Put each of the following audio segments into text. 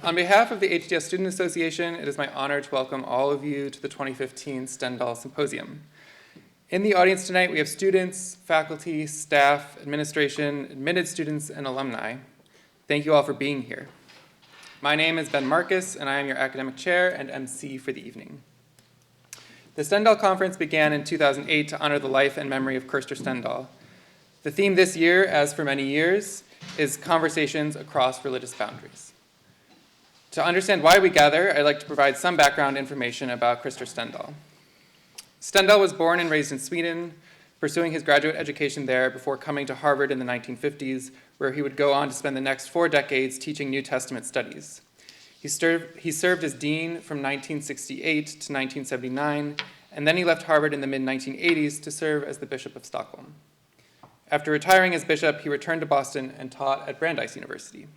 On behalf of the HDS Student Association, it is my honor to welcome all of you to the 2015 Stendahl Symposium. In the audience tonight, we have students, faculty, staff, administration, admitted students, and alumni. Thank you all for being here. My name is Ben Marcus, and I am your academic chair and MC for the evening. The Stendahl Conference began in 2008 to honor the life and memory of Krister Stendahl. The theme this year, as for many years, is conversations across religious boundaries. To understand why we gather, I'd like to provide some background information about Krister Stendahl. Stendahl was born and raised in Sweden, pursuing his graduate education there before coming to Harvard in the 1950s, where he would go on to spend the next 4 decades teaching New Testament studies. He served as dean from 1968 to 1979, and then he left Harvard in the mid-1980s to serve as the Bishop of Stockholm. After retiring as bishop, he returned to Boston and taught at Brandeis University.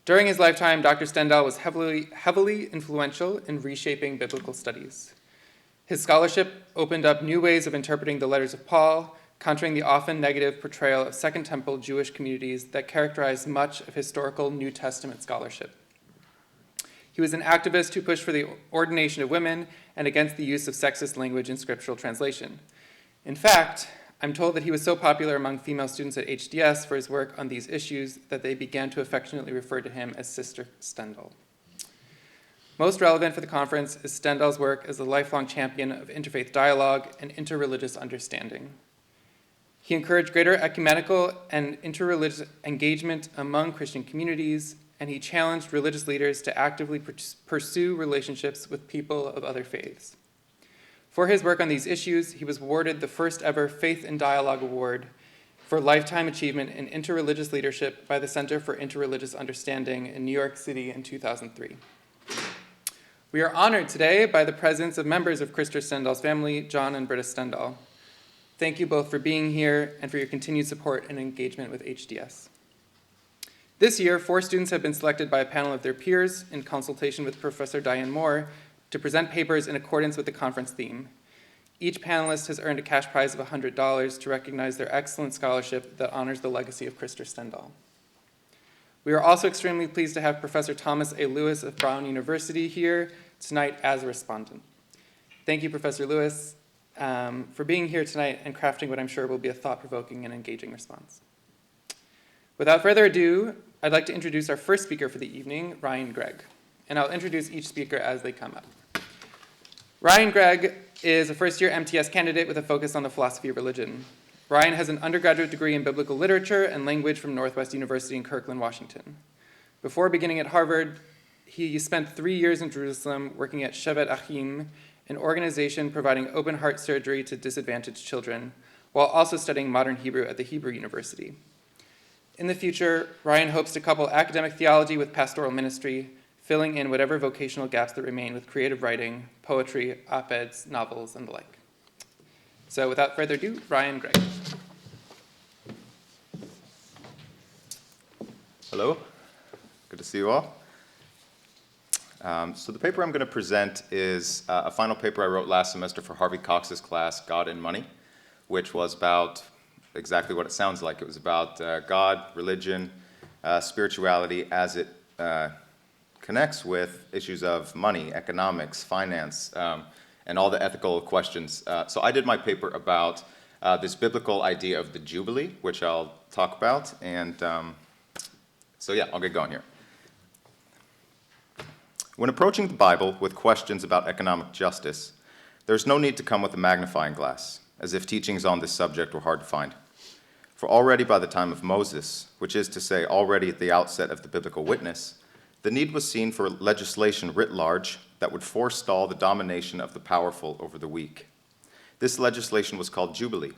During his lifetime, Dr. Stendahl was heavily influential in reshaping biblical studies. His scholarship opened up new ways of interpreting the letters of Paul, countering the often negative portrayal of Second Temple Jewish communities that characterized much of historical New Testament scholarship. He was an activist who pushed for the ordination of women and against the use of sexist language in scriptural translation. In fact, I'm told that he was so popular among female students at HDS for his work on these issues that they began to affectionately refer to him as Sister Stendahl. Most relevant for the conference is Stendahl's work as a lifelong champion of interfaith dialogue and interreligious understanding. He encouraged greater ecumenical and interreligious engagement among Christian communities, and he challenged religious leaders to actively pursue relationships with people of other faiths. For his work on these issues, he was awarded the first ever Faith in Dialogue Award for lifetime achievement in interreligious leadership by the Center for Interreligious Understanding in New York City in 2003. We are honored today by the presence of members of Krister Stendahl's family, John and Britta Stendahl. Thank you both for being here and for your continued support and engagement with HDS. This year, 4 students have been selected by a panel of their peers in consultation with Professor Diane to present papers in accordance with the conference theme. Each panelist has earned a cash prize of $100 to recognize their excellent scholarship that honors the legacy of Krister Stendahl. We are also extremely pleased to have Professor Thomas A. Lewis of Brown University here tonight as a respondent. Thank you, Professor Lewis, for being here tonight and crafting what I'm sure will be a thought-provoking and engaging response. Without further ado, I'd like to introduce our first speaker for the evening, Ryan Gregg, and I'll introduce each speaker as they come up. Ryan Gregg is a first-year MTS candidate with a focus on the philosophy of religion. Ryan has an undergraduate degree in biblical literature and language from Northwest University in Kirkland, Washington. Before beginning at Harvard, he spent 3 years in Jerusalem working at Shevet Achim, an organization providing open-heart surgery to disadvantaged children, while also studying modern Hebrew at the Hebrew University. In the future, Ryan hopes to couple academic theology with pastoral ministry, filling in whatever vocational gaps that remain with creative writing, poetry, op-eds, novels, and the like. So without further ado, Ryan Gregg. Hello, good to see you all. So the paper I'm going to present is a final paper I wrote last semester for Harvey Cox's class, God and Money, which was about exactly what it sounds like. It was about God, religion, spirituality as it connects with issues of money, economics, finance, and all the ethical questions. So I did my paper about this biblical idea of the Jubilee, which I'll talk about. And so yeah, I'll get going here. When approaching the Bible with questions about economic justice, there's no need to come with a magnifying glass, as if teachings on this subject were hard to find. For already by the time of Moses, which is to say already at the outset of the biblical witness, the need was seen for legislation writ large that would forestall the domination of the powerful over the weak. This legislation was called Jubilee,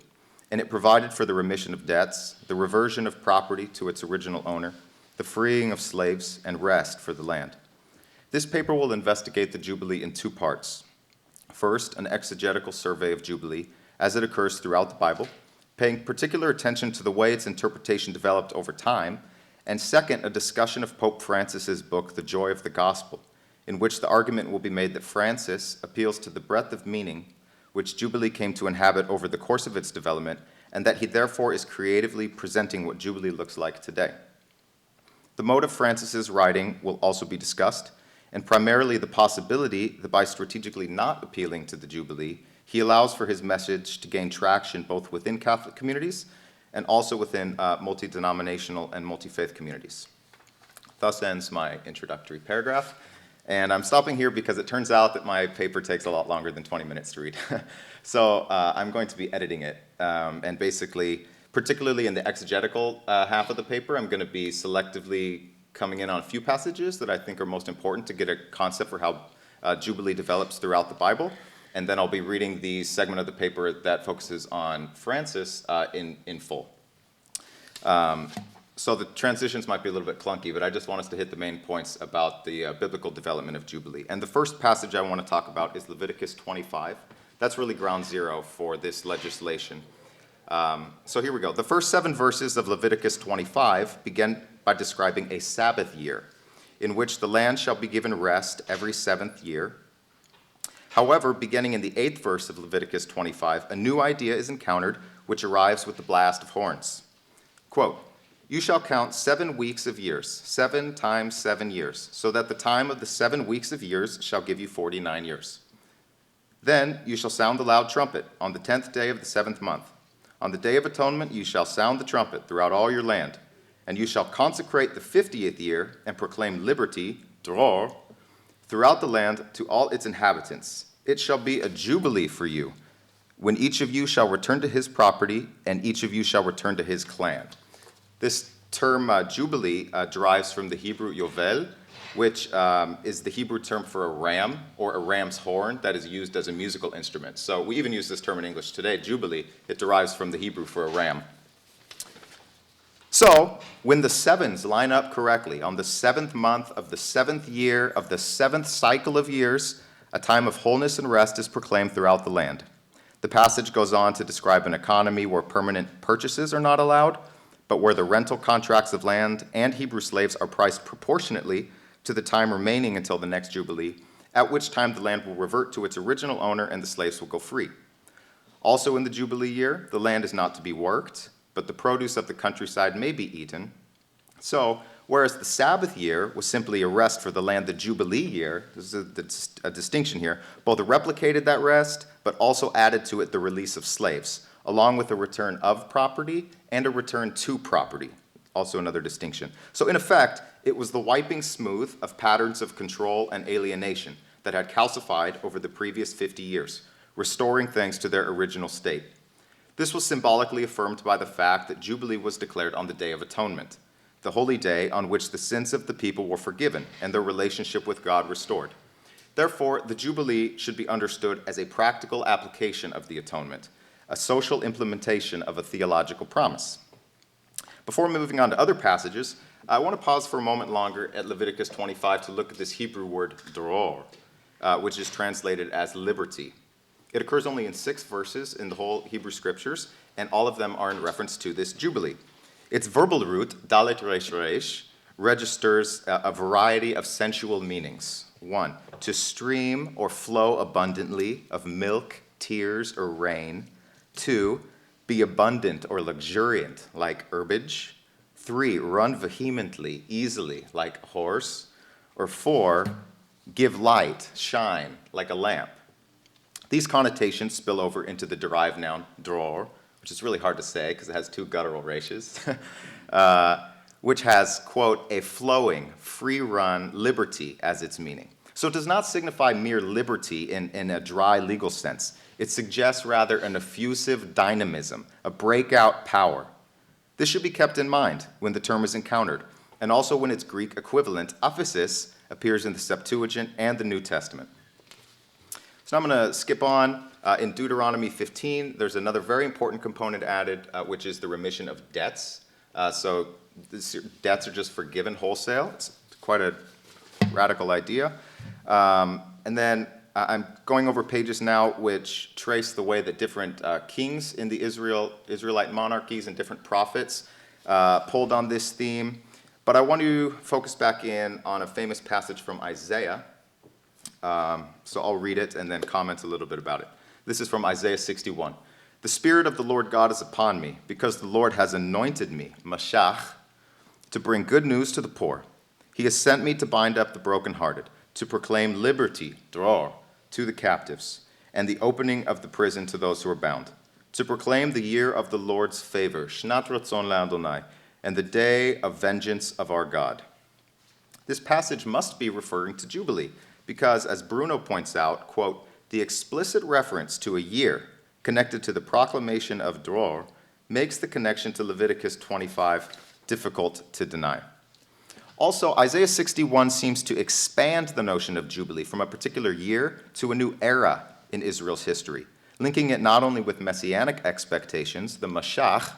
and it provided for the remission of debts, the reversion of property to its original owner, the freeing of slaves, and rest for the land. This paper will investigate the Jubilee in 2 parts. First, an exegetical survey of Jubilee as it occurs throughout the Bible, paying particular attention to the way its interpretation developed over time, and second, a discussion of Pope Francis's book, The Joy of the Gospel, in which the argument will be made that Francis appeals to the breadth of meaning which Jubilee came to inhabit over the course of its development, and that he therefore is creatively presenting what Jubilee looks like today. The mode of Francis's writing will also be discussed, and primarily the possibility that by strategically not appealing to the Jubilee, he allows for his message to gain traction both within Catholic communities and also within multi-denominational and multi-faith communities. Thus ends my introductory paragraph. And I'm stopping here because it turns out that my paper takes a lot longer than 20 minutes to read. So I'm going to be editing it. And basically, particularly in the exegetical half of the paper, I'm going to be selectively coming in on a few passages that I think are most important to get a concept for how Jubilee develops throughout the Bible. And then I'll be reading the segment of the paper that focuses on Francis in full. So the transitions might be a little bit clunky, but I just want us to hit the main points about the biblical development of Jubilee. And the first passage I want to talk about is Leviticus 25. That's really ground zero for this legislation. So here we go. The first 7 verses of Leviticus 25 begin by describing a Sabbath year, in which the land shall be given rest every 7th year. However, beginning in the 8th verse of Leviticus 25, a new idea is encountered, which arrives with the blast of horns. Quote, "You shall count 7 weeks of years, 7 times 7 years, so that the time of the 7 weeks of years shall give you 49 years. Then you shall sound the loud trumpet on the 10th day of the 7th month. On the day of atonement you shall sound the trumpet throughout all your land, and you shall consecrate the 50th year and proclaim liberty, dror, throughout the land to all its inhabitants. It shall be a jubilee for you, when each of you shall return to his property, and each of you shall return to his clan." This term jubilee derives from the Hebrew yovel, which is the Hebrew term for a ram or a ram's horn that is used as a musical instrument. So we even use this term in English today, jubilee. It derives from the Hebrew for a ram. So when the sevens line up correctly, on the 7th month of the 7th year of the 7th cycle of years, a time of wholeness and rest is proclaimed throughout the land. The passage goes on to describe an economy where permanent purchases are not allowed, but where the rental contracts of land and Hebrew slaves are priced proportionately to the time remaining until the next Jubilee, at which time the land will revert to its original owner and the slaves will go free. Also in the Jubilee year, the land is not to be worked, but the produce of the countryside may be eaten. So, whereas the Sabbath year was simply a rest for the land, the Jubilee year, this is a distinction here, both replicated that rest, but also added to it the release of slaves, along with a return of property and a return to property, also another distinction. So in effect, it was the wiping smooth of patterns of control and alienation that had calcified over the previous 50 years, restoring things to their original state. This was symbolically affirmed by the fact that Jubilee was declared on the Day of Atonement, the holy day on which the sins of the people were forgiven and their relationship with God restored. Therefore, the Jubilee should be understood as a practical application of the atonement, a social implementation of a theological promise. Before moving on to other passages, I want to pause for a moment longer at Leviticus 25 to look at this Hebrew word dror, which is translated as liberty. It occurs only in 6 verses in the whole Hebrew scriptures, and all of them are in reference to this Jubilee. Its verbal root, dalet resh resh, registers a variety of sensual meanings. 1, to stream or flow abundantly of milk, tears, or rain. 2, be abundant or luxuriant, like herbage. 3, run vehemently, easily, like a horse. Or 4, give light, shine, like a lamp. These connotations spill over into the derived noun dror, which is really hard to say because it has 2 guttural ratios, which has, quote, a flowing, free-run liberty as its meaning. So it does not signify mere liberty in a dry legal sense. It suggests rather an effusive dynamism, a breakout power. This should be kept in mind when the term is encountered, and also when its Greek equivalent, aphesis, appears in the Septuagint and the New Testament. So I'm going to skip on. In Deuteronomy 15, there's another very important component added, which is the remission of debts. So debts are just forgiven wholesale. It's quite a radical idea. And then I'm going over pages now which trace the way that different kings in the Israelite monarchies and different prophets pulled on this theme. But I want to focus back in on a famous passage from Isaiah. So I'll read it and then comment a little bit about it. This is from Isaiah 61. "The Spirit of the Lord God is upon me, because the Lord has anointed me, Mashach, to bring good news to the poor. He has sent me to bind up the brokenhearted, to proclaim liberty, dror, to the captives, and the opening of the prison to those who are bound, to proclaim the year of the Lord's favor, Shnat Ratzon LaAdonai, and the day of vengeance of our God. This passage must be referring to Jubilee, because, as Bruno points out, quote, the explicit reference to a year connected to the proclamation of dror makes the connection to Leviticus 25 difficult to deny. Also, Isaiah 61 seems to expand the notion of Jubilee from a particular year to a new era in Israel's history, linking it not only with messianic expectations, the Mashach,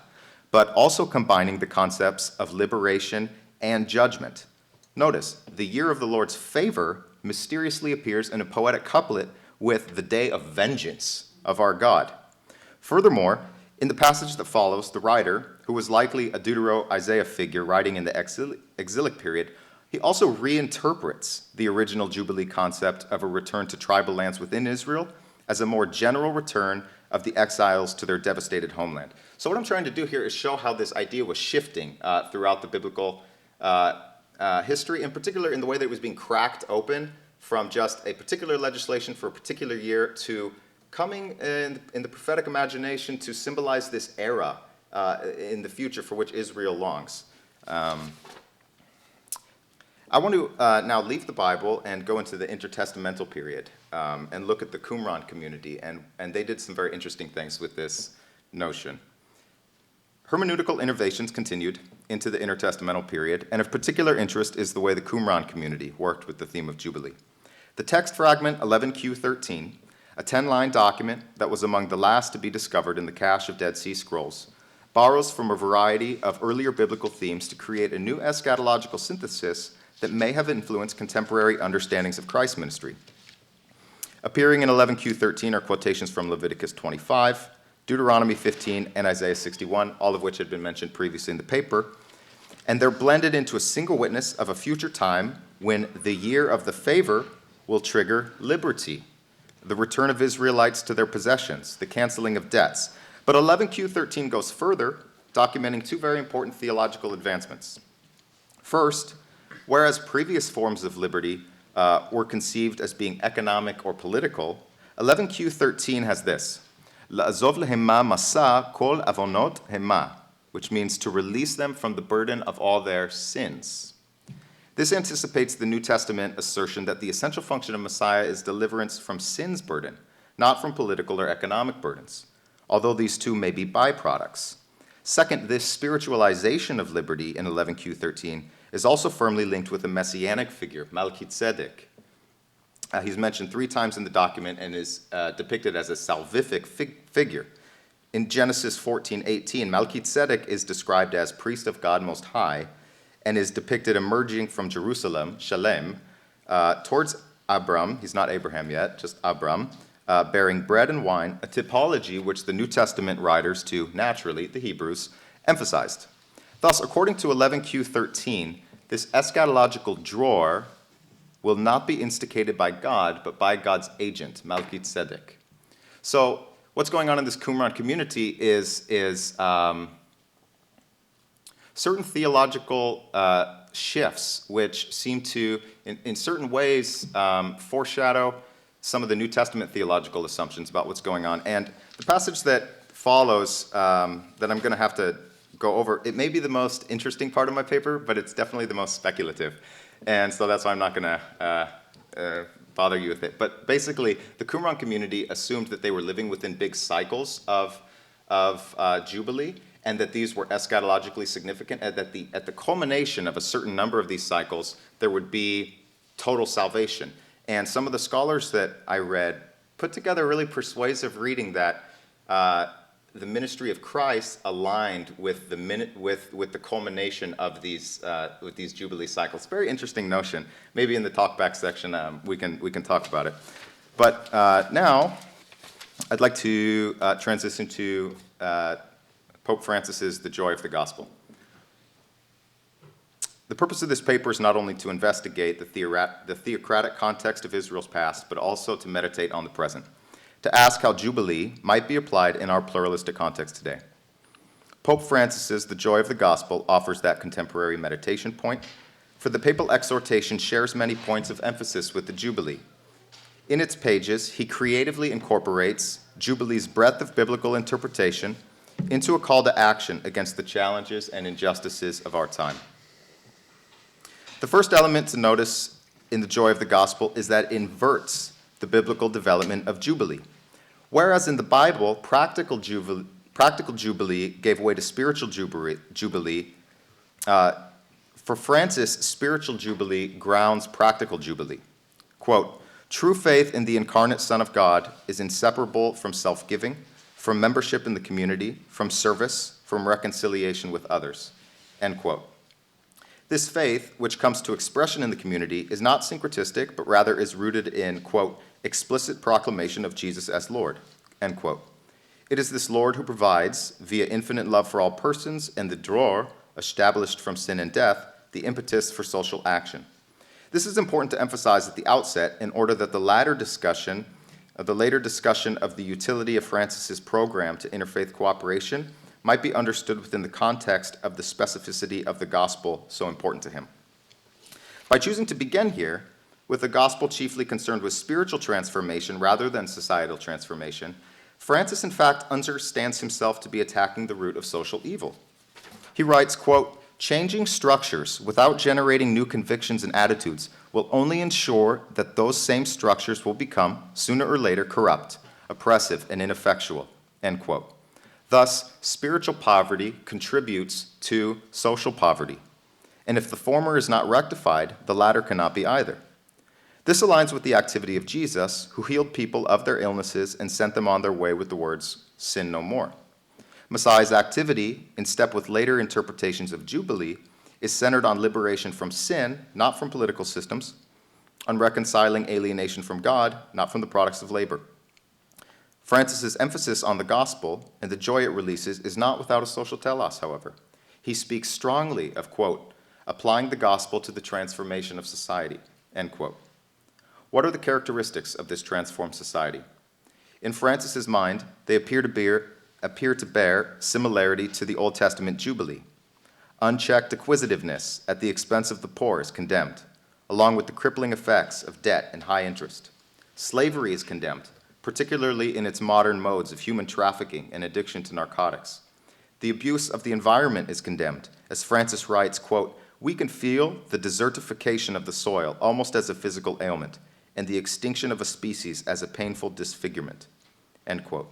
but also combining the concepts of liberation and judgment. Notice, the year of the Lord's favor mysteriously appears in a poetic couplet with the day of vengeance of our God. Furthermore, in the passage that follows, the writer, who was likely a Deutero-Isaiah figure writing in the exilic period, he also reinterprets the original Jubilee concept of a return to tribal lands within Israel as a more general return of the exiles to their devastated homeland. So what I'm trying to do here is show how this idea was shifting throughout the biblical history, in particular in the way that it was being cracked open from just a particular legislation for a particular year to coming in the prophetic imagination to symbolize this era in the future for which Israel longs. I want to now leave the Bible and go into the intertestamental period and look at the Qumran community, and they did some very interesting things with this notion. Hermeneutical innovations continued into the intertestamental period, and of particular interest is the way the Qumran community worked with the theme of Jubilee. The text fragment 11Q13, a 10-line document that was among the last to be discovered in the cache of Dead Sea Scrolls, borrows from a variety of earlier biblical themes to create a new eschatological synthesis that may have influenced contemporary understandings of Christ's ministry. Appearing in 11Q13 are quotations from Leviticus 25, Deuteronomy 15, and Isaiah 61, all of which had been mentioned previously in the paper, and they're blended into a single witness of a future time when the year of the favor will trigger liberty, the return of Israelites to their possessions, the canceling of debts. But 11Q13 goes further, documenting two very important theological advancements. First, whereas previous forms of liberty were conceived as being economic or political, 11Q13 has this, La'azov lehema masa kol avonot hema, which means to release them from the burden of all their sins. This anticipates the New Testament assertion that the essential function of Messiah is deliverance from sin's burden, not from political or economic burdens, although these two may be byproducts. Second, this spiritualization of liberty in 11Q13 is also firmly linked with a messianic figure, Melchizedek. He's mentioned 3 times in the document and is depicted as a salvific figure. In Genesis 14:18, Melchizedek is described as priest of God Most High and is depicted emerging from Jerusalem, Shalem, towards Abram, he's not Abraham yet, just Abram, bearing bread and wine, a typology which the New Testament writers, to naturally the Hebrews, emphasized. Thus, according to 11Q13, this eschatological dror will not be instigated by God, but by God's agent, Melchizedek. So what's going on in this Qumran community is certain theological shifts which seem to, in certain ways, foreshadow some of the New Testament theological assumptions about what's going on. And the passage that follows, that I'm going to have to go over, it may be the most interesting part of my paper, but it's definitely the most speculative. And so that's why I'm not going to bother you with it. But basically, the Qumran community assumed that they were living within big cycles of Jubilee, and that these were eschatologically significant, and that at the culmination of a certain number of these cycles, there would be total salvation. And some of the scholars that I read put together a really persuasive reading that the ministry of Christ aligned with the culmination of these Jubilee cycles. Very interesting notion. Maybe in the talkback section we can talk about it. But now I'd like to transition to Pope Francis's The Joy of the Gospel. The purpose of this paper is not only to investigate the theocratic context of Israel's past, but also to meditate on the present, to ask how Jubilee might be applied in our pluralistic context today. Pope Francis's The Joy of the Gospel offers that contemporary meditation point, for the papal exhortation shares many points of emphasis with the Jubilee. In its pages, he creatively incorporates Jubilee's breadth of biblical interpretation into a call to action against the challenges and injustices of our time. The first element to notice in The Joy of the Gospel is that it inverts the biblical development of Jubilee. Whereas in the Bible, practical Jubilee gave way to spiritual Jubilee, for Francis, spiritual Jubilee grounds practical Jubilee. Quote, "True faith in the incarnate Son of God is inseparable from self-giving, from membership in the community, from service, from reconciliation with others." End quote. This faith, which comes to expression in the community, is not syncretistic, but rather is rooted in, quote, "explicit proclamation of Jesus as Lord," end quote. It is this Lord who provides, via infinite love for all persons and the dror, established from sin and death, the impetus for social action. This is important to emphasize at the outset in order that the later discussion of the utility of Francis's program to interfaith cooperation might be understood within the context of the specificity of the gospel so important to him. By choosing to begin here, with the gospel chiefly concerned with spiritual transformation rather than societal transformation, Francis in fact understands himself to be attacking the root of social evil. He writes, quote, "Changing structures without generating new convictions and attitudes will only ensure that those same structures will become, sooner or later, corrupt, oppressive, and ineffectual," end quote. Thus, spiritual poverty contributes to social poverty. And if the former is not rectified, the latter cannot be either. This aligns with the activity of Jesus, who healed people of their illnesses and sent them on their way with the words, "Sin no more." Messiah's activity, in step with later interpretations of Jubilee, is centered on liberation from sin, not from political systems, on reconciling alienation from God, not from the products of labor. Francis's emphasis on the gospel and the joy it releases is not without a social telos, however. He speaks strongly of, quote, "applying the gospel to the transformation of society," end quote. What are the characteristics of this transformed society? In Francis's mind, they appear to bear similarity to the Old Testament Jubilee. Unchecked acquisitiveness at the expense of the poor is condemned, along with the crippling effects of debt and high interest. Slavery is condemned, particularly in its modern modes of human trafficking and addiction to narcotics. The abuse of the environment is condemned, as Francis writes, quote, "We can feel the desertification of the soil almost as a physical ailment, and the extinction of a species as a painful disfigurement," end quote.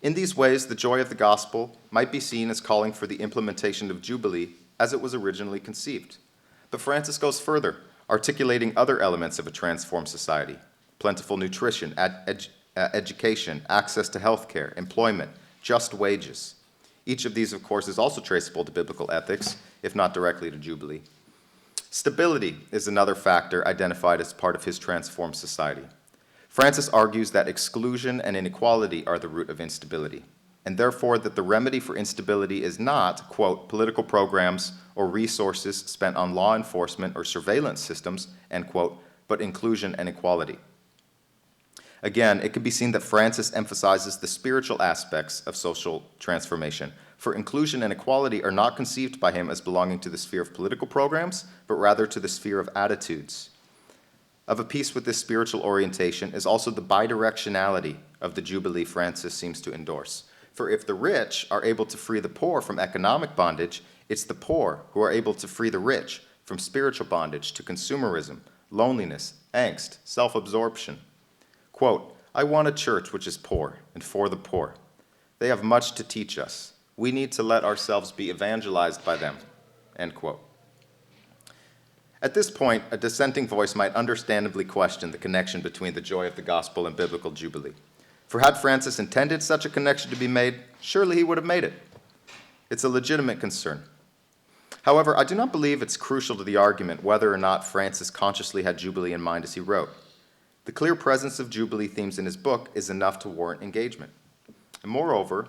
In these ways, the joy of the gospel might be seen as calling for the implementation of Jubilee as it was originally conceived. But Francis goes further, articulating other elements of a transformed society: plentiful nutrition, education, access to health care, employment, just wages. Each of these, of course, is also traceable to biblical ethics, if not directly to Jubilee. Stability is another factor identified as part of his transformed society. Francis argues that exclusion and inequality are the root of instability, and therefore that the remedy for instability is not, quote, "political programs or resources spent on law enforcement or surveillance systems," end quote, but inclusion and equality. Again, it can be seen that Francis emphasizes the spiritual aspects of social transformation, for inclusion and equality are not conceived by him as belonging to the sphere of political programs, but rather to the sphere of attitudes. Of a piece with this spiritual orientation is also the bidirectionality of the Jubilee Francis seems to endorse. For if the rich are able to free the poor from economic bondage, it's the poor who are able to free the rich from spiritual bondage to consumerism, loneliness, angst, self-absorption. Quote, "I want a church which is poor and for the poor. They have much to teach us. We need to let ourselves be evangelized by them," end quote. At this point, a dissenting voice might understandably question the connection between the joy of the gospel and biblical Jubilee. For had Francis intended such a connection to be made, surely he would have made it. It's a legitimate concern. However, I do not believe it's crucial to the argument whether or not Francis consciously had Jubilee in mind as he wrote. The clear presence of Jubilee themes in his book is enough to warrant engagement. And moreover,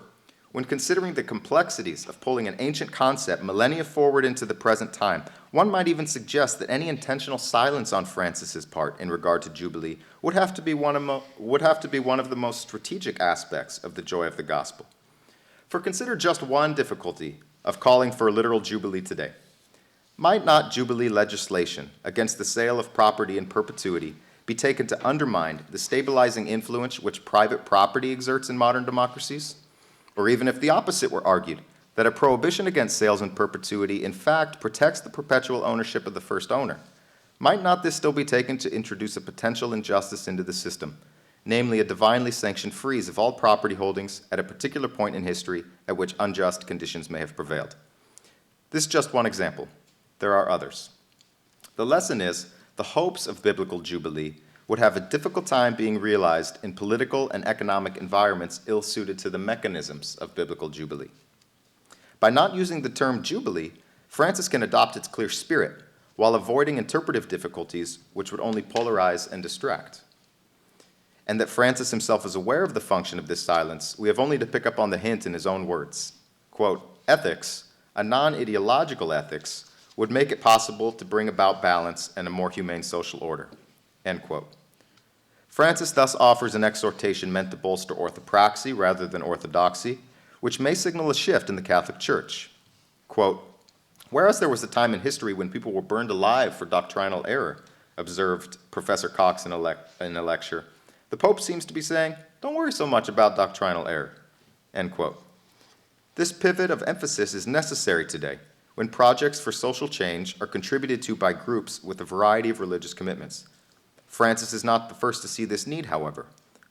when considering the complexities of pulling an ancient concept millennia forward into the present time, one might even suggest that any intentional silence on Francis's part in regard to Jubilee would have to be one of the most strategic aspects of the joy of the gospel. For consider just one difficulty of calling for a literal jubilee today. Might not jubilee legislation against the sale of property in perpetuity be taken to undermine the stabilizing influence which private property exerts in modern democracies? Or even if the opposite were argued, that a prohibition against sales in perpetuity in fact protects the perpetual ownership of the first owner, might not this still be taken to introduce a potential injustice into the system, namely a divinely sanctioned freeze of all property holdings at a particular point in history at which unjust conditions may have prevailed? This is just one example. There are others. The lesson is the hopes of biblical jubilee would have a difficult time being realized in political and economic environments ill-suited to the mechanisms of biblical jubilee. By not using the term jubilee, Francis can adopt its clear spirit while avoiding interpretive difficulties which would only polarize and distract. And that Francis himself is aware of the function of this silence, we have only to pick up on the hint in his own words. Quote, ethics, a non-ideological ethics, would make it possible to bring about balance and a more humane social order, end quote. Francis thus offers an exhortation meant to bolster orthopraxy rather than orthodoxy, which may signal a shift in the Catholic Church. Quote, whereas there was a time in history when people were burned alive for doctrinal error, observed Professor Cox in a lecture, the Pope seems to be saying, don't worry so much about doctrinal error, end quote. This pivot of emphasis is necessary today, when projects for social change are contributed to by groups with a variety of religious commitments. Francis is not the first to see this need, however.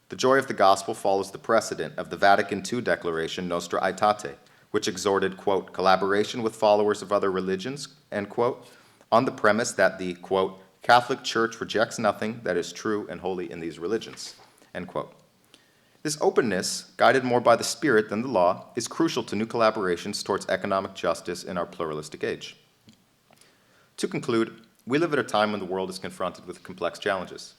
The joy of the gospel follows the precedent of the Vatican II declaration Nostra Aetate, which exhorted, quote, collaboration with followers of other religions, end quote, on the premise that the, quote, Catholic Church rejects nothing that is true and holy in these religions, end quote. This openness, guided more by the spirit than the law, is crucial to new collaborations towards economic justice in our pluralistic age. To conclude, we live at a time when the world is confronted with complex challenges.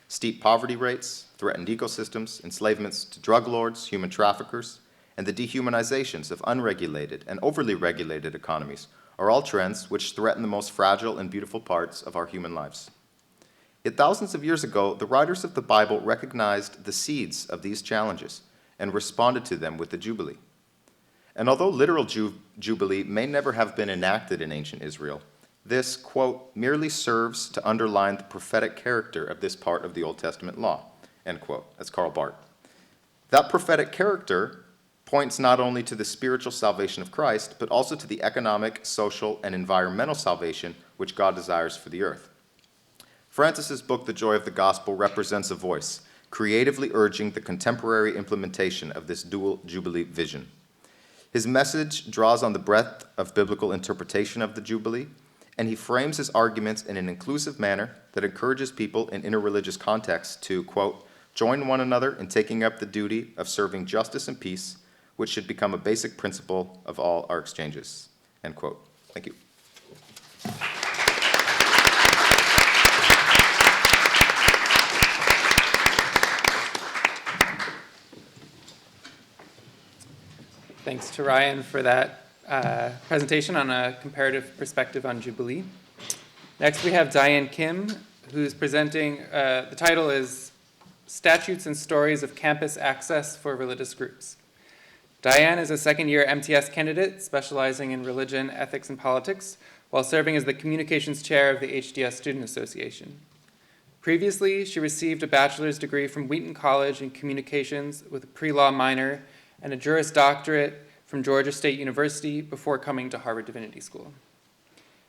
Steep poverty rates, threatened ecosystems, enslavements to drug lords, human traffickers, and the dehumanizations of unregulated and overly regulated economies are all trends which threaten the most fragile and beautiful parts of our human lives. Yet thousands of years ago, the writers of the Bible recognized the seeds of these challenges and responded to them with the Jubilee. And although literal Jubilee may never have been enacted in ancient Israel, this, quote, merely serves to underline the prophetic character of this part of the Old Testament law, end quote. That's Karl Barth. That prophetic character points not only to the spiritual salvation of Christ, but also to the economic, social, and environmental salvation which God desires for the earth. Francis's book, The Joy of the Gospel, represents a voice, creatively urging the contemporary implementation of this dual Jubilee vision. His message draws on the breadth of biblical interpretation of the Jubilee, and he frames his arguments in an inclusive manner that encourages people in interreligious contexts to, quote, join one another in taking up the duty of serving justice and peace, which should become a basic principle of all our exchanges, end quote. Thank you. Thanks to Ryan for that presentation on a comparative perspective on Jubilee. Next, we have Diane Kim, who's presenting, the title is Statutes and Stories of Campus Access for Religious Groups. Diane is a second-year MTS candidate specializing in religion, ethics, and politics, while serving as the communications chair of the HDS Student Association. Previously, she received a bachelor's degree from Wheaton College in communications with a pre-law minor and a Juris Doctorate from Georgia State University before coming to Harvard Divinity School.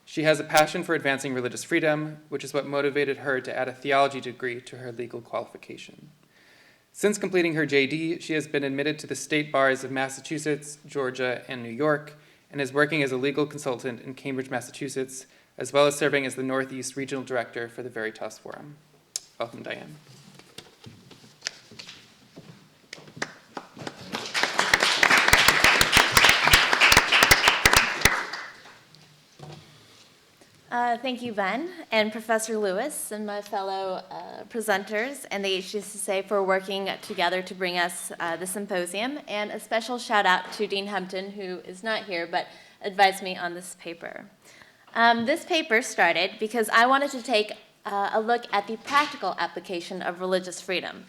She has a passion for advancing religious freedom, which is what motivated her to add a theology degree to her legal qualification. Since completing her JD, she has been admitted to the state bars of Massachusetts, Georgia, and New York, and is working as a legal consultant in Cambridge, Massachusetts, as well as serving as the Northeast Regional Director for the Veritas Forum. Welcome, Diane. Thank you, Ben, and Professor Lewis, and my fellow presenters, and the HDSSA for working together to bring us the symposium, and a special shout out to Dean Hampton, who is not here, but advised me on this paper. This paper started because I wanted to take a look at the practical application of religious freedom.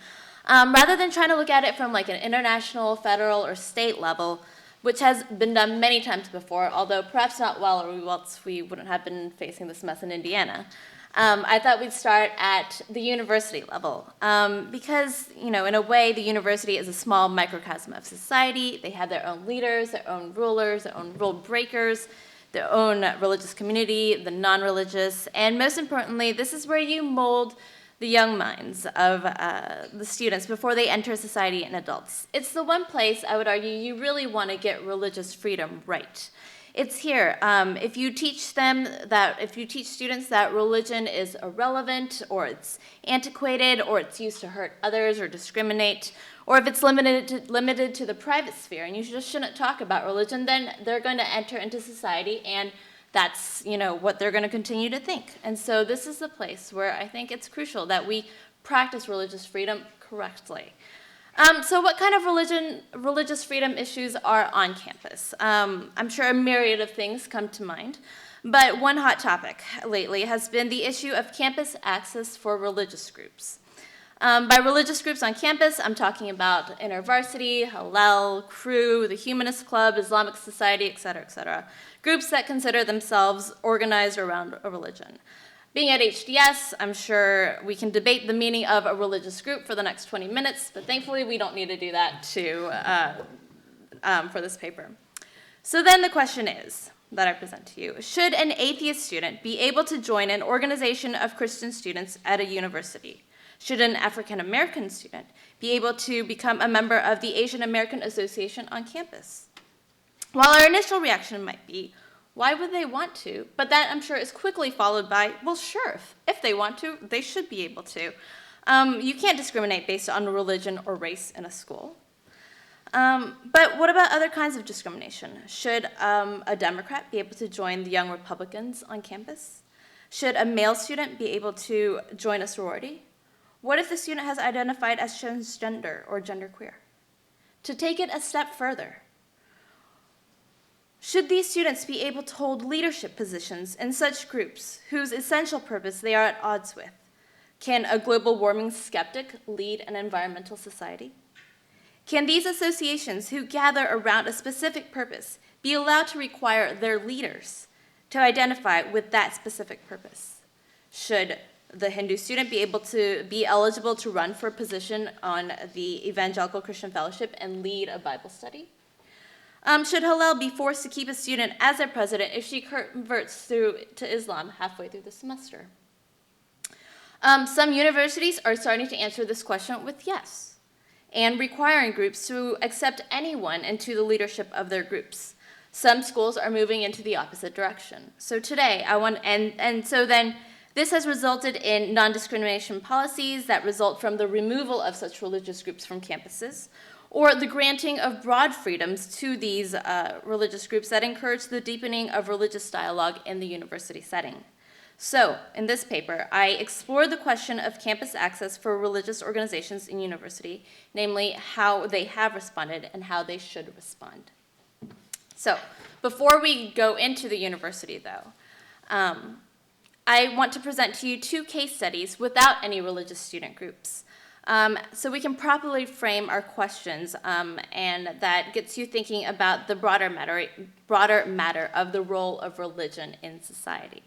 rather than trying to look at it from like an international, federal, or state level, which has been done many times before, although perhaps not well, or else we wouldn't have been facing this mess in Indiana. I thought we'd start at the university level because, in a way, the university is a small microcosm of society. They have their own leaders, their own rulers, their own rule breakers, their own religious community, the non-religious, and most importantly, this is where you mold the young minds of the students before they enter society and adults. It's the one place, I would argue, you really want to get religious freedom right. It's here. If you teach students that religion is irrelevant, or it's antiquated, or it's used to hurt others or discriminate, or if it's limited to the private sphere, and you just shouldn't talk about religion, then they're going to enter into society, and that's what they're going to continue to think. And so this is the place where I think it's crucial that we practice religious freedom correctly. So what kind of religious freedom issues are on campus? I'm sure a myriad of things come to mind, but one hot topic lately has been the issue of campus access for religious groups. By religious groups on campus, I'm talking about InterVarsity, Hillel, Crew, the Humanist Club, Islamic Society, etc., groups that consider themselves organized around a religion. Being at HDS, I'm sure we can debate the meaning of a religious group for the next 20 minutes, but thankfully we don't need to do that for this paper. So then the question is, that I present to you, should an atheist student be able to join an organization of Christian students at a university? Should an African American student be able to become a member of the Asian American Association on campus? While our initial reaction might be, why would they want to? But that, I'm sure, is quickly followed by, well, sure, if they want to, they should be able to. You can't discriminate based on religion or race in a school. But what about other kinds of discrimination? Should a Democrat be able to join the Young Republicans on campus? Should a male student be able to join a sorority? What if the student has identified as transgender or genderqueer? To take it a step further, should these students be able to hold leadership positions in such groups whose essential purpose they are at odds with? Can a global warming skeptic lead an environmental society? Can these associations who gather around a specific purpose be allowed to require their leaders to identify with that specific purpose? Should the Hindu student be able to be eligible to run for a position on the Evangelical Christian Fellowship and lead a Bible study? Should Hillel be forced to keep a student as their president if she converts to Islam halfway through the semester? Some universities are starting to answer this question with yes, and requiring groups to accept anyone into the leadership of their groups. Some schools are moving into the opposite direction. So today, this has resulted in non-discrimination policies that result from the removal of such religious groups from campuses, or the granting of broad freedoms to these religious groups that encourage the deepening of religious dialogue in the university setting. So, in this paper, I explore the question of campus access for religious organizations in university, namely how they have responded and how they should respond. So, before we go into the university, though, I want to present to you two case studies without any religious student groups. So we can properly frame our questions, and that gets you thinking about the broader matter of the role of religion in society.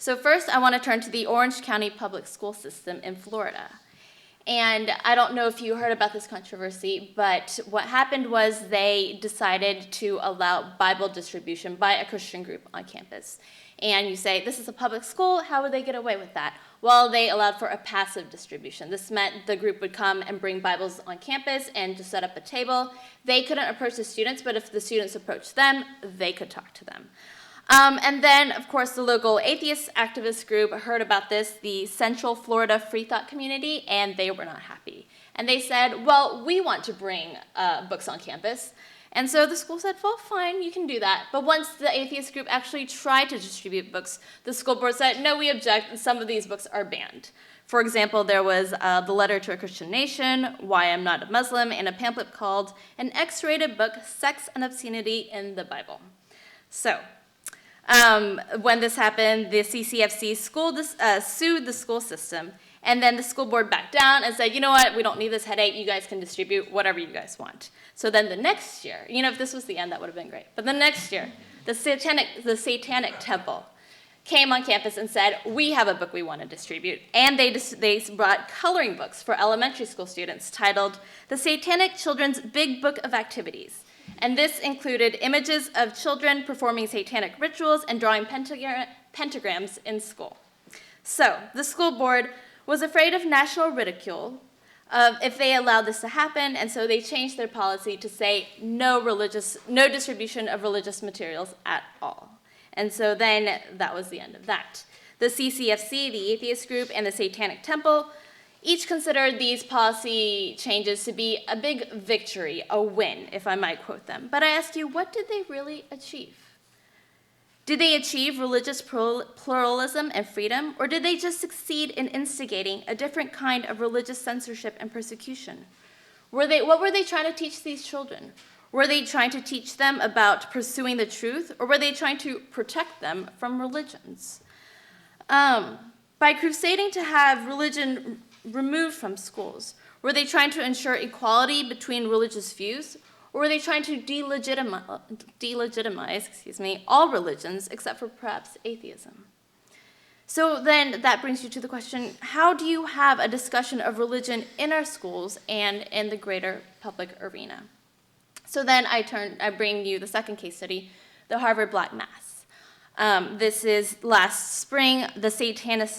So first, I want to turn to the Orange County public school system in Florida. And I don't know if you heard about this controversy, but what happened was they decided to allow Bible distribution by a Christian group on campus. And you say, this is a public school, how would they get away with that? Well, they allowed for a passive distribution. This meant the group would come and bring Bibles on campus and just set up a table. They couldn't approach the students, but if the students approached them, they could talk to them. And then, of course, the local atheist activist group heard about this, the Central Florida Free Thought Community, and they were not happy. And they said, well, we want to bring books on campus. And so the school said, well, fine, you can do that. But once the atheist group actually tried to distribute books, the school board said, no, we object, and some of these books are banned. For example, there was The Letter to a Christian Nation, Why I'm Not a Muslim, and a pamphlet called An X-Rated Book, Sex and Obscenity in the Bible. So, When this happened, the CCFC sued the school system, and then the school board backed down and said, you know what, we don't need this headache, you guys can distribute whatever you guys want. So then the next year, if this was the end, that would have been great. But the next year, the Satanic Temple came on campus and said, we have a book we want to distribute. And they brought coloring books for elementary school students titled The Satanic Children's Big Book of Activities. And this included images of children performing satanic rituals and drawing pentagrams in school. So the school board was afraid of national ridicule if they allowed this to happen, and so they changed their policy to say no distribution of religious materials at all. And so then that was the end of that. The CCFC, the atheist group, and the Satanic Temple each considered these policy changes to be a big victory, a win, if I might quote them. But I ask you, what did they really achieve? Did they achieve religious pluralism and freedom, or did they just succeed in instigating a different kind of religious censorship and persecution? What were they trying to teach these children? Were they trying to teach them about pursuing the truth, or were they trying to protect them from religions? By crusading to have religion removed from schools, were they trying to ensure equality between religious views, or were they trying to delegitimize all religions except for perhaps atheism? So then that brings you to the question, how do you have a discussion of religion in our schools and in the greater public arena? So then I bring you the second case study, the Harvard Black Mass. This is last spring, the Satanic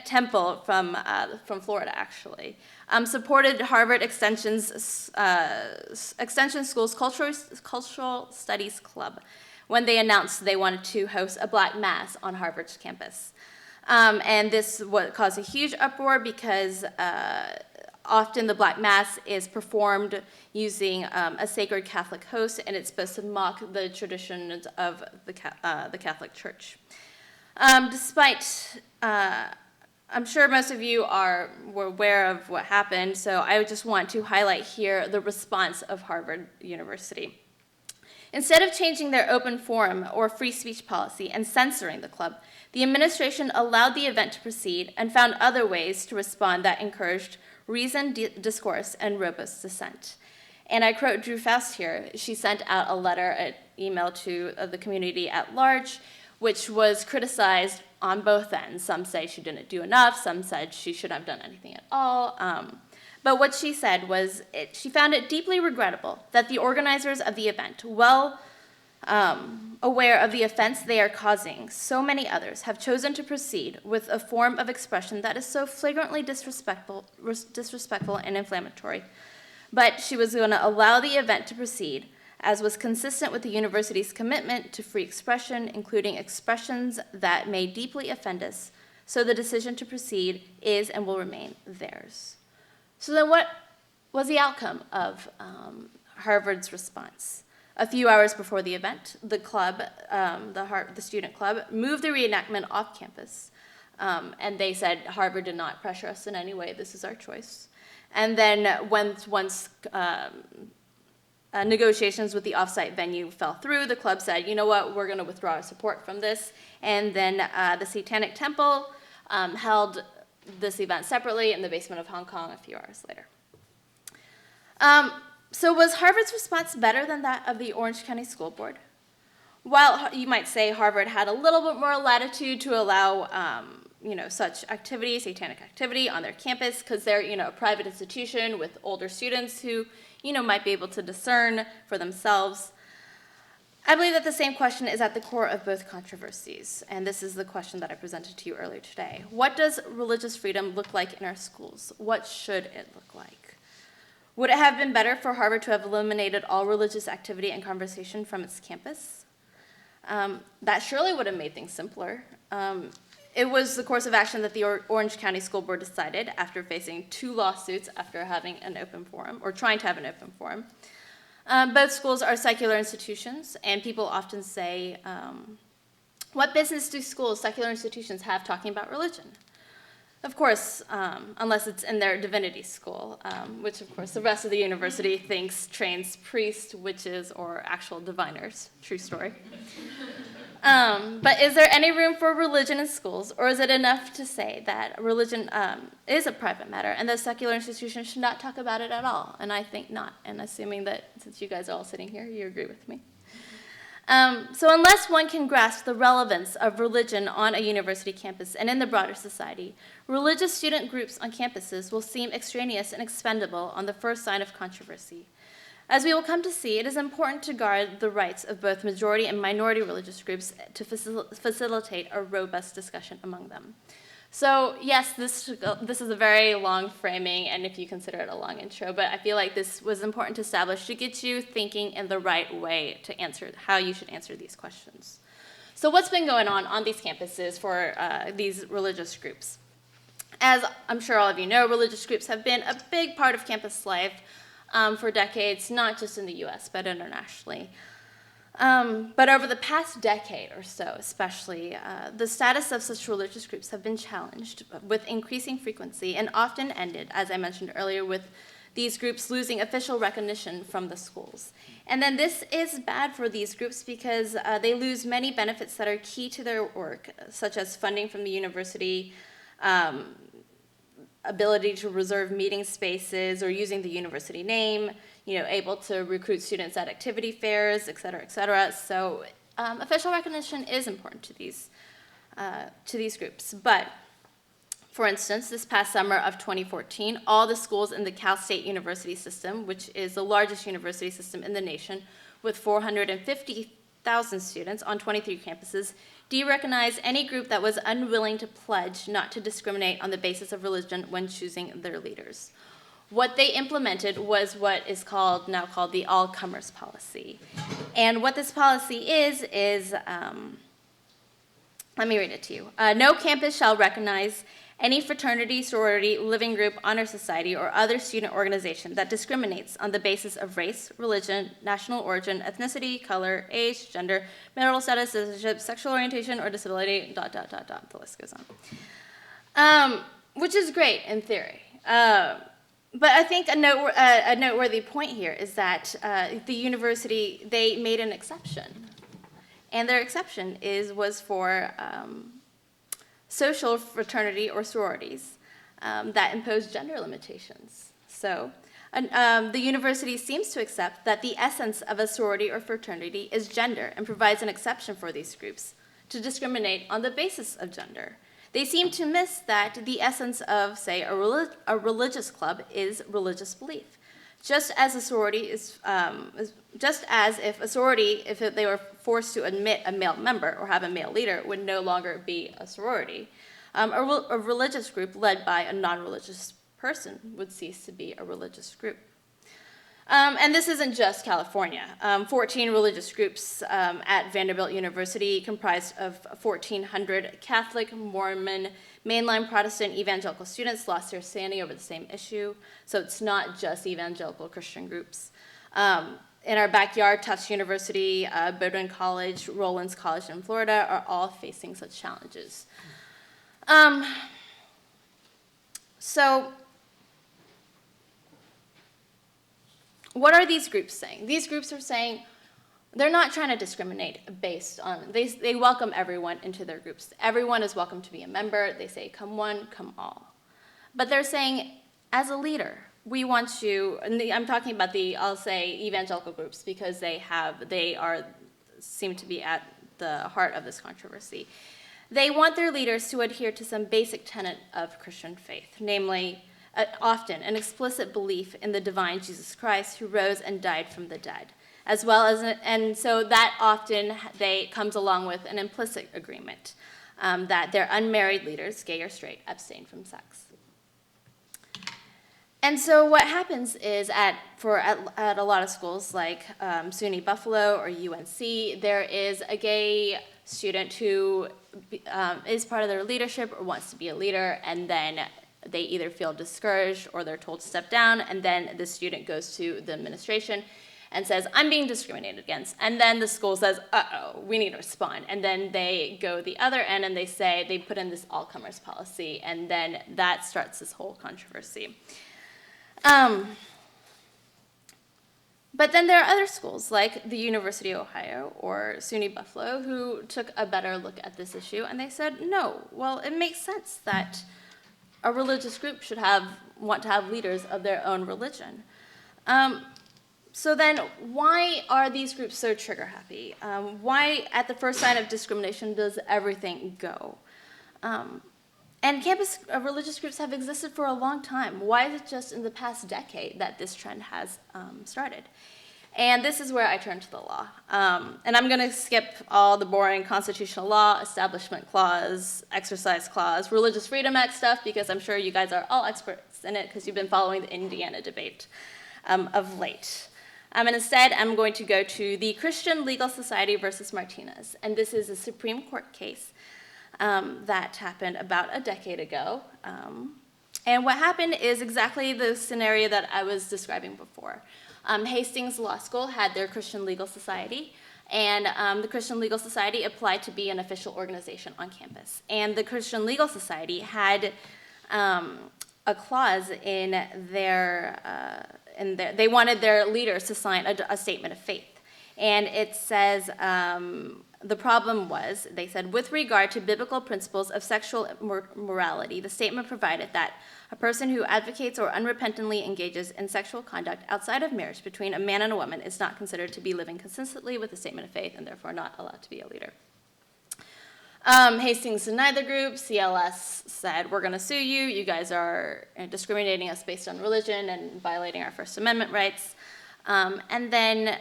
Temple from Florida, actually, supported Harvard Extension School's Cultural Studies Club when they announced they wanted to host a Black Mass on Harvard's campus. And this caused a huge uproar because often the Black Mass is performed using a sacred Catholic host, and it's supposed to mock the traditions of the Catholic Church. I'm sure most of you were aware of what happened, so I just want to highlight here the response of Harvard University. Instead of changing their open forum or free speech policy and censoring the club, the administration allowed the event to proceed and found other ways to respond that encouraged reasoned discourse and robust dissent. And I quote Drew Faust here. She sent out a letter, an email to the community at large, which was criticized on both ends. Some say she didn't do enough, some said she shouldn't have done anything at all. But what she said was she found it deeply regrettable that the organizers of the event, well aware of the offense they are causing, so many others have chosen to proceed with a form of expression that is so flagrantly disrespectful and inflammatory. But she was going to allow the event to proceed, as was consistent with the university's commitment to free expression, including expressions that may deeply offend us, so the decision to proceed is and will remain theirs. So then what was the outcome of Harvard's response? A few hours before the event, the club, the student club, moved the reenactment off campus, and they said, Harvard did not pressure us in any way, this is our choice. And then once negotiations with the offsite venue fell through, the club said, you know what, we're going to withdraw our support from this. And then the Satanic Temple held this event separately in the basement of Hong Kong a few hours later. So was Harvard's response better than that of the Orange County School Board? While you might say Harvard had a little bit more latitude to allow such activity, satanic activity on their campus, because they're a private institution with older students who might be able to discern for themselves. I believe that the same question is at the core of both controversies, and this is the question that I presented to you earlier today. What does religious freedom look like in our schools? What should it look like? Would it have been better for Harvard to have eliminated all religious activity and conversation from its campus? That surely would have made things simpler. It was the course of action that the Orange County School Board decided after facing 2 lawsuits after having an open forum, or trying to have an open forum. Both schools are secular institutions, and people often say, what business do schools, secular institutions, have talking about religion? Of course, unless it's in their divinity school, which of course the rest of the university thinks trains priests, witches, or actual diviners. True story. But is there any room for religion in schools, or is it enough to say that religion is a private matter and that secular institutions should not talk about it at all? And I think not, and assuming that since you guys are all sitting here, you agree with me. So unless one can grasp the relevance of religion on a university campus and in the broader society, religious student groups on campuses will seem extraneous and expendable on the first sign of controversy. As we will come to see, it is important to guard the rights of both majority and minority religious groups to facilitate a robust discussion among them. So yes, this is a very long framing, and if you consider it a long intro, but I feel like this was important to establish to get you thinking in the right way to answer how you should answer these questions. So what's been going on these campuses for these religious groups? As I'm sure all of you know, religious groups have been a big part of campus life for decades, not just in the US, but internationally. But over the past decade or so, especially, the status of such religious groups have been challenged with increasing frequency and often ended, as I mentioned earlier, with these groups losing official recognition from the schools. And then this is bad for these groups because they lose many benefits that are key to their work, such as funding from the university, ability to reserve meeting spaces or using the university name, able to recruit students at activity fairs, et cetera, et cetera. So official recognition is important to these groups. But for instance, this past summer of 2014, all the schools in the Cal State University system, which is the largest university system in the nation with 450,000 students on 23 campuses, de-recognized any group that was unwilling to pledge not to discriminate on the basis of religion when choosing their leaders. What they implemented was what is now called the all-comers policy. And what this policy is let me read it to you. No campus shall recognize any fraternity, sorority, living group, honor society, or other student organization that discriminates on the basis of race, religion, national origin, ethnicity, color, age, gender, marital status, citizenship, sexual orientation, or disability, ... The list goes on. Which is great in theory. But I think a noteworthy point here is that the university, they made an exception. And their exception was for social fraternity or sororities that impose gender limitations. So the university seems to accept that the essence of a sorority or fraternity is gender and provides an exception for these groups to discriminate on the basis of gender. They seem to miss that the essence of, say, a religious club is religious belief. Just as a sorority just as if a sorority, if they were forced to admit a male member or have a male leader, would no longer be a sorority. A religious group led by a non-religious person would cease to be a religious group. And this isn't just California. 14 religious groups at Vanderbilt University, comprised of 1,400 Catholic, Mormon, mainline Protestant, evangelical students, lost their standing over the same issue. So it's not just evangelical Christian groups. In our backyard, Tufts University, Bowdoin College, Rollins College in Florida are all facing such challenges. So what are these groups saying? These groups are saying they're not trying to discriminate based on, they welcome everyone into their groups. Everyone is welcome to be a member. They say, come one, come all. But they're saying, as a leader, we want you, and I'm talking about I'll say evangelical groups because they seem to be at the heart of this controversy. They want their leaders to adhere to some basic tenet of Christian faith, namely, often an explicit belief in the divine Jesus Christ who rose and died from the dead, as well as, and so that often comes along with an implicit agreement that their unmarried leaders, gay or straight, abstain from sex. And so what happens is at a lot of schools like SUNY Buffalo or UNC, there is a gay student who is part of their leadership or wants to be a leader, and then they either feel discouraged or they're told to step down, and then the student goes to the administration and says, I'm being discriminated against. And then the school says, uh-oh, we need to respond. And then they go the other end and they put in this all-comers policy, and then that starts this whole controversy. But then there are other schools, like the University of Ohio or SUNY Buffalo, who took a better look at this issue, and they said, no, well, it makes sense that a religious group should want to have leaders of their own religion. So then, why are these groups so trigger-happy? Why, at the first sign of discrimination, does everything go? And campus religious groups have existed for a long time. Why is it just in the past decade that this trend has started? And this is where I turn to the law. And I'm going to skip all the boring constitutional law, establishment clause, exercise clause, religious freedom act stuff, because I'm sure you guys are all experts in it because you've been following the Indiana debate of late. And instead, I'm going to go to the Christian Legal Society versus Martinez. And this is a Supreme Court case that happened about a decade ago. And what happened is exactly the scenario that I was describing before. Hastings Law School had their Christian Legal Society, and the Christian Legal Society applied to be an official organization on campus. And the Christian Legal Society had a clause in they wanted their leaders to sign a statement of faith. And it says, the problem was, they said, with regard to biblical principles of sexual morality, the statement provided that a person who advocates or unrepentantly engages in sexual conduct outside of marriage between a man and a woman is not considered to be living consistently with the statement of faith and therefore not allowed to be a leader. Hastings denied the group. CLS said, we're going to sue you. You guys are discriminating us based on religion and violating our First Amendment rights. And then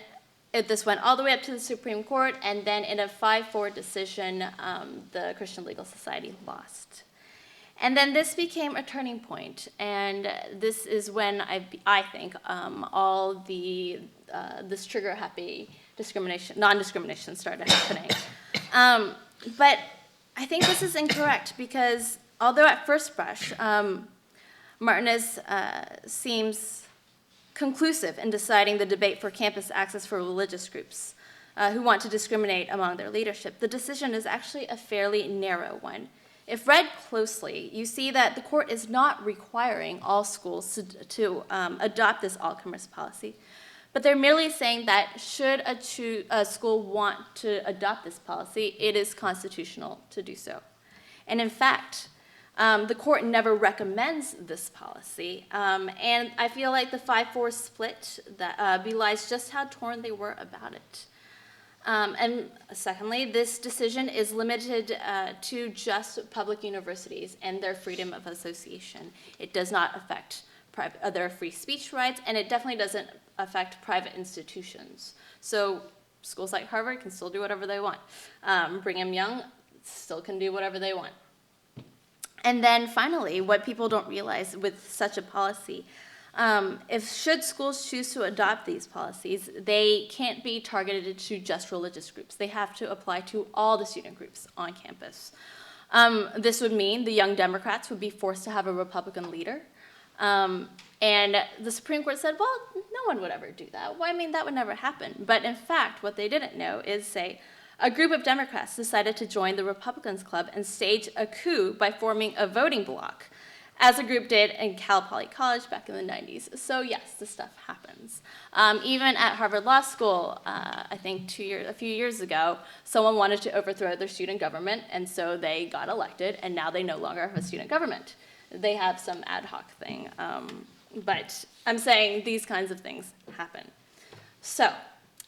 this went all the way up to the Supreme Court, and then in a 5-4 decision, the Christian Legal Society lost. And then this became a turning point, and this is when I think all this trigger-happy non-discrimination started happening. But I think this is incorrect because although at first brush, Martinez seems conclusive in deciding the debate for campus access for religious groups who want to discriminate among their leadership, the decision is actually a fairly narrow one. If read closely, you see that the court is not requiring all schools to adopt this all-comers policy, but they're merely saying that should a school want to adopt this policy, it is constitutional to do so. And in fact, the court never recommends this policy, and I feel like the 5-4 split that belies just how torn they were about it. And secondly, this decision is limited to just public universities and their freedom of association. It does not affect their free speech rights, and it definitely doesn't affect private institutions. So schools like Harvard can still do whatever they want. Brigham Young still can do whatever they want. And then finally, what people don't realize with such a policy, should schools choose to adopt these policies, they can't be targeted to just religious groups. They have to apply to all the student groups on campus. This would mean the Young Democrats would be forced to have a Republican leader. And the Supreme Court said, well, no one would ever do that. Well, I mean, that would never happen. But in fact, what they didn't know is, say, a group of Democrats decided to join the Republicans Club and stage a coup by forming a voting bloc, as a group did in Cal Poly College back in the 90s. So yes, this stuff happens. Even at Harvard Law School, I think a few years ago, someone wanted to overthrow their student government, and so they got elected, and now they no longer have a student government. They have some ad hoc thing. But I'm saying these kinds of things happen. So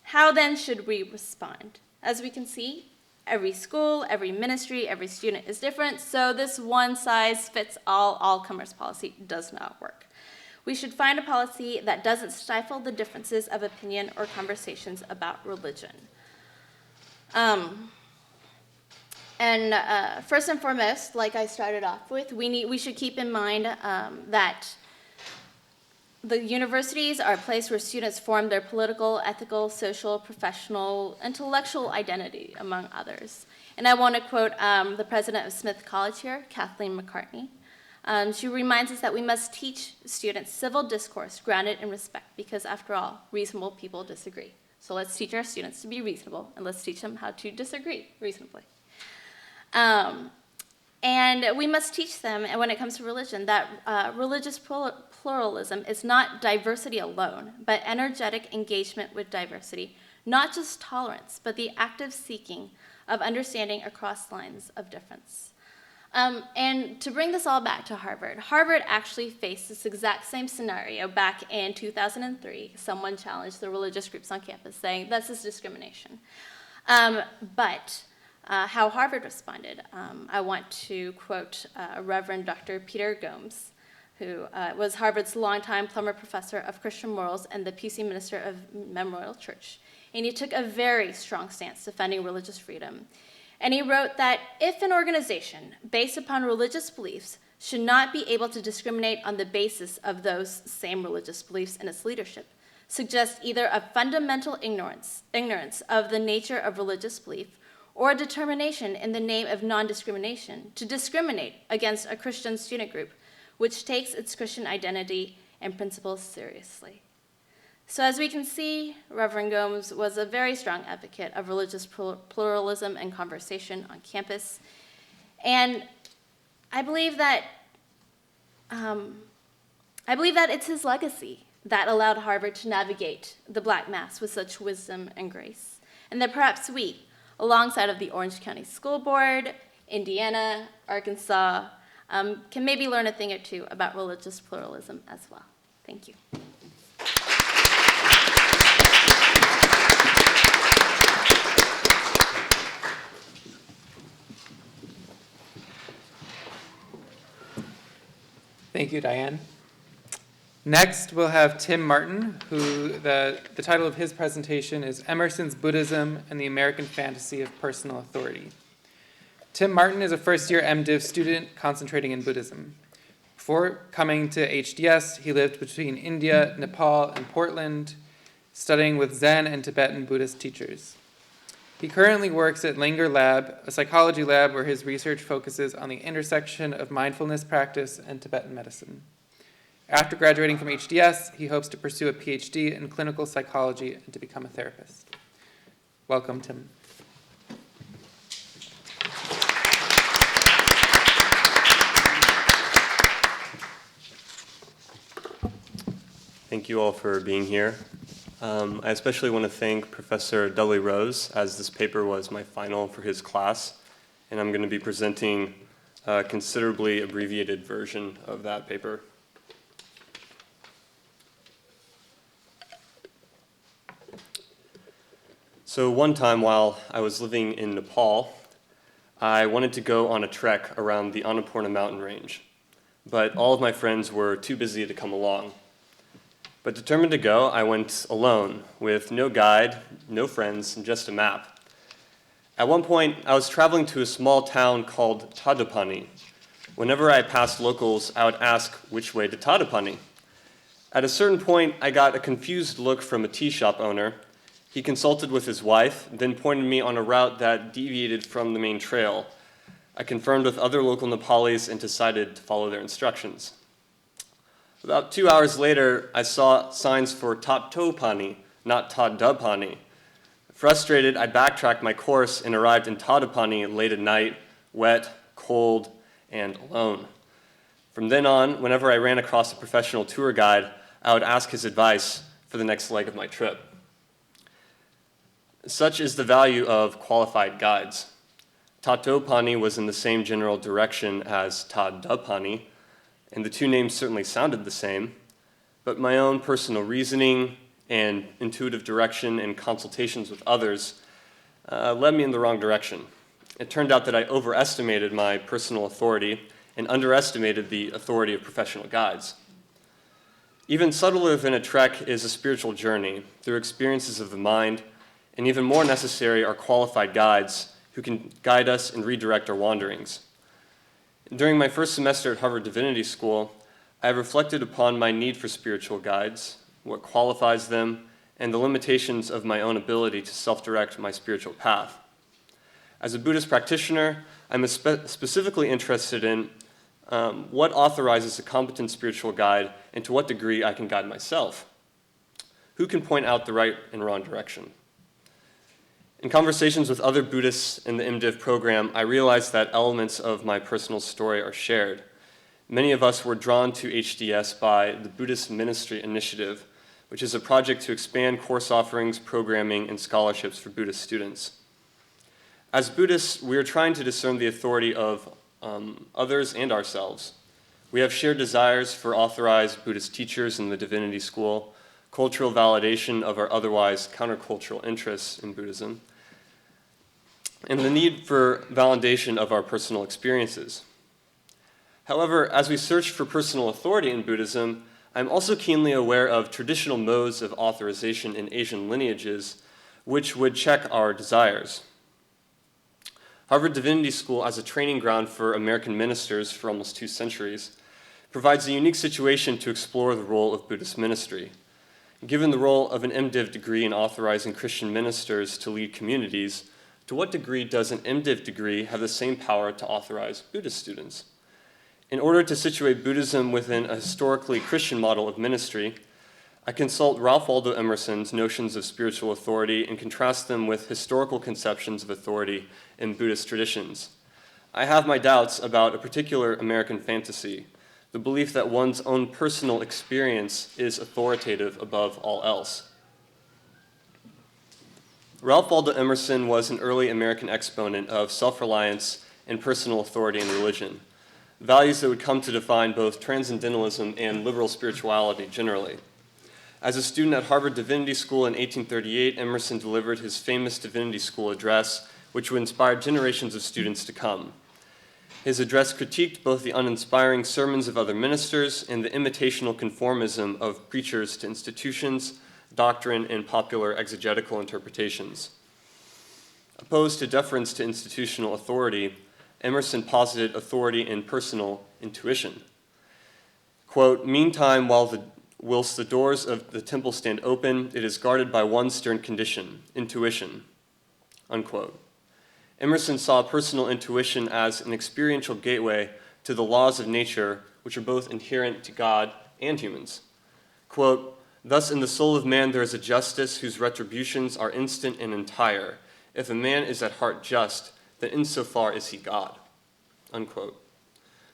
how then should we respond? As we can see, every school, every ministry, every student is different, so this one-size-fits-all all-comers policy does not work. We should find a policy that doesn't stifle the differences of opinion or conversations about religion. First and foremost, like I started off with, we should keep in mind that the universities are a place where students form their political, ethical, social, professional, intellectual identity, among others. And I want to quote the president of Smith College here, Kathleen McCartney. She reminds us that we must teach students civil discourse grounded in respect because, after all, reasonable people disagree. So let's teach our students to be reasonable, and let's teach them how to disagree reasonably. And we must teach them, and when it comes to religion, that religious pluralism is not diversity alone, but energetic engagement with diversity, not just tolerance, but the active seeking of understanding across lines of difference. And to bring this all back to Harvard, Harvard actually faced this exact same scenario back in 2003. Someone challenged the religious groups on campus saying, this is discrimination. But how Harvard responded, I want to quote Reverend Dr. Peter Gomes, who was Harvard's longtime Plummer Professor of Christian Morals and the PC Minister of Memorial Church. And he took a very strong stance defending religious freedom. And he wrote that if an organization based upon religious beliefs should not be able to discriminate on the basis of those same religious beliefs in its leadership, suggests either a fundamental ignorance of the nature of religious belief or a determination in the name of non-discrimination to discriminate against a Christian student group which takes its Christian identity and principles seriously. So as we can see, Reverend Gomes was a very strong advocate of religious pluralism and conversation on campus. And I believe that it's his legacy that allowed Harvard to navigate the Black mass with such wisdom and grace. And that perhaps we, alongside of the Orange County School Board, Indiana, Arkansas, can maybe learn a thing or two about religious pluralism as well. Thank you. Thank you, Diane. Next, we'll have Tim Martin, who the title of his presentation is Emerson's Buddhism and the American Fantasy of Personal Authority. Tim Martin is a first-year MDiv student concentrating in Buddhism. Before coming to HDS, he lived between India, Nepal, and Portland, studying with Zen and Tibetan Buddhist teachers. He currently works at Langer Lab, a psychology lab where his research focuses on the intersection of mindfulness practice and Tibetan medicine. After graduating from HDS, he hopes to pursue a PhD in clinical psychology and to become a therapist. Welcome, Tim. Thank you all for being here. I especially want to thank Professor Dudley Rose, as this paper was my final for his class, and I'm going to be presenting a considerably abbreviated version of that paper. So one time while I was living in Nepal, I wanted to go on a trek around the Annapurna mountain range, but all of my friends were too busy to come along. But determined to go, I went alone, with no guide, no friends, and just a map. At one point, I was traveling to a small town called Tadapani. Whenever I passed locals, I would ask which way to Tadapani. At a certain point, I got a confused look from a tea shop owner. He consulted with his wife, then pointed me on a route that deviated from the main trail. I confirmed with other local Nepalis and decided to follow their instructions. About 2 hours later, I saw signs for Tadapani, not Tadapani. Frustrated, I backtracked my course and arrived in Tadapani late at night, wet, cold, and alone. From then on, whenever I ran across a professional tour guide, I would ask his advice for the next leg of my trip. Such is the value of qualified guides. Tadapani was in the same general direction as Tadapani, and the two names certainly sounded the same, but my own personal reasoning and intuitive direction and consultations with others led me in the wrong direction. It turned out that I overestimated my personal authority and underestimated the authority of professional guides. Even subtler than a trek is a spiritual journey through experiences of the mind, and even more necessary are qualified guides who can guide us and redirect our wanderings. During my first semester at Harvard Divinity School, I reflected upon my need for spiritual guides, what qualifies them, and the limitations of my own ability to self-direct my spiritual path. As a Buddhist practitioner, I'm specifically interested in what authorizes a competent spiritual guide, and to what degree I can guide myself? Who can point out the right and wrong direction? In conversations with other Buddhists in the MDiv program, I realized that elements of my personal story are shared. Many of us were drawn to HDS by the Buddhist Ministry Initiative, which is a project to expand course offerings, programming, and scholarships for Buddhist students. As Buddhists, we are trying to discern the authority of others and ourselves. We have shared desires for authorized Buddhist teachers in the Divinity School, cultural validation of our otherwise countercultural interests in Buddhism, and the need for validation of our personal experiences. However, as we search for personal authority in Buddhism, I'm also keenly aware of traditional modes of authorization in Asian lineages, which would check our desires. Harvard Divinity School, as a training ground for American ministers for almost 2 centuries, provides a unique situation to explore the role of Buddhist ministry. Given the role of an MDiv degree in authorizing Christian ministers to lead communities, to what degree does an MDiv degree have the same power to authorize Buddhist students? In order to situate Buddhism within a historically Christian model of ministry, I consult Ralph Waldo Emerson's notions of spiritual authority and contrast them with historical conceptions of authority in Buddhist traditions. I have my doubts about a particular American fantasy, the belief that one's own personal experience is authoritative above all else. Ralph Waldo Emerson was an early American exponent of self-reliance and personal authority in religion, values that would come to define both transcendentalism and liberal spirituality generally. As a student at Harvard Divinity School in 1838, Emerson delivered his famous Divinity School address, which would inspire generations of students to come. His address critiqued both the uninspiring sermons of other ministers and the imitational conformism of preachers to institutions, doctrine, and popular exegetical interpretations. Opposed to deference to institutional authority, Emerson posited authority in personal intuition. Quote, "Meantime, whilst the doors of the temple stand open, it is guarded by one stern condition, intuition." Unquote. Emerson saw personal intuition as an experiential gateway to the laws of nature, which are both inherent to God and humans. Quote, "Thus in the soul of man there is a justice whose retributions are instant and entire. If a man is at heart just, then insofar is he God." Unquote.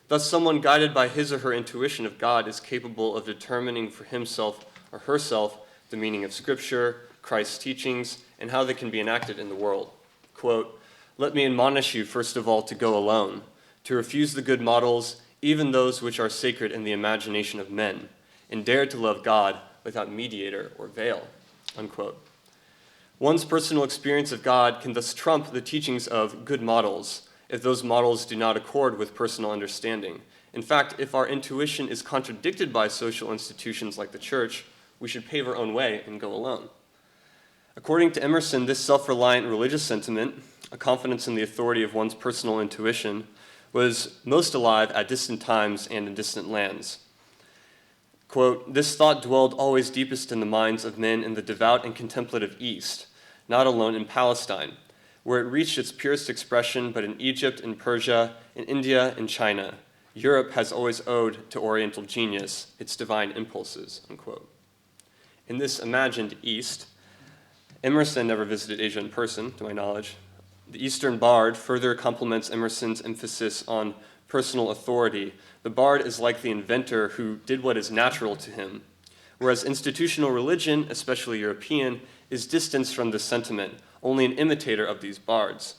Thus someone guided by his or her intuition of God is capable of determining for himself or herself the meaning of Scripture, Christ's teachings, and how they can be enacted in the world. Quote, "Let me admonish you first of all to go alone, to refuse the good models, even those which are sacred in the imagination of men, and dare to love God without mediator or veil." Unquote. One's personal experience of God can thus trump the teachings of good models if those models do not accord with personal understanding. In fact, if our intuition is contradicted by social institutions like the church, we should pave our own way and go alone. According to Emerson, this self-reliant religious sentiment, a confidence in the authority of one's personal intuition, was most alive at distant times and in distant lands. Quote, "This thought dwelled always deepest in the minds of men in the devout and contemplative East, not alone in Palestine, where it reached its purest expression, but in Egypt, in Persia, in India, and China. Europe has always owed to Oriental genius its divine impulses." Unquote. In this imagined East, Emerson never visited Asia in person, to my knowledge. The Eastern Bard further complements Emerson's emphasis on personal authority. The Bard is like the inventor who did what is natural to him, whereas institutional religion, especially European, is distanced from this sentiment, only an imitator of these bards.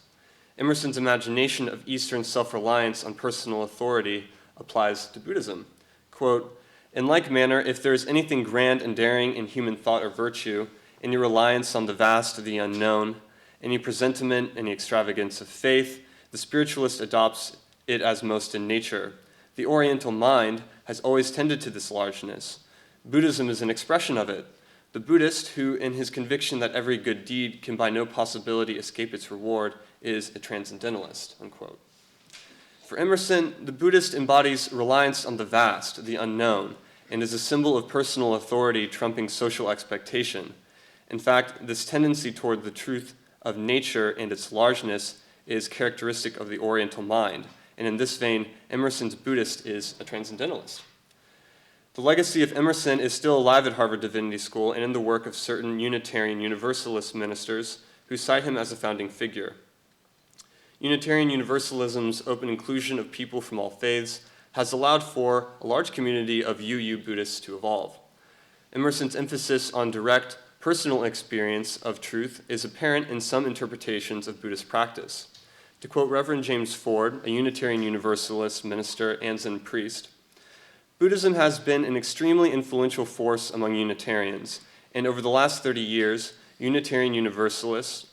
Emerson's imagination of Eastern self-reliance on personal authority applies to Buddhism. Quote, "In like manner, if there is anything grand and daring in human thought or virtue, any reliance on the vast or the unknown, any presentiment, any extravagance of faith, the spiritualist adopts it as most in nature. The Oriental mind has always tended to this largeness. Buddhism is an expression of it. The Buddhist, who in his conviction that every good deed can by no possibility escape its reward, is a transcendentalist." Unquote. For Emerson, the Buddhist embodies reliance on the vast, the unknown, and is a symbol of personal authority trumping social expectation. In fact, this tendency toward the truth of nature and its largeness is characteristic of the Oriental mind, and in this vein, Emerson's Buddhist is a transcendentalist. The legacy of Emerson is still alive at Harvard Divinity School and in the work of certain Unitarian Universalist ministers who cite him as a founding figure. Unitarian Universalism's open inclusion of people from all faiths has allowed for a large community of UU Buddhists to evolve. Emerson's emphasis on direct, personal experience of truth is apparent in some interpretations of Buddhist practice. To quote Reverend James Ford, a Unitarian Universalist minister and Zen priest, Buddhism has been an extremely influential force among Unitarians, and over the last 30 years, Unitarian Universalists.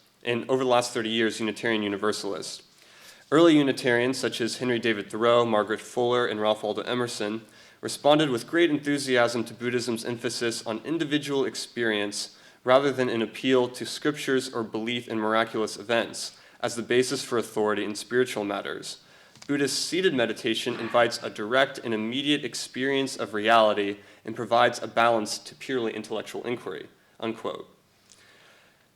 Early Unitarians, such as Henry David Thoreau, Margaret Fuller, and Ralph Waldo Emerson, responded with great enthusiasm to Buddhism's emphasis on individual experience rather than an appeal to scriptures or belief in miraculous events as the basis for authority in spiritual matters. Buddhist seated meditation invites a direct and immediate experience of reality and provides a balance to purely intellectual inquiry, unquote.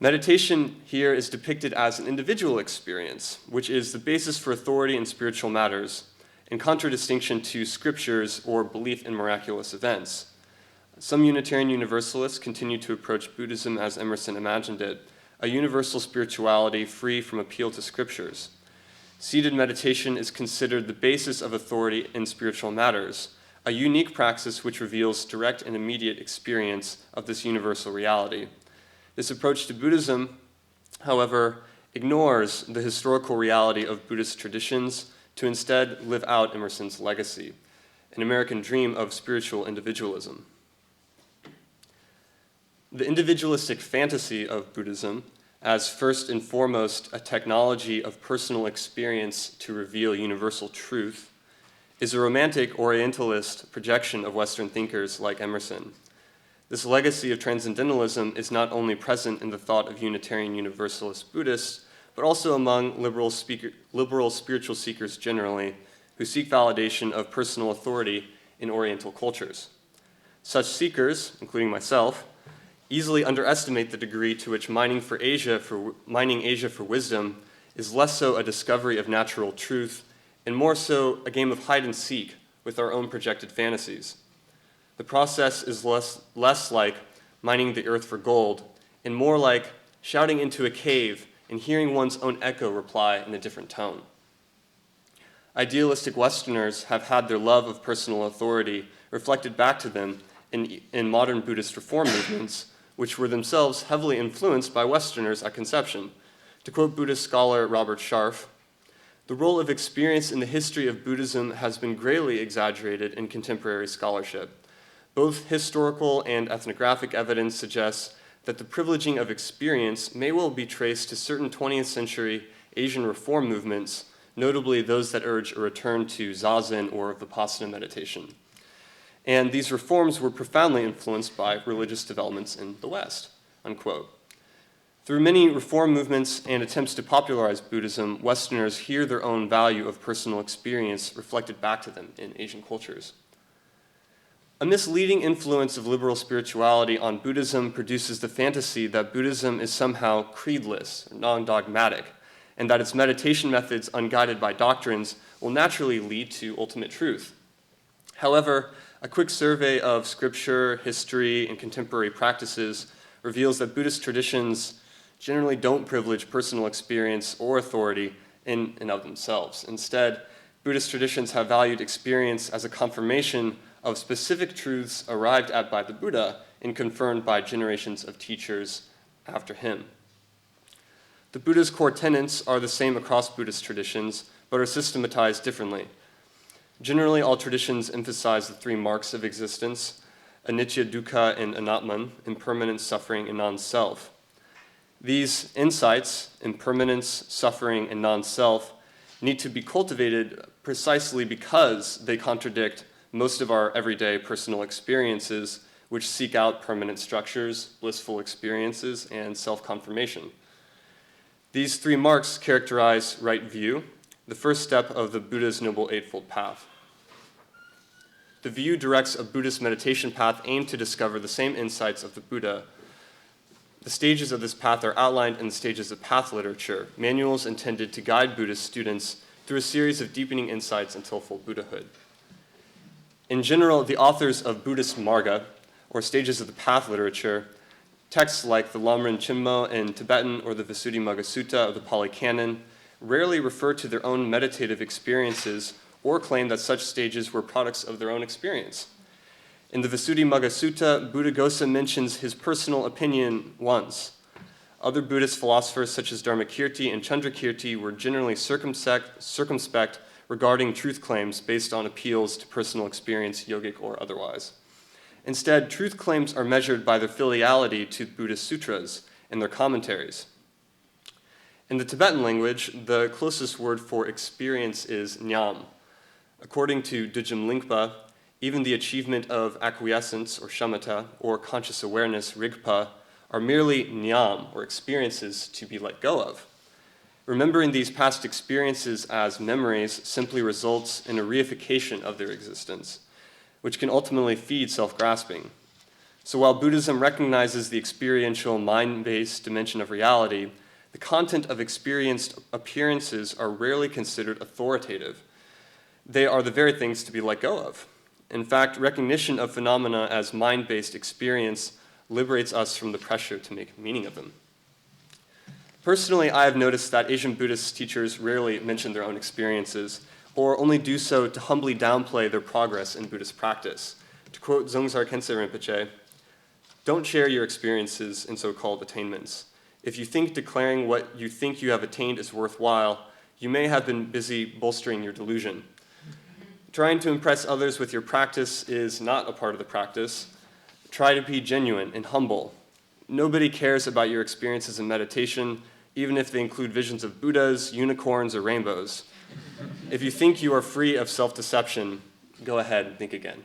Meditation here is depicted as an individual experience, which is the basis for authority in spiritual matters, in contradistinction to scriptures or belief in miraculous events. Some Unitarian Universalists continue to approach Buddhism as Emerson imagined it, a universal spirituality free from appeal to scriptures. Seated meditation is considered the basis of authority in spiritual matters, a unique praxis which reveals direct and immediate experience of this universal reality. This approach to Buddhism, however, ignores the historical reality of Buddhist traditions to instead live out Emerson's legacy, an American dream of spiritual individualism. The individualistic fantasy of Buddhism, as first and foremost a technology of personal experience to reveal universal truth, is a romantic Orientalist projection of Western thinkers like Emerson. This legacy of transcendentalism is not only present in the thought of Unitarian Universalist Buddhists, but also among liberal spiritual seekers generally, who seek validation of personal authority in Oriental cultures. Such seekers, including myself, easily underestimate the degree to which mining Asia for wisdom is less so a discovery of natural truth and more so a game of hide and seek with our own projected fantasies. The process is less like mining the earth for gold and more like shouting into a cave and hearing one's own echo reply in a different tone. Idealistic Westerners have had their love of personal authority reflected back to them in modern Buddhist reform movements, which were themselves heavily influenced by Westerners at conception. To quote Buddhist scholar Robert Scharf, "The role of experience in the history of Buddhism has been greatly exaggerated in contemporary scholarship. Both historical and ethnographic evidence suggests that the privileging of experience may well be traced to certain 20th century Asian reform movements, notably those that urge a return to Zazen or Vipassana meditation. And these reforms were profoundly influenced by religious developments in the West," unquote. Through many reform movements and attempts to popularize Buddhism, Westerners hear their own value of personal experience reflected back to them in Asian cultures. A misleading influence of liberal spirituality on Buddhism produces the fantasy that Buddhism is somehow creedless, or non-dogmatic, and that its meditation methods, unguided by doctrines, will naturally lead to ultimate truth. However, a quick survey of scripture, history, and contemporary practices reveals that Buddhist traditions generally don't privilege personal experience or authority in and of themselves. Instead, Buddhist traditions have valued experience as a confirmation of specific truths arrived at by the Buddha and confirmed by generations of teachers after him. The Buddha's core tenets are the same across Buddhist traditions, but are systematized differently. Generally, all traditions emphasize the three marks of existence: anicca, dukkha, and anatman, impermanence, suffering, and non-self. These insights, impermanence, suffering, and non-self, need to be cultivated precisely because they contradict most of our everyday personal experiences, which seek out permanent structures, blissful experiences, and self-confirmation. These three marks characterize right view, the first step of the Buddha's Noble Eightfold Path. The view directs a Buddhist meditation path aimed to discover the same insights of the Buddha. The stages of this path are outlined in the Stages of Path literature, manuals intended to guide Buddhist students through a series of deepening insights until full Buddhahood. In general, the authors of Buddhist Marga, or stages of the path literature, texts like the Lamrim Chinmo in Tibetan or the Visuddhimagga Sutta of the Pali Canon, rarely refer to their own meditative experiences or claim that such stages were products of their own experience. In the Visuddhimagga Sutta, Buddhaghosa mentions his personal opinion once. Other Buddhist philosophers such as Dharmakirti and Chandrakirti were generally circumspect regarding truth claims based on appeals to personal experience, yogic or otherwise. Instead, truth claims are measured by their filiality to Buddhist sutras and their commentaries. In the Tibetan language, the closest word for experience is nyam. According to Dujim Lingpa, even the achievement of acquiescence, or shamatha, or conscious awareness, rigpa, are merely nyam, or experiences to be let go of. Remembering these past experiences as memories simply results in a reification of their existence, which can ultimately feed self-grasping. So while Buddhism recognizes the experiential, mind-based dimension of reality, the content of experienced appearances are rarely considered authoritative. They are the very things to be let go of. In fact, recognition of phenomena as mind-based experience liberates us from the pressure to make meaning of them. Personally, I have noticed that Asian Buddhist teachers rarely mention their own experiences, or only do so to humbly downplay their progress in Buddhist practice. To quote Dzongzar Khyentse Rinpoche, "Don't share your experiences in so-called attainments. If you think declaring what you think you have attained is worthwhile, you may have been busy bolstering your delusion. Trying to impress others with your practice is not a part of the practice. Try to be genuine and humble. Nobody cares about your experiences in meditation, even if they include visions of Buddhas, unicorns, or rainbows. If you think you are free of self-deception, go ahead and think again."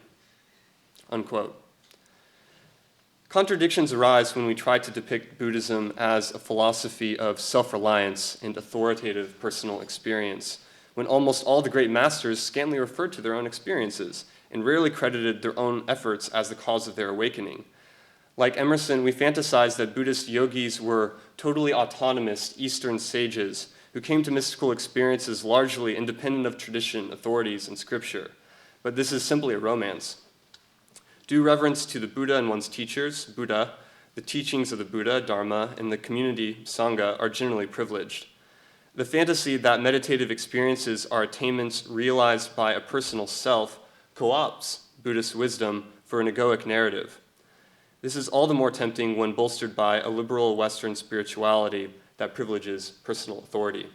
Unquote. Contradictions arise when we try to depict Buddhism as a philosophy of self-reliance and authoritative personal experience, when almost all the great masters scantily referred to their own experiences and rarely credited their own efforts as the cause of their awakening. Like Emerson, we fantasize that Buddhist yogis were totally autonomous Eastern sages who came to mystical experiences largely independent of tradition, authorities, and scripture. But this is simply a romance. Due reverence to the Buddha and one's teachers, Buddha, the teachings of the Buddha, Dharma, and the community, Sangha, are generally privileged. The fantasy that meditative experiences are attainments realized by a personal self co-opts Buddhist wisdom for an egoic narrative. This is all the more tempting when bolstered by a liberal Western spirituality that privileges personal authority.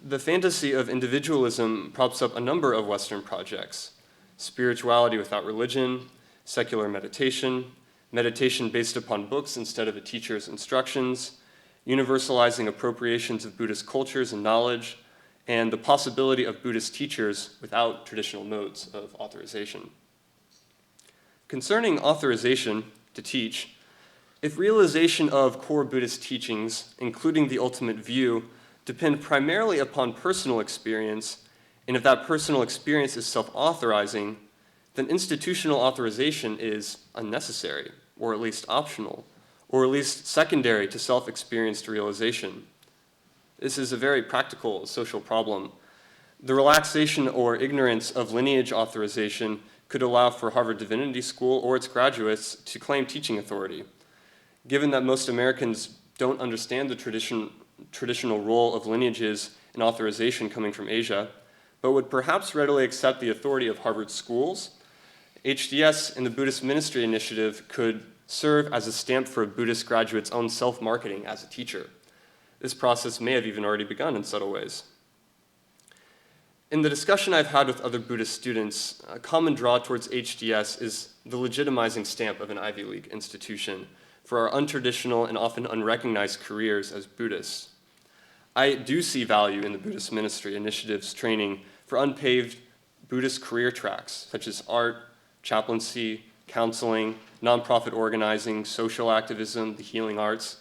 The fantasy of individualism props up a number of Western projects: spirituality without religion, secular meditation, meditation based upon books instead of a teacher's instructions, universalizing appropriations of Buddhist cultures and knowledge, and the possibility of Buddhist teachers without traditional modes of authorization. Concerning authorization to teach, if realization of core Buddhist teachings, including the ultimate view, depend primarily upon personal experience, and if that personal experience is self-authorizing, then institutional authorization is unnecessary, or at least optional, or at least secondary to self-experienced realization. This is a very practical social problem. The relaxation or ignorance of lineage authorization could allow for Harvard Divinity School or its graduates to claim teaching authority. Given that most Americans don't understand the traditional role of lineages and authorization coming from Asia, but would perhaps readily accept the authority of Harvard schools, HDS and the Buddhist Ministry Initiative could serve as a stamp for a Buddhist graduate's own self-marketing as a teacher. This process may have even already begun in subtle ways. In the discussion I've had with other Buddhist students, a common draw towards HDS is the legitimizing stamp of an Ivy League institution for our untraditional and often unrecognized careers as Buddhists. I do see value in the Buddhist Ministry Initiative's training for unpaved Buddhist career tracks, such as art, chaplaincy, counseling, nonprofit organizing, social activism, the healing arts.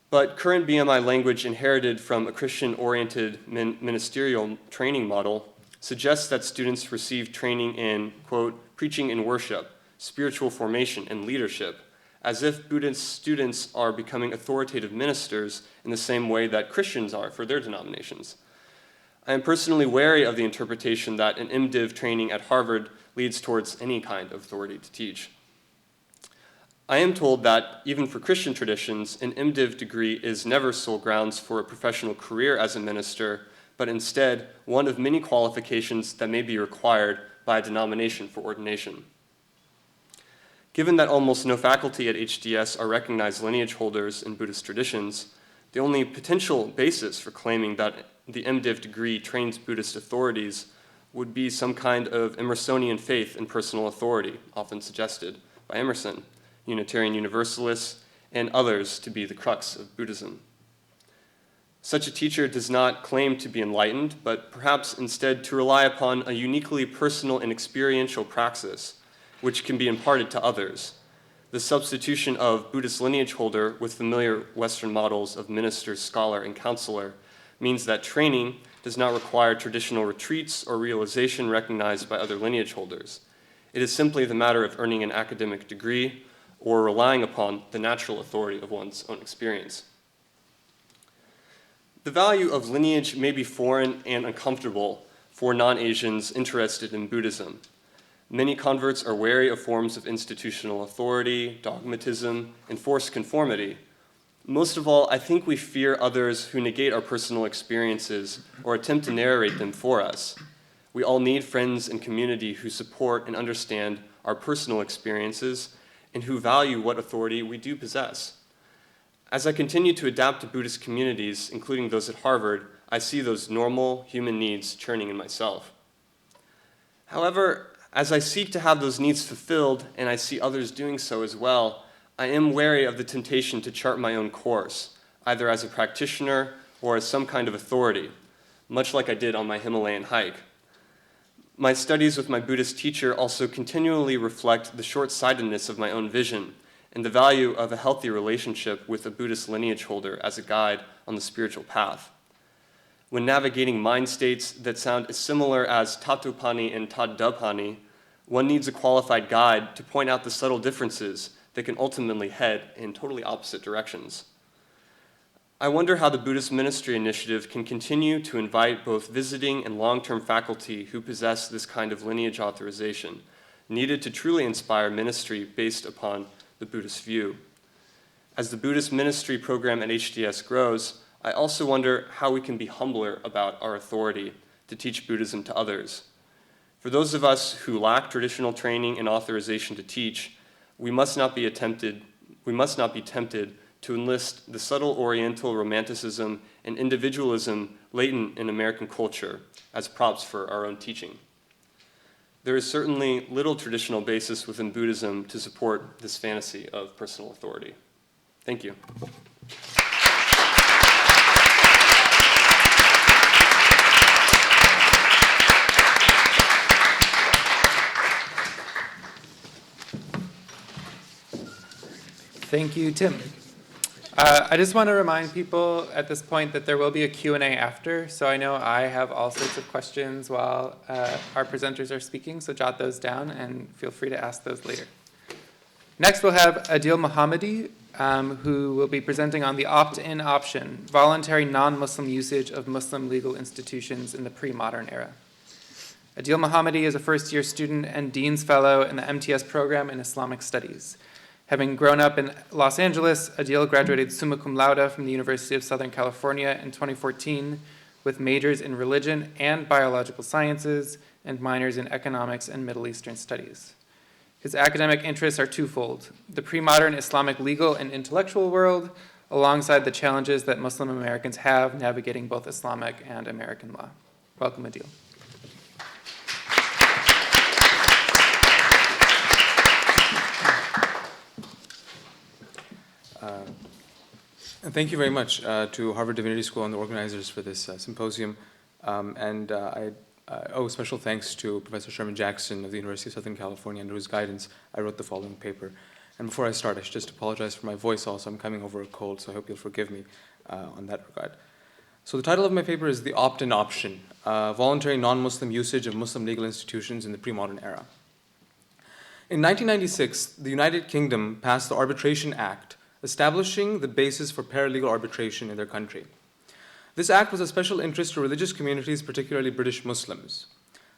But current BMI language inherited from a Christian-oriented ministerial training model suggests that students receive training in, quote, preaching and worship, spiritual formation, and leadership, as if Buddhist students are becoming authoritative ministers in the same way that Christians are for their denominations. I am personally wary of the interpretation that an MDiv training at Harvard leads towards any kind of authority to teach. I am told that, even for Christian traditions, an MDiv degree is never sole grounds for a professional career as a minister, but instead one of many qualifications that may be required by a denomination for ordination. Given that almost no faculty at HDS are recognized lineage holders in Buddhist traditions, the only potential basis for claiming that the MDiv degree trains Buddhist authorities would be some kind of Emersonian faith in personal authority, often suggested by Emerson, Unitarian Universalists, and others to be the crux of Buddhism. Such a teacher does not claim to be enlightened, but perhaps instead to rely upon a uniquely personal and experiential praxis, which can be imparted to others. The substitution of Buddhist lineage holder with familiar Western models of minister, scholar, and counselor means that training does not require traditional retreats or realization recognized by other lineage holders. It is simply the matter of earning an academic degree or relying upon the natural authority of one's own experience. The value of lineage may be foreign and uncomfortable for non-Asians interested in Buddhism. Many converts are wary of forms of institutional authority, dogmatism, and forced conformity. Most of all, I think we fear others who negate our personal experiences or attempt to narrate them for us. We all need friends and community who support and understand our personal experiences and who value what authority we do possess. As I continue to adapt to Buddhist communities, including those at Harvard, I see those normal human needs churning in myself. However, as I seek to have those needs fulfilled, and I see others doing so as well, I am wary of the temptation to chart my own course, either as a practitioner or as some kind of authority, much like I did on my Himalayan hike. My studies with my Buddhist teacher also continually reflect the short-sightedness of my own vision and the value of a healthy relationship with a Buddhist lineage holder as a guide on the spiritual path. When navigating mind states that sound as similar as Tatupani and Tadupani, one needs a qualified guide to point out the subtle differences that can ultimately head in totally opposite directions. I wonder how the Buddhist Ministry Initiative can continue to invite both visiting and long-term faculty who possess this kind of lineage authorization, needed to truly inspire ministry based upon the Buddhist view. As the Buddhist ministry program at HDS grows, I also wonder how we can be humbler about our authority to teach Buddhism to others. For those of us who lack traditional training and authorization to teach, we must not be tempted to enlist the subtle Oriental romanticism and individualism latent in American culture as props for our own teaching. There is certainly little traditional basis within Buddhism to support this fantasy of personal authority. Thank you. Thank you, Tim. I just want to remind people at this point that there will be a Q&A after, so I know I have all sorts of questions while our presenters are speaking, so jot those down and feel free to ask those later. Next, we'll have Adeel Mohammadi, who will be presenting on the opt-in option, voluntary non-Muslim usage of Muslim legal institutions in the pre-modern era. Adeel Mohammadi is a first-year student and Dean's Fellow in the MTS program in Islamic Studies. Having grown up in Los Angeles, Adeel graduated summa cum laude from the University of Southern California in 2014 with majors in religion and biological sciences and minors in economics and Middle Eastern studies. His academic interests are twofold: the pre-modern Islamic legal and intellectual world, alongside the challenges that Muslim Americans have navigating both Islamic and American law. Welcome, Adeel. And thank you very much to Harvard Divinity School and the organizers for this symposium. I owe special thanks to Professor Sherman Jackson of the University of Southern California. Under his guidance, I wrote the following paper. And before I start, I should just apologize for my voice also. I'm coming over a cold, so I hope you'll forgive me on that regard. So the title of my paper is The Opt-in Option, Voluntary Non-Muslim Usage of Muslim Legal Institutions in the Pre-Modern Era. In 1996, the United Kingdom passed the Arbitration Act, establishing the basis for paralegal arbitration in their country. This act was of special interest to religious communities, particularly British Muslims.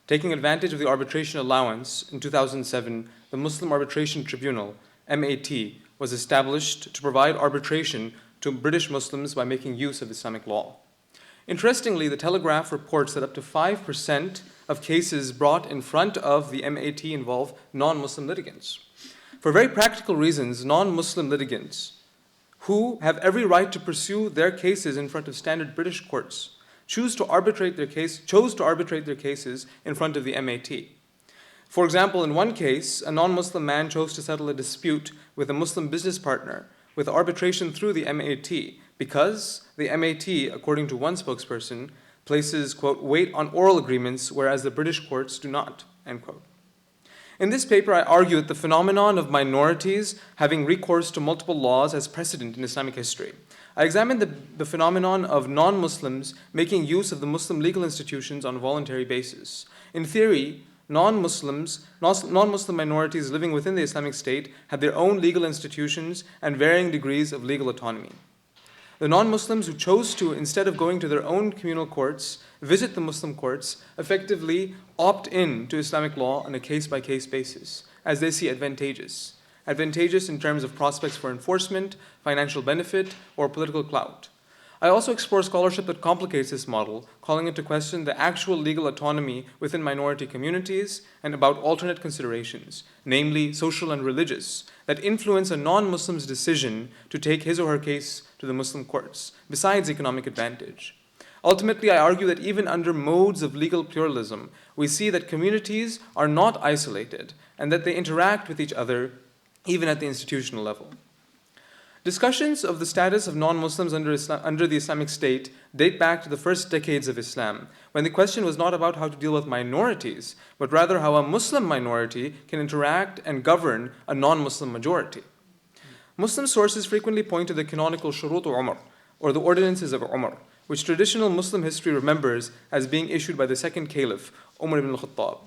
Taking advantage of the arbitration allowance, in 2007, the Muslim Arbitration Tribunal, MAT, was established to provide arbitration to British Muslims by making use of Islamic law. Interestingly, the Telegraph reports that up to 5% of cases brought in front of the MAT involve non-Muslim litigants. For very practical reasons, non-Muslim litigants who have every right to pursue their cases in front of standard British courts chose to arbitrate their cases in front of the MAT. For example, in one case, a non-Muslim man chose to settle a dispute with a Muslim business partner with arbitration through the MAT because the MAT, according to one spokesperson, places, quote, weight on oral agreements, whereas the British courts do not, end quote. In this paper, I argue that the phenomenon of minorities having recourse to multiple laws has precedent in Islamic history. I examined the phenomenon of non-Muslims making use of the Muslim legal institutions on a voluntary basis. In theory, non-Muslim minorities living within the Islamic State had their own legal institutions and varying degrees of legal autonomy. The non-Muslims who chose to, instead of going to their own communal courts, visit the Muslim courts, effectively opt in to Islamic law on a case-by-case basis, as they see advantageous. Advantageous in terms of prospects for enforcement, financial benefit, or political clout. I also explore scholarship that complicates this model, calling into question the actual legal autonomy within minority communities and about alternate considerations, namely social and religious, that influence a non-Muslim's decision to take his or her case to the Muslim courts, besides economic advantage. Ultimately, I argue that even under modes of legal pluralism, we see that communities are not isolated and that they interact with each other, even at the institutional level. Discussions of the status of non-Muslims under the Islamic State date back to the first decades of Islam, when the question was not about how to deal with minorities, but rather how a Muslim minority can interact and govern a non-Muslim majority. Muslim sources frequently point to the canonical Shurut Umar, or the ordinances of Umar, which traditional Muslim history remembers as being issued by the second caliph, Umar ibn al-Khattab.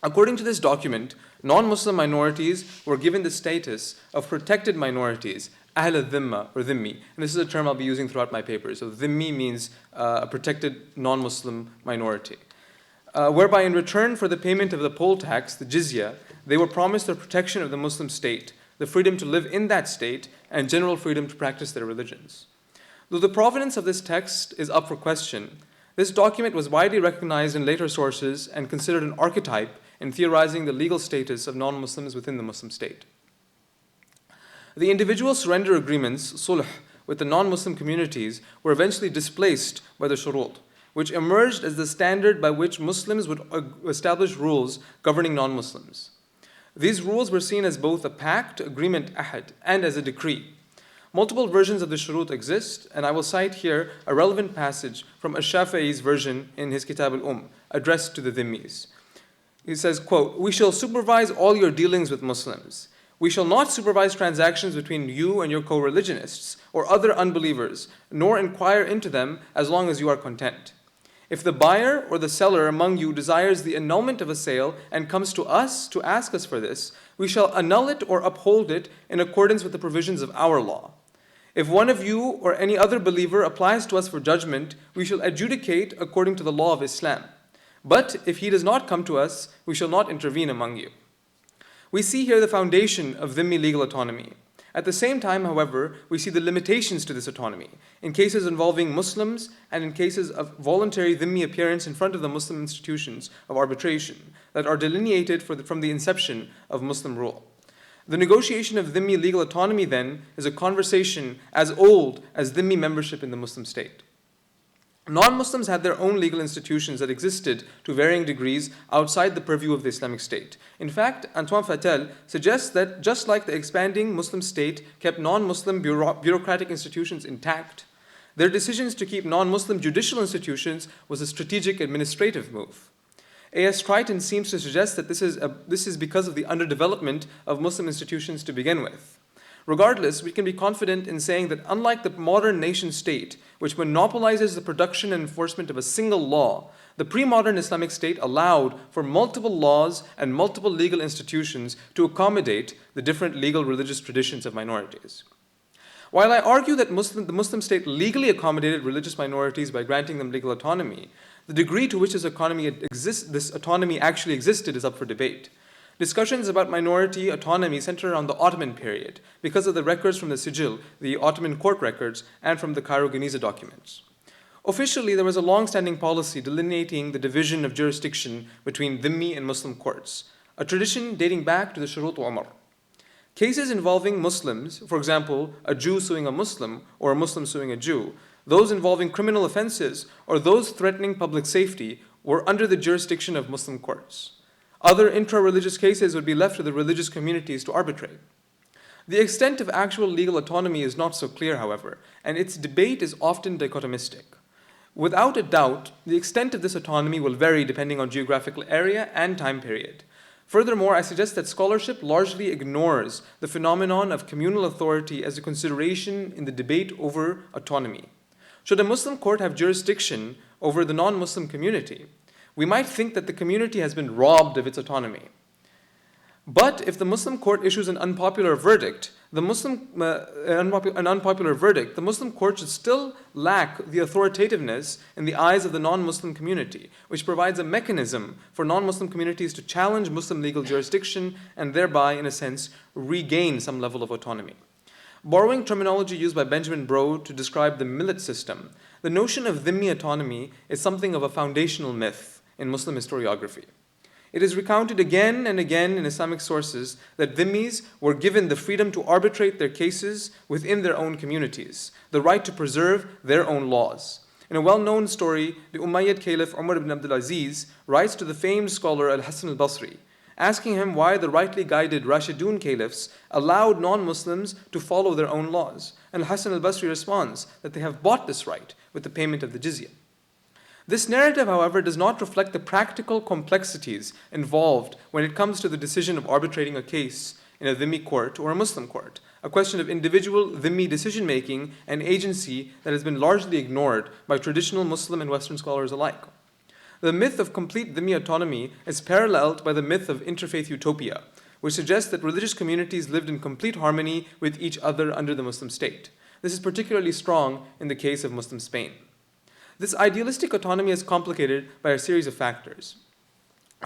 According to this document, non-Muslim minorities were given the status of protected minorities, Ahl al-Dhimma, or Dhimmi. And this is a term I'll be using throughout my paper. So Dhimmi means a protected non-Muslim minority. Whereby in return for the payment of the poll tax, the jizya, they were promised the protection of the Muslim state, the freedom to live in that state, and general freedom to practice their religions. Though the provenance of this text is up for question, this document was widely recognized in later sources and considered an archetype in theorizing the legal status of non-Muslims within the Muslim state. The individual surrender agreements, sulh, with the non-Muslim communities were eventually displaced by the shurut, which emerged as the standard by which Muslims would establish rules governing non-Muslims. These rules were seen as both a pact, agreement, ahad, and as a decree. Multiple versions of the shurut exist, and I will cite here a relevant passage from Ash-Shafi'i's version in his Kitab al-Umm, addressed to the Dhimmis. He says, quote, "We shall supervise all your dealings with Muslims. We shall not supervise transactions between you and your co-religionists or other unbelievers, nor inquire into them as long as you are content. If the buyer or the seller among you desires the annulment of a sale and comes to us to ask us for this, we shall annul it or uphold it in accordance with the provisions of our law. If one of you or any other believer applies to us for judgment, we shall adjudicate according to the law of Islam. But if he does not come to us, we shall not intervene among you." We see here the foundation of Dhimmi legal autonomy. At the same time, however, we see the limitations to this autonomy in cases involving Muslims and in cases of voluntary Dhimmi appearance in front of the Muslim institutions of arbitration that are delineated from the inception of Muslim rule. The negotiation of Dhimmi legal autonomy, then, is a conversation as old as Dhimmi membership in the Muslim state. Non-Muslims had their own legal institutions that existed to varying degrees outside the purview of the Islamic State. In fact, Antoine Fatel suggests that just like the expanding Muslim state kept non-Muslim bureaucratic institutions intact, their decisions to keep non-Muslim judicial institutions was a strategic administrative move. A.S. Triton seems to suggest that this is because of the underdevelopment of Muslim institutions to begin with. Regardless, we can be confident in saying that unlike the modern nation state, which monopolizes the production and enforcement of a single law, the pre-modern Islamic state allowed for multiple laws and multiple legal institutions to accommodate the different legal religious traditions of minorities. While I argue that the Muslim state legally accommodated religious minorities by granting them legal autonomy, the degree to which this autonomy actually existed is up for debate. Discussions about minority autonomy center around the Ottoman period because of the records from the Sijil, the Ottoman court records, and from the Cairo Geniza documents. Officially, there was a long-standing policy delineating the division of jurisdiction between Dhimmi and Muslim courts, a tradition dating back to the Shurut Umar. Cases involving Muslims, for example, a Jew suing a Muslim or a Muslim suing a Jew, those involving criminal offenses or those threatening public safety were under the jurisdiction of Muslim courts. Other intra-religious cases would be left to the religious communities to arbitrate. The extent of actual legal autonomy is not so clear, however, and its debate is often dichotomistic. Without a doubt, the extent of this autonomy will vary depending on geographical area and time period. Furthermore, I suggest that scholarship largely ignores the phenomenon of communal authority as a consideration in the debate over autonomy. Should a Muslim court have jurisdiction over the non-Muslim community, we might think that the community has been robbed of its autonomy. But if the Muslim court issues an unpopular verdict, the Muslim court should still lack the authoritativeness in the eyes of the non-Muslim community, which provides a mechanism for non-Muslim communities to challenge Muslim legal jurisdiction and thereby, in a sense, regain some level of autonomy. Borrowing terminology used by Benjamin Brough to describe the millet system, the notion of Dhimmi autonomy is something of a foundational myth in Muslim historiography. It is recounted again and again in Islamic sources that Dhimmis were given the freedom to arbitrate their cases within their own communities, the right to preserve their own laws. In a well-known story, the Umayyad Caliph Umar ibn Abdul Aziz writes to the famed scholar Al-Hasan al-Basri, asking him why the rightly guided Rashidun caliphs allowed non-Muslims to follow their own laws. And Al-Hasan al-Basri responds that they have bought this right with the payment of the jizya. This narrative, however, does not reflect the practical complexities involved when it comes to the decision of arbitrating a case in a Dhimmi court or a Muslim court, a question of individual Dhimmi decision-making and agency that has been largely ignored by traditional Muslim and Western scholars alike. The myth of complete Dhimmi autonomy is paralleled by the myth of interfaith utopia, which suggests that religious communities lived in complete harmony with each other under the Muslim state. This is particularly strong in the case of Muslim Spain. This idealistic autonomy is complicated by a series of factors.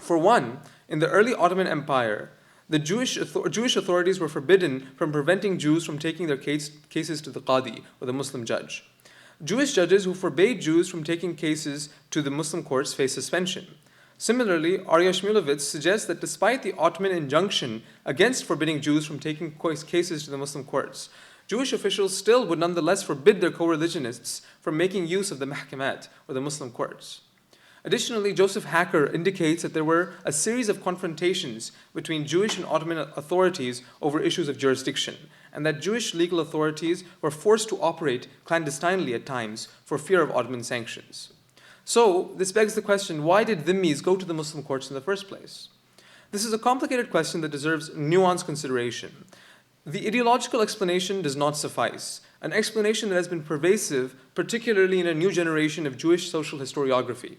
For one, in the early Ottoman Empire, the Jewish authorities were forbidden from preventing Jews from taking their cases to the Qadi, or the Muslim judge. Jewish judges who forbade Jews from taking cases to the Muslim courts face suspension. Similarly, Arya Shmulevitz suggests that despite the Ottoman injunction against forbidding Jews from taking cases to the Muslim courts, Jewish officials still would nonetheless forbid their co-religionists from making use of the mahkamat, or the Muslim courts. Additionally, Joseph Hacker indicates that there were a series of confrontations between Jewish and Ottoman authorities over issues of jurisdiction, and that Jewish legal authorities were forced to operate clandestinely at times for fear of Ottoman sanctions. So, this begs the question, why did Dhimmis go to the Muslim courts in the first place? This is a complicated question that deserves nuanced consideration. The ideological explanation does not suffice, an explanation that has been pervasive, particularly in a new generation of Jewish social historiography,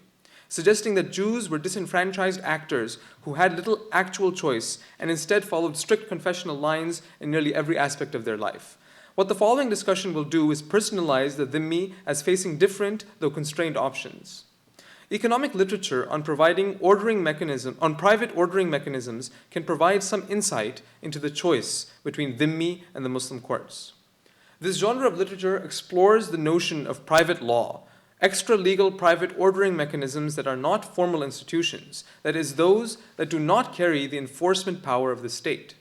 suggesting that Jews were disenfranchised actors who had little actual choice and instead followed strict confessional lines in nearly every aspect of their life. What the following discussion will do is personalize the Dhimmi as facing different, though constrained options. Economic literature on private ordering mechanisms can provide some insight into the choice between Dhimmi and the Muslim courts. This genre of literature explores the notion of private law, extra-legal private ordering mechanisms that are not formal institutions, that is, those that do not carry the enforcement power of the state.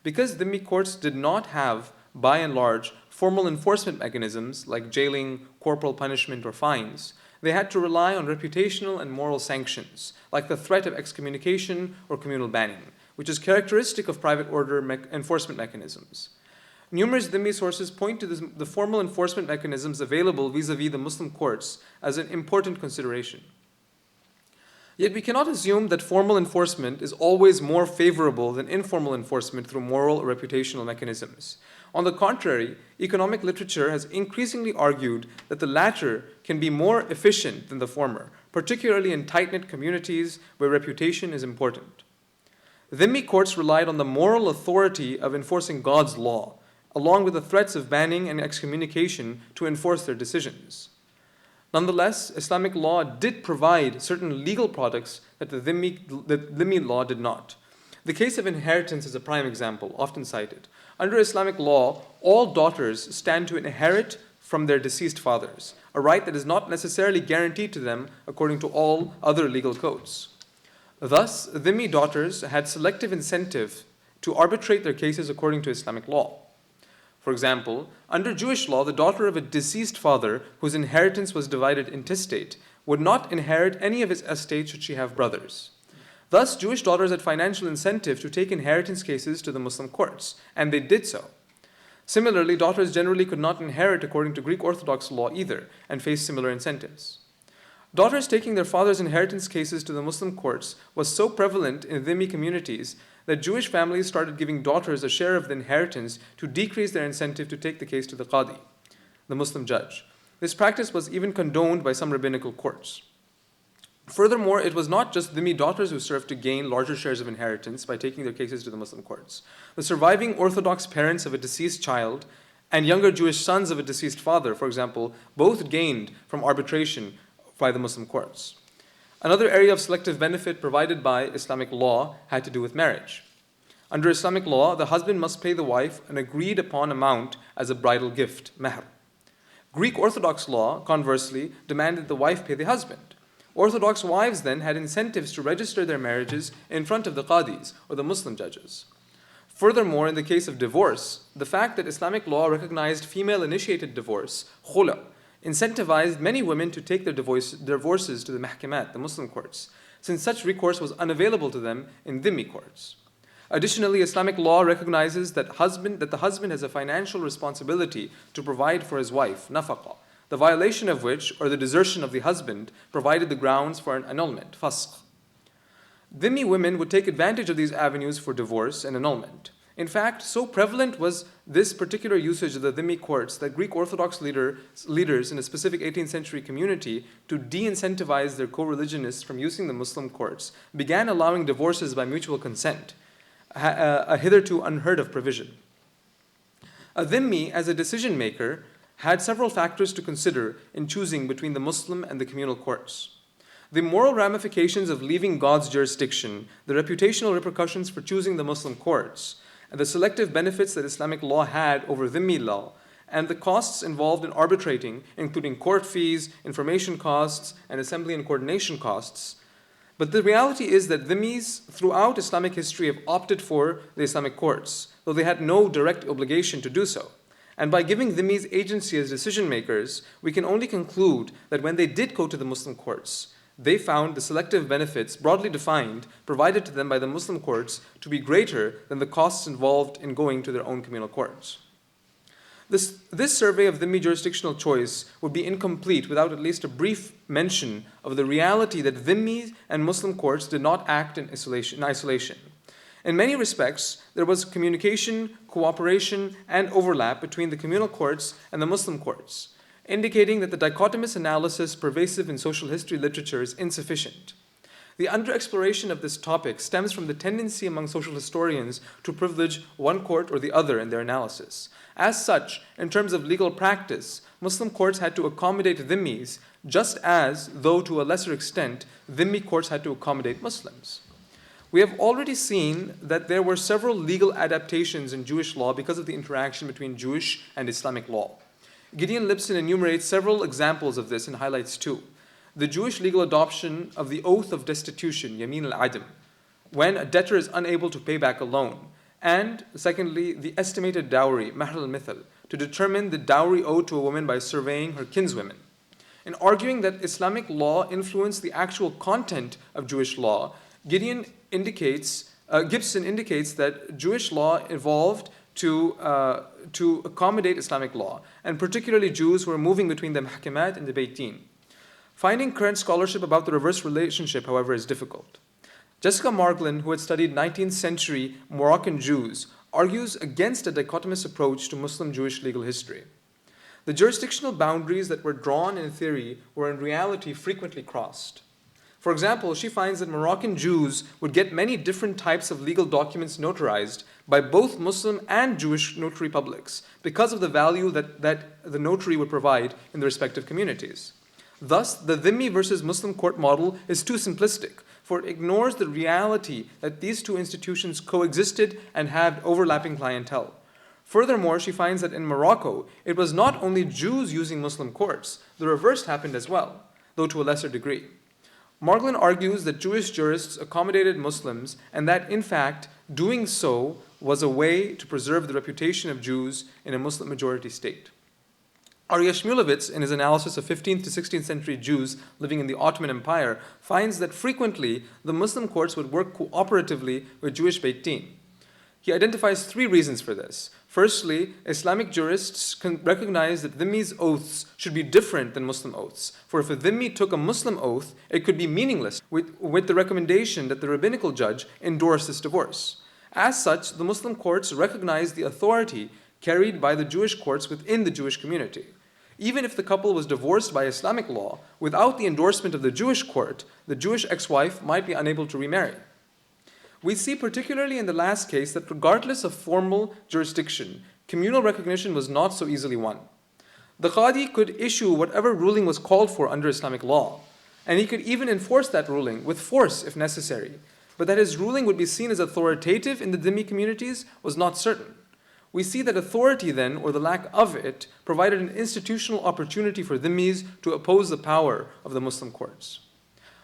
Because Dhimmi courts did not have, by and large, formal enforcement mechanisms like jailing, corporal punishment, or fines, they had to rely on reputational and moral sanctions, like the threat of excommunication or communal banning, which is characteristic of private order enforcement mechanisms. Numerous Dhimmi sources point to the formal enforcement mechanisms available vis-à-vis the Muslim courts as an important consideration. Yet we cannot assume that formal enforcement is always more favorable than informal enforcement through moral or reputational mechanisms. On the contrary, economic literature has increasingly argued that the latter can be more efficient than the former, particularly in tight-knit communities where reputation is important. Dhimmi courts relied on the moral authority of enforcing God's law, along with the threats of banning and excommunication to enforce their decisions. Nonetheless, Islamic law did provide certain legal products that the dhimmi law did not. The case of inheritance is a prime example, often cited. Under Islamic law, all daughters stand to inherit from their deceased fathers, a right that is not necessarily guaranteed to them according to all other legal codes. Thus, dhimmi daughters had selective incentive to arbitrate their cases according to Islamic law. For example, under Jewish law, the daughter of a deceased father whose inheritance was divided intestate would not inherit any of his estate should she have brothers. Thus, Jewish daughters had financial incentive to take inheritance cases to the Muslim courts, and they did so. Similarly, daughters generally could not inherit according to Greek Orthodox law either, and faced similar incentives. Daughters taking their father's inheritance cases to the Muslim courts was so prevalent in dhimmi communities that Jewish families started giving daughters a share of the inheritance to decrease their incentive to take the case to the qadi, the Muslim judge. This practice was even condoned by some rabbinical courts. Furthermore, it was not just dhimmi daughters who served to gain larger shares of inheritance by taking their cases to the Muslim courts. The surviving Orthodox parents of a deceased child and younger Jewish sons of a deceased father, for example, both gained from arbitration by the Muslim courts. Another area of selective benefit provided by Islamic law had to do with marriage. Under Islamic law, the husband must pay the wife an agreed upon amount as a bridal gift, mahr. Greek Orthodox law, conversely, demanded the wife pay the husband. Orthodox wives then had incentives to register their marriages in front of the qadis, or the Muslim judges. Furthermore, in the case of divorce, the fact that Islamic law recognized female-initiated divorce, khula, incentivized many women to take their divorces to the mahkamat, the Muslim courts, since such recourse was unavailable to them in dhimmi courts. Additionally, Islamic law recognizes that the husband has a financial responsibility to provide for his wife, nafaqah, the violation of which, or the desertion of the husband, provided the grounds for an annulment, fasq. Dhimmi women would take advantage of these avenues for divorce and annulment. In fact, so prevalent was this particular usage of the dhimmi courts that Greek Orthodox leaders in a specific 18th century community, to de-incentivize their co-religionists from using the Muslim courts, began allowing divorces by mutual consent, a hitherto unheard of provision. A dhimmi, as a decision maker, had several factors to consider in choosing between the Muslim and the communal courts. The moral ramifications of leaving God's jurisdiction, the reputational repercussions for choosing the Muslim courts, and the selective benefits that Islamic law had over dhimmi law, and the costs involved in arbitrating, including court fees, information costs, and assembly and coordination costs. But the reality is that dhimmis throughout Islamic history have opted for the Islamic courts, though they had no direct obligation to do so. And by giving dhimmis agency as decision makers, we can only conclude that when they did go to the Muslim courts, they found the selective benefits, broadly defined, provided to them by the Muslim courts to be greater than the costs involved in going to their own communal courts. This survey of dhimmi jurisdictional choice would be incomplete without at least a brief mention of the reality that dhimmis and Muslim courts did not act in isolation. In many respects, there was communication, cooperation, and overlap between the communal courts and the Muslim courts, indicating that the dichotomous analysis pervasive in social history literature is insufficient. The underexploration of this topic stems from the tendency among social historians to privilege one court or the other in their analysis. As such, in terms of legal practice, Muslim courts had to accommodate dhimmis, just as, though to a lesser extent, dhimmi courts had to accommodate Muslims. We have already seen that there were several legal adaptations in Jewish law because of the interaction between Jewish and Islamic law. Gideon Lipson enumerates several examples of this and highlights two. The Jewish legal adoption of the oath of destitution, yamin al-adm, when a debtor is unable to pay back a loan. And secondly, the estimated dowry, mahr al-mithal, to determine the dowry owed to a woman by surveying her kinswomen. In arguing that Islamic law influenced the actual content of Jewish law, Gibson indicates that Jewish law evolved to accommodate Islamic law, and particularly Jews who were moving between the mahkamat and the beitin. Finding current scholarship about the reverse relationship, however, is difficult. Jessica Margolin, who had studied 19th century Moroccan Jews, argues against a dichotomous approach to Muslim Jewish legal history. The jurisdictional boundaries that were drawn in theory were in reality frequently crossed. For example, she finds that Moroccan Jews would get many different types of legal documents notarized by both Muslim and Jewish notary publics because of the value that the notary would provide in the respective communities. Thus, the Dhimmi versus Muslim court model is too simplistic, for it ignores the reality that these two institutions coexisted and had overlapping clientele. Furthermore, she finds that in Morocco, it was not only Jews using Muslim courts, the reverse happened as well, though to a lesser degree. Margolin argues that Jewish jurists accommodated Muslims and that, in fact, doing so was a way to preserve the reputation of Jews in a Muslim-majority state. Arya Shmulevitz, in his analysis of 15th to 16th century Jews living in the Ottoman Empire, finds that frequently the Muslim courts would work cooperatively with Jewish Beit Din. He identifies three reasons for this. Firstly, Islamic jurists recognize that Dhimmi's oaths should be different than Muslim oaths. For if a Dhimmi took a Muslim oath, it could be meaningless with the recommendation that the rabbinical judge endorse this divorce. As such, the Muslim courts recognize the authority carried by the Jewish courts within the Jewish community. Even if the couple was divorced by Islamic law, without the endorsement of the Jewish court, the Jewish ex-wife might be unable to remarry. We see particularly in the last case that regardless of formal jurisdiction, communal recognition was not so easily won. The Qadi could issue whatever ruling was called for under Islamic law, and he could even enforce that ruling with force if necessary, but that his ruling would be seen as authoritative in the Dhimmi communities was not certain. We see that authority then, or the lack of it, provided an institutional opportunity for Dhimmis to oppose the power of the Muslim courts.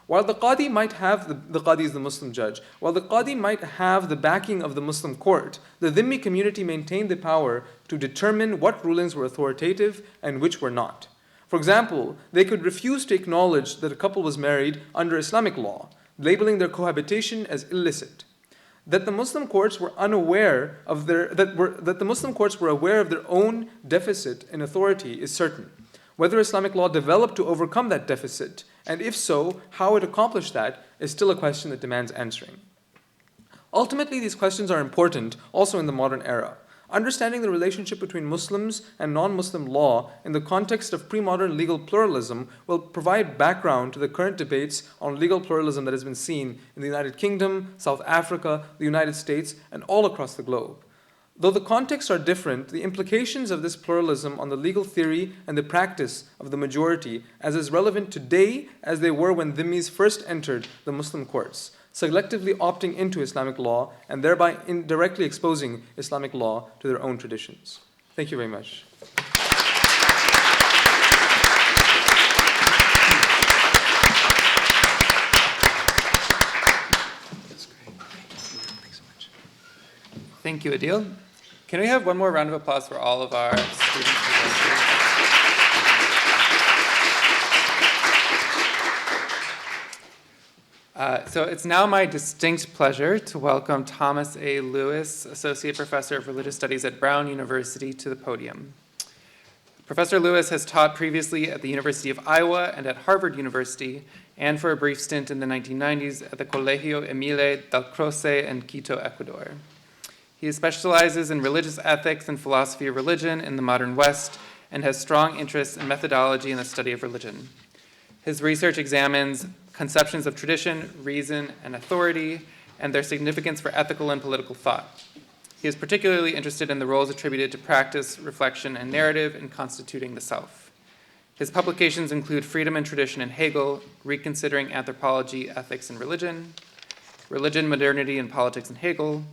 While the Qadi might have, the Qadi is the Muslim judge, while the Qadi might have the backing of the Muslim court, the Dhimmi community maintained the power to determine what rulings were authoritative and which were not. For example, they could refuse to acknowledge that a couple was married under Islamic law, labeling their cohabitation as illicit. That the Muslim courts were aware of their own deficit in authority is certain. Whether Islamic law developed to overcome that deficit, and if so, how it accomplished that, is still a question that demands answering. Ultimately, these questions are important also in the modern era. Understanding the relationship between Muslims and non-Muslim law in the context of pre-modern legal pluralism will provide background to the current debates on legal pluralism that has been seen in the United Kingdom, South Africa, the United States, and all across the globe. Though the contexts are different, the implications of this pluralism on the legal theory and the practice of the majority as is relevant today as they were when Dhimmis first entered the Muslim courts, selectively opting into Islamic law and thereby indirectly exposing Islamic law to their own traditions. Thank you very much. Thank you, Adeel. Can we have one more round of applause for all of our students? So it's now my distinct pleasure to welcome Thomas A. Lewis, Associate Professor of Religious Studies at Brown University, to the podium. Professor Lewis has taught previously at the University of Iowa and at Harvard University, and for a brief stint in the 1990s at the Colegio Emile Del Croce in Quito, Ecuador. He specializes in religious ethics and philosophy of religion in the modern West and has strong interests in methodology and the study of religion. His research examines conceptions of tradition, reason, and authority, and their significance for ethical and political thought. He is particularly interested in the roles attributed to practice, reflection, and narrative in constituting the self. His publications include Freedom and Tradition in Hegel, Reconsidering Anthropology, Ethics, and Religion, Religion, Modernity, and Politics in Hegel,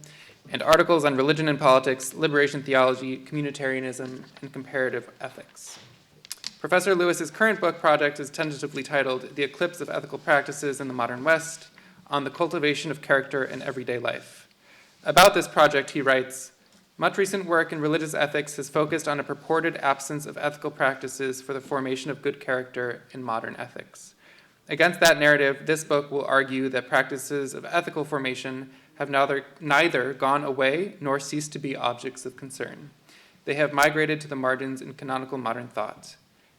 and articles on religion and politics, liberation theology, communitarianism, and comparative ethics. Professor Lewis's current book project is tentatively titled The Eclipse of Ethical Practices in the Modern West, on the Cultivation of Character in Everyday Life. About this project, he writes, much recent work in religious ethics has focused on a purported absence of ethical practices for the formation of good character in modern ethics. Against that narrative, this book will argue that practices of ethical formation have neither gone away nor ceased to be objects of concern. They have migrated to the margins in canonical modern thought.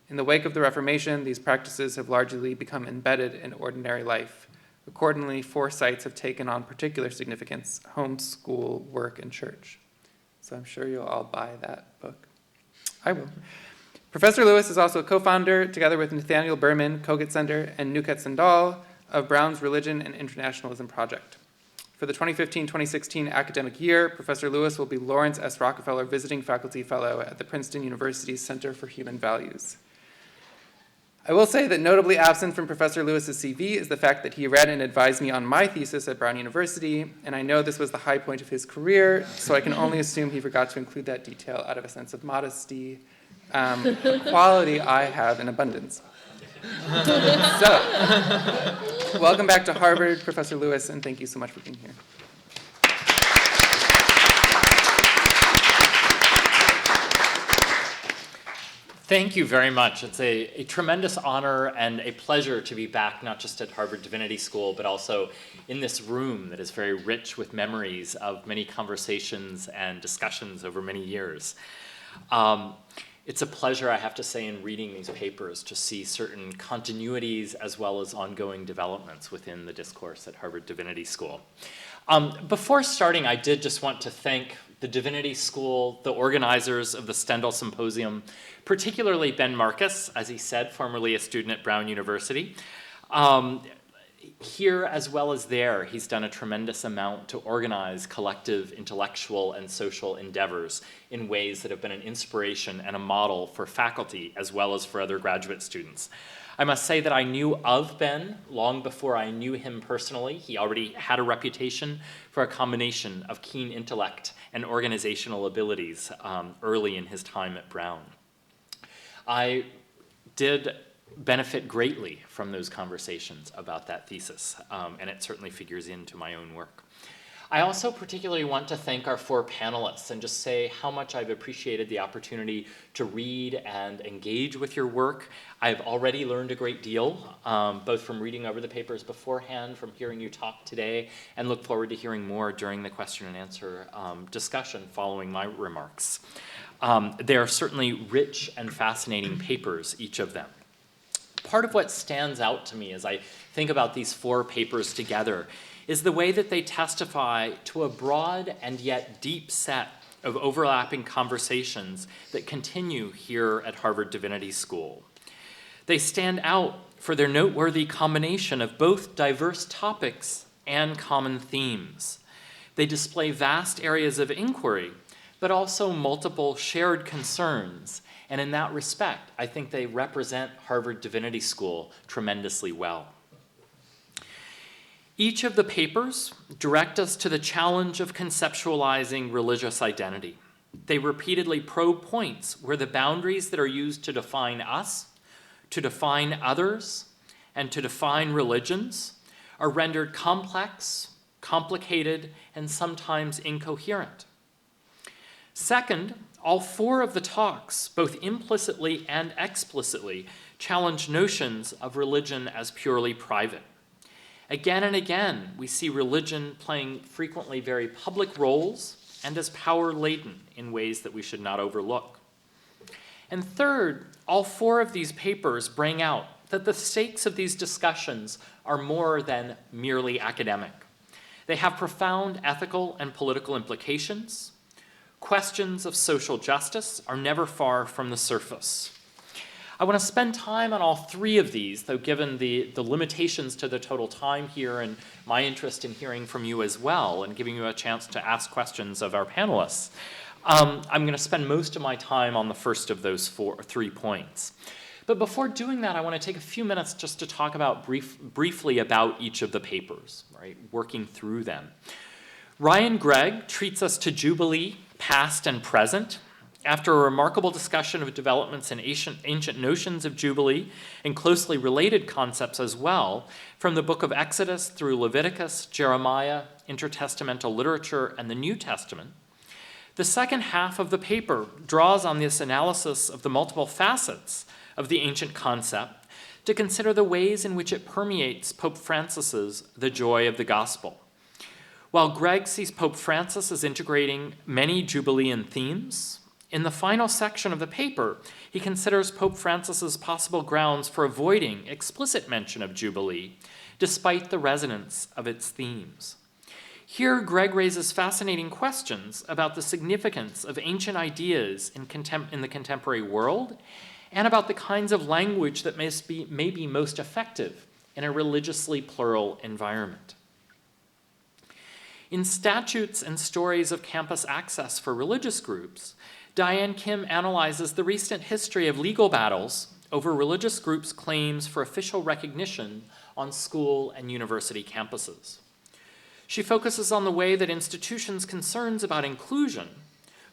In the wake of the Reformation, these practices have largely become embedded in ordinary life. Accordingly, 4 sites have taken on particular significance: home, school, work, and church. So I'm sure you'll all buy that book. I will. Professor Lewis is also a co-founder, together with Nathaniel Berman, Kogut Center, and Nuket Stendahl, of Brown's Religion and Internationalism Project. For the 2015-2016 academic year, Professor Lewis will be Lawrence S. Rockefeller Visiting Faculty Fellow at the Princeton University's Center for Human Values. I will say that notably absent from Professor Lewis's CV is the fact that he read and advised me on my thesis at Brown University, and I know this was the high point of his career, so I can only assume he forgot to include that detail out of a sense of modesty, a quality I have in abundance. So, welcome back to Harvard, Professor Lewis, and thank you so much for being here. Thank you very much. It's a tremendous honor and a pleasure to be back, not just at Harvard Divinity School, but also in this room that is very rich with memories of many conversations and discussions over many years. It's a pleasure, I have to say, in reading these papers to see certain continuities as well as ongoing developments within the discourse at Harvard Divinity School. Before starting, I did just want to thank the Divinity School, the organizers of the Stendahl Symposium, particularly Ben Marcus, as he said, formerly a student at Brown University. Here as well as there, he's done a tremendous amount to organize collective intellectual and social endeavors in ways that have been an inspiration and a model for faculty as well as for other graduate students. I must say that I knew of Ben long before I knew him personally. He already had a reputation for a combination of keen intellect and organizational abilities early in his time at Brown. I did benefit greatly from those conversations about that thesis, and it certainly figures into my own work. I also particularly want to thank our four panelists and just say how much I've appreciated the opportunity to read and engage with your work. I've already learned a great deal, both from reading over the papers beforehand, from hearing you talk today, and look forward to hearing more during the question and answer discussion following my remarks. They are certainly rich and fascinating papers, each of them. Part of what stands out to me as I think about these four papers together is the way that they testify to a broad and yet deep set of overlapping conversations that continue here at Harvard Divinity School. They stand out for their noteworthy combination of both diverse topics and common themes. They display vast areas of inquiry, but also multiple shared concerns. And in that respect, I think they represent Harvard Divinity School tremendously well. Each of the papers direct us to the challenge of conceptualizing religious identity. They repeatedly probe points where the boundaries that are used to define us, to define others, and to define religions are rendered complex, complicated, and sometimes incoherent. Second, all four of the talks, both implicitly and explicitly, challenge notions of religion as purely private. Again and again, we see religion playing frequently very public roles and as power-laden in ways that we should not overlook. And third, all four of these papers bring out that the stakes of these discussions are more than merely academic. They have profound ethical and political implications. Questions of social justice are never far from the surface. I want to spend time on all three of these, though given the limitations to the total time here and my interest in hearing from you as well and giving you a chance to ask questions of our panelists, I'm going to spend most of my time on the first of those 3 points. But before doing that, I want to take a few minutes just to talk about briefly about each of the papers, right, working through them. Ryan Gregg treats us to Jubilee, past and present. After a remarkable discussion of developments in ancient notions of Jubilee and closely related concepts as well, from the book of Exodus through Leviticus, Jeremiah, intertestamental literature, and the New Testament, the second half of the paper draws on this analysis of the multiple facets of the ancient concept to consider the ways in which it permeates Pope Francis's The Joy of the Gospel. While Gregg sees Pope Francis as integrating many Jubilean themes, in the final section of the paper, he considers Pope Francis's possible grounds for avoiding explicit mention of Jubilee, despite the resonance of its themes. Here, Gregg raises fascinating questions about the significance of ancient ideas in the contemporary world, and about the kinds of language that may be most effective in a religiously plural environment. In Statutes and Stories of Campus Access for Religious Groups, Diane Kim analyzes the recent history of legal battles over religious groups' claims for official recognition on school and university campuses. She focuses on the way that institutions' concerns about inclusion,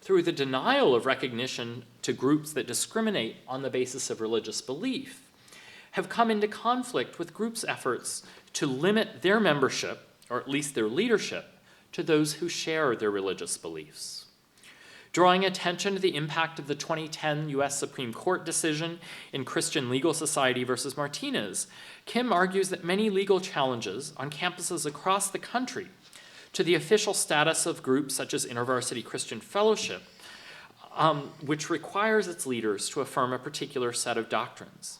through the denial of recognition to groups that discriminate on the basis of religious belief, have come into conflict with groups' efforts to limit their membership, or at least their leadership, to those who share their religious beliefs. Drawing attention to the impact of the 2010 U.S. Supreme Court decision in Christian Legal Society versus Martinez, Kim argues that many legal challenges on campuses across the country to the official status of groups such as InterVarsity Christian Fellowship, which requires its leaders to affirm a particular set of doctrines.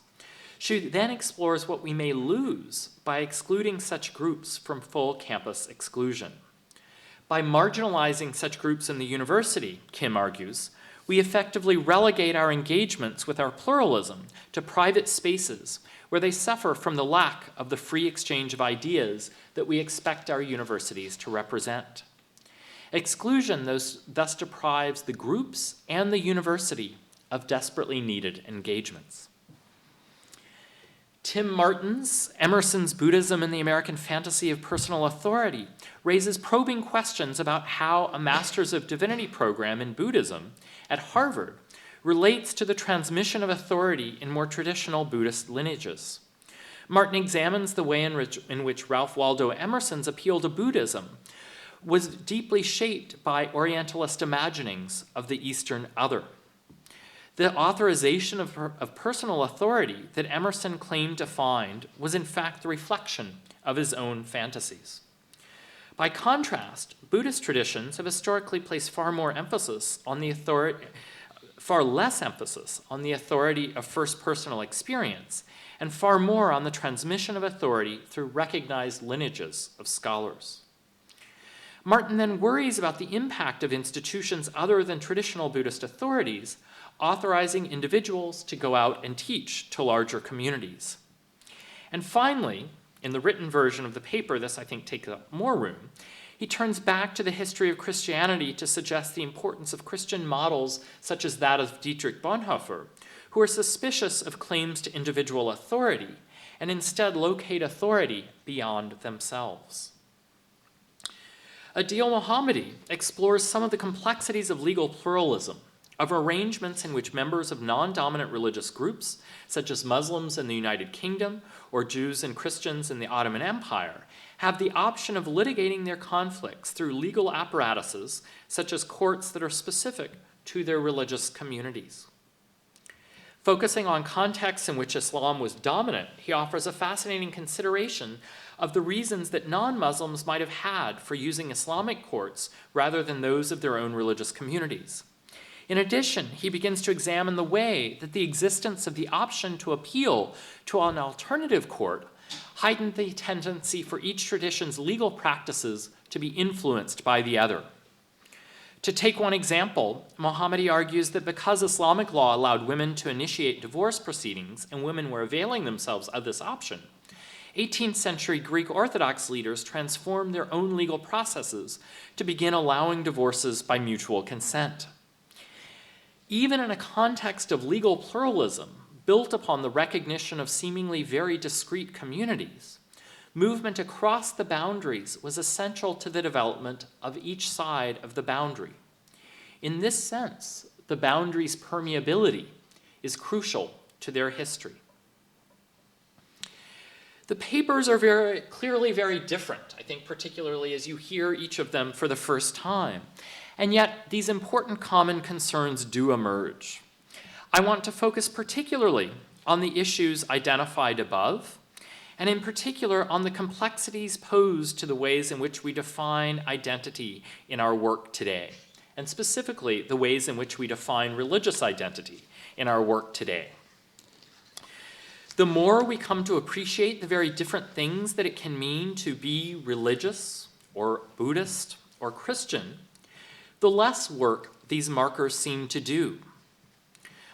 She then explores what we may lose by excluding such groups from full campus exclusion. By marginalizing such groups in the university, Kim argues, we effectively relegate our engagements with our pluralism to private spaces where they suffer from the lack of the free exchange of ideas that we expect our universities to represent. Exclusion thus deprives the groups and the university of desperately needed engagements. Tim Martin's Emerson's Buddhism and the American Fantasy of Personal Authority raises probing questions about how a Master's of Divinity program in Buddhism at Harvard relates to the transmission of authority in more traditional Buddhist lineages. Martin examines the way in which Ralph Waldo Emerson's appeal to Buddhism was deeply shaped by Orientalist imaginings of the Eastern other. The authorization of personal authority that Emerson claimed to find was in fact the reflection of his own fantasies. By contrast, Buddhist traditions have historically placed far less emphasis on the authority of first personal experience, and far more on the transmission of authority through recognized lineages of scholars. Martin then worries about the impact of institutions other than traditional Buddhist authorities authorizing individuals to go out and teach to larger communities. And finally, in the written version of the paper, this I think takes up more room, he turns back to the history of Christianity to suggest the importance of Christian models such as that of Dietrich Bonhoeffer, who are suspicious of claims to individual authority and instead locate authority beyond themselves. Adeel Mohammadi explores some of the complexities of legal pluralism, of arrangements in which members of non-dominant religious groups, such as Muslims in the United Kingdom or Jews and Christians in the Ottoman Empire, have the option of litigating their conflicts through legal apparatuses, such as courts that are specific to their religious communities. Focusing on contexts in which Islam was dominant, he offers a fascinating consideration of the reasons that non-Muslims might have had for using Islamic courts rather than those of their own religious communities. In addition, he begins to examine the way that the existence of the option to appeal to an alternative court heightened the tendency for each tradition's legal practices to be influenced by the other. To take one example, Mohammadi argues that because Islamic law allowed women to initiate divorce proceedings and women were availing themselves of this option, 18th century Greek Orthodox leaders transformed their own legal processes to begin allowing divorces by mutual consent. Even in a context of legal pluralism built upon the recognition of seemingly very discrete communities, movement across the boundaries was essential to the development of each side of the boundary. In this sense, the boundary's permeability is crucial to their history. The papers are clearly very different, I think, particularly as you hear each of them for the first time. And yet, these important common concerns do emerge. I want to focus particularly on the issues identified above, and in particular on the complexities posed to the ways in which we define identity in our work today, and specifically the ways in which we define religious identity in our work today. The more we come to appreciate the very different things that it can mean to be religious, or Buddhist, or Christian, the less work these markers seem to do.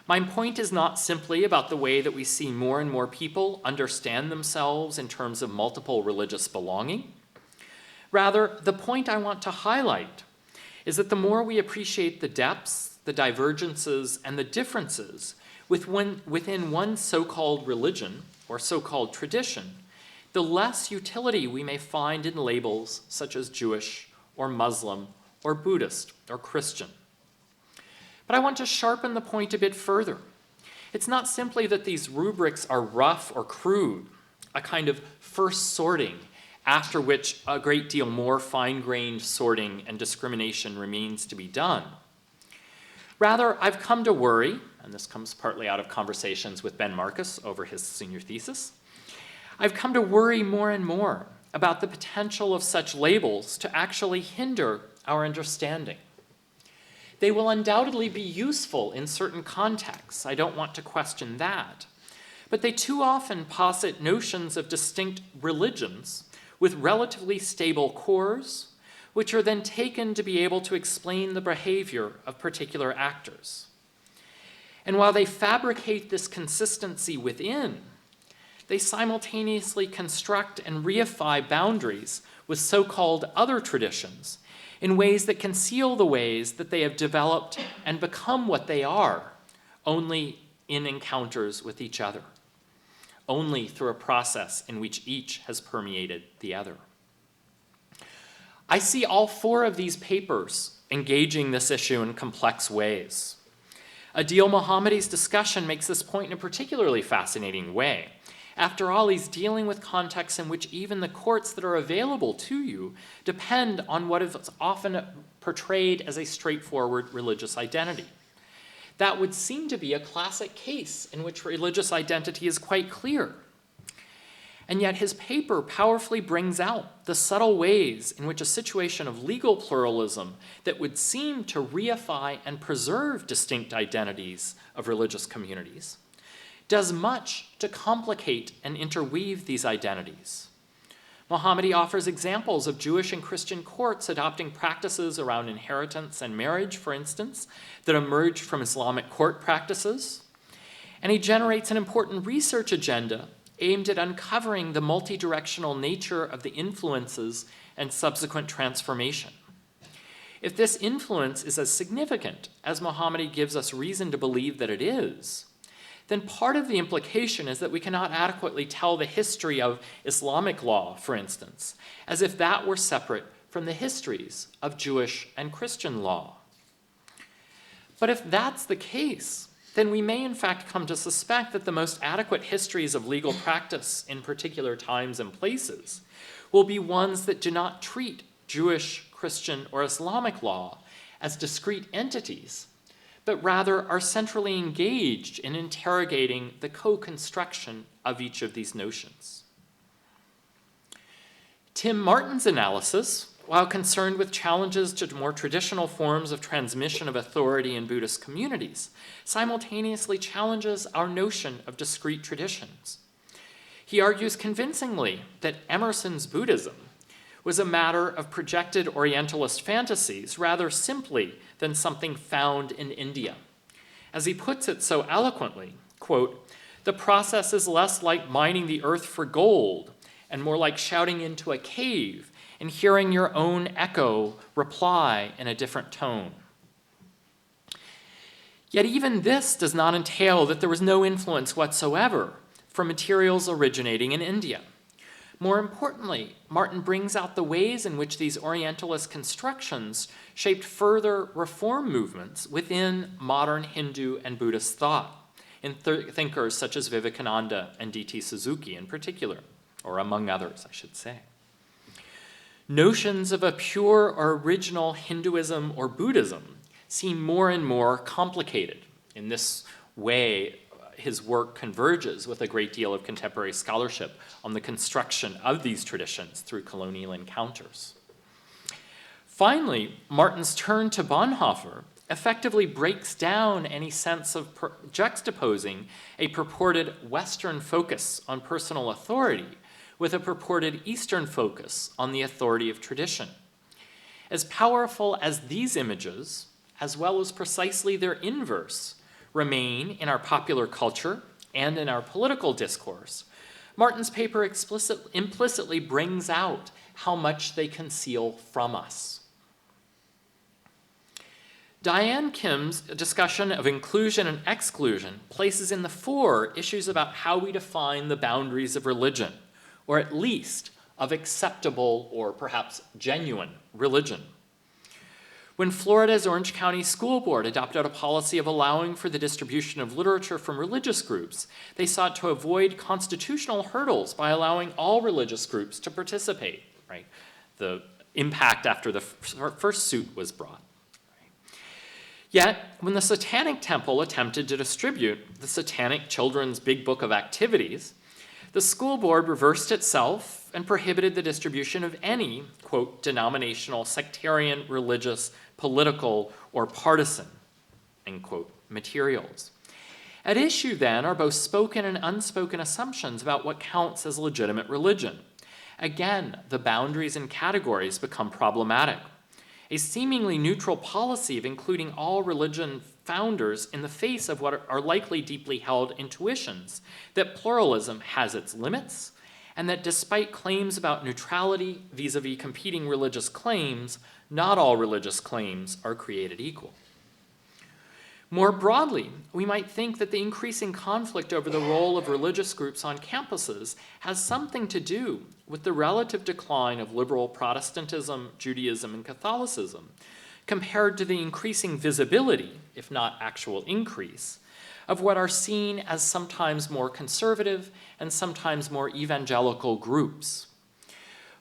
My point is not simply about the way that we see more and more people understand themselves in terms of multiple religious belonging. Rather, the point I want to highlight is that the more we appreciate the depths, the divergences, and the differences within one so-called religion or so-called tradition, the less utility we may find in labels such as Jewish or Muslim or Buddhist or Christian. But I want to sharpen the point a bit further. It's not simply that these rubrics are rough or crude, a kind of first sorting, after which a great deal more fine-grained sorting and discrimination remains to be done. Rather, I've come to worry, and this comes partly out of conversations with Ben Marcus over his senior thesis, I've come to worry more and more about the potential of such labels to actually hinder our understanding. They will undoubtedly be useful in certain contexts. I don't want to question that. But they too often posit notions of distinct religions with relatively stable cores, which are then taken to be able to explain the behavior of particular actors. And while they fabricate this consistency within, they simultaneously construct and reify boundaries with so-called other traditions in ways that conceal the ways that they have developed and become what they are, only in encounters with each other, only through a process in which each has permeated the other. I see all four of these papers engaging this issue in complex ways. Adeel Mohammadi's discussion makes this point in a particularly fascinating way. After all, he's dealing with contexts in which even the courts that are available to you depend on what is often portrayed as a straightforward religious identity. That would seem to be a classic case in which religious identity is quite clear. And yet his paper powerfully brings out the subtle ways in which a situation of legal pluralism that would seem to reify and preserve distinct identities of religious communities does much to complicate and interweave these identities. Mohammadi offers examples of Jewish and Christian courts adopting practices around inheritance and marriage, for instance, that emerged from Islamic court practices. And he generates an important research agenda aimed at uncovering the multi-directional nature of the influences and subsequent transformation. If this influence is as significant as Mohammadi gives us reason to believe that it is, then part of the implication is that we cannot adequately tell the history of Islamic law, for instance, as if that were separate from the histories of Jewish and Christian law. But if that's the case, then we may in fact come to suspect that the most adequate histories of legal practice in particular times and places will be ones that do not treat Jewish, Christian, or Islamic law as discrete entities, but rather are centrally engaged in interrogating the co-construction of each of these notions. Tim Martin's analysis, while concerned with challenges to more traditional forms of transmission of authority in Buddhist communities, simultaneously challenges our notion of discrete traditions. He argues convincingly that Emerson's Buddhism was a matter of projected Orientalist fantasies rather simply than something found in India. As he puts it so eloquently, quote, "The process is less like mining the earth for gold and more like shouting into a cave and hearing your own echo reply in a different tone." Yet even this does not entail that there was no influence whatsoever from materials originating in India. More importantly, Martin brings out the ways in which these Orientalist constructions shaped further reform movements within modern Hindu and Buddhist thought, in thinkers such as Vivekananda and D.T. Suzuki in particular, or among others, I should say. Notions of a pure or original Hinduism or Buddhism seem more and more complicated. In this way, his work converges with a great deal of contemporary scholarship on the construction of these traditions through colonial encounters. Finally, Martin's turn to Bonhoeffer effectively breaks down any sense of juxtaposing a purported Western focus on personal authority with a purported Eastern focus on the authority of tradition. As powerful as these images, as well as precisely their inverse, remain in our popular culture and in our political discourse, Martin's paper implicitly brings out how much they conceal from us. Diane Kim's discussion of inclusion and exclusion places in the fore issues about how we define the boundaries of religion, or at least of acceptable or perhaps genuine religion. When Florida's Orange County School Board adopted a policy of allowing for the distribution of literature from religious groups, they sought to avoid constitutional hurdles by allowing all religious groups to participate, right? The impact after the first suit was brought. Yet, when the Satanic Temple attempted to distribute the Satanic Children's Big Book of Activities, the school board reversed itself and prohibited the distribution of any, quote, denominational, sectarian, religious, political, or partisan, end quote, materials. At issue, then, are both spoken and unspoken assumptions about what counts as legitimate religion. Again, the boundaries and categories become problematic. A seemingly neutral policy of including all religion founders in the face of what are likely deeply held intuitions that pluralism has its limits, and that despite claims about neutrality vis-a-vis competing religious claims, not all religious claims are created equal. More broadly, we might think that the increasing conflict over the role of religious groups on campuses has something to do with the relative decline of liberal Protestantism, Judaism, and Catholicism, compared to the increasing visibility, if not actual increase, of what are seen as sometimes more conservative and sometimes more evangelical groups.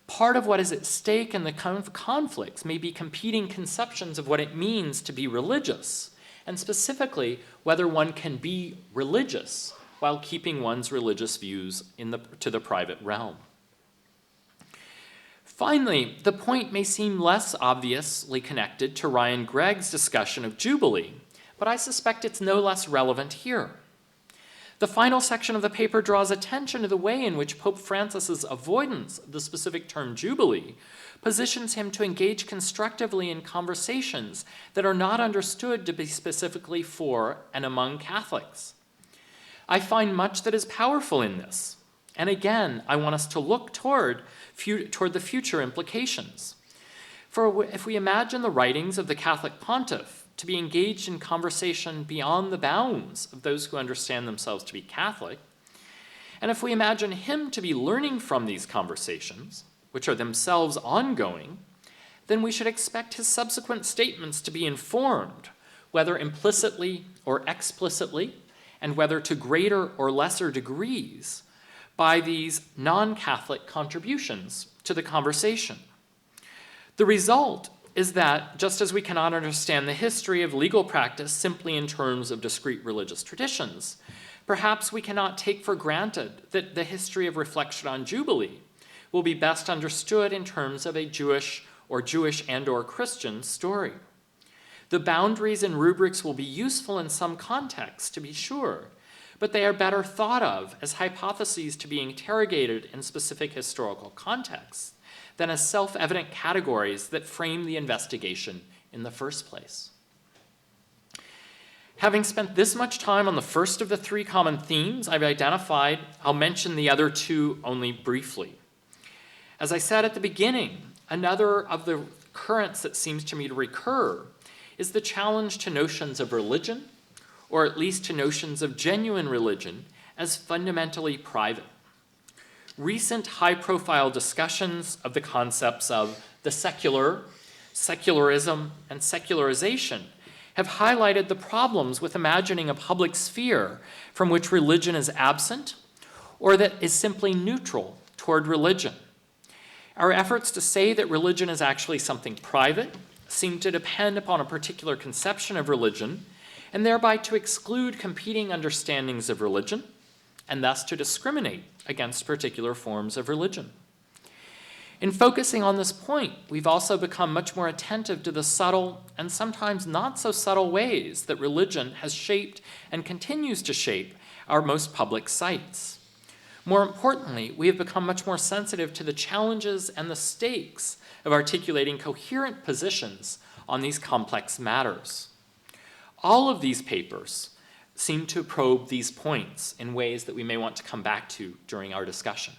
Part of what is at stake in the conflicts may be competing conceptions of what it means to be religious, and specifically whether one can be religious while keeping one's religious views to the private realm. Finally, the point may seem less obviously connected to Ryan Gregg's discussion of Jubilee, but I suspect it's no less relevant here. The final section of the paper draws attention to the way in which Pope Francis's avoidance of the specific term Jubilee positions him to engage constructively in conversations that are not understood to be specifically for and among Catholics. I find much that is powerful in this, and again, I want us to look toward the future implications. For if we imagine the writings of the Catholic pontiff to be engaged in conversation beyond the bounds of those who understand themselves to be Catholic, and if we imagine him to be learning from these conversations, which are themselves ongoing, then we should expect his subsequent statements to be informed, whether implicitly or explicitly, and whether to greater or lesser degrees, by these non-Catholic contributions to the conversation. The result is that, just as we cannot understand the history of legal practice simply in terms of discrete religious traditions, perhaps we cannot take for granted that the history of reflection on Jubilee will be best understood in terms of a Jewish and or Christian story. The boundaries and rubrics will be useful in some contexts, to be sure, but they are better thought of as hypotheses to be interrogated in specific historical contexts than as self-evident categories that frame the investigation in the first place. Having spent this much time on the first of the three common themes I've identified, I'll mention the other two only briefly. As I said at the beginning, another of the currents that seems to me to recur is the challenge to notions of religion, or at least to notions of genuine religion, as fundamentally private. Recent high-profile discussions of the concepts of the secular, secularism, and secularization have highlighted the problems with imagining a public sphere from which religion is absent, or that is simply neutral toward religion. Our efforts to say that religion is actually something private seem to depend upon a particular conception of religion, and thereby to exclude competing understandings of religion, and thus to discriminate against particular forms of religion. In focusing on this point, we've also become much more attentive to the subtle and sometimes not so subtle ways that religion has shaped and continues to shape our most public sites. More importantly, we have become much more sensitive to the challenges and the stakes of articulating coherent positions on these complex matters. All of these papers seem to probe these points in ways that we may want to come back to during our discussion.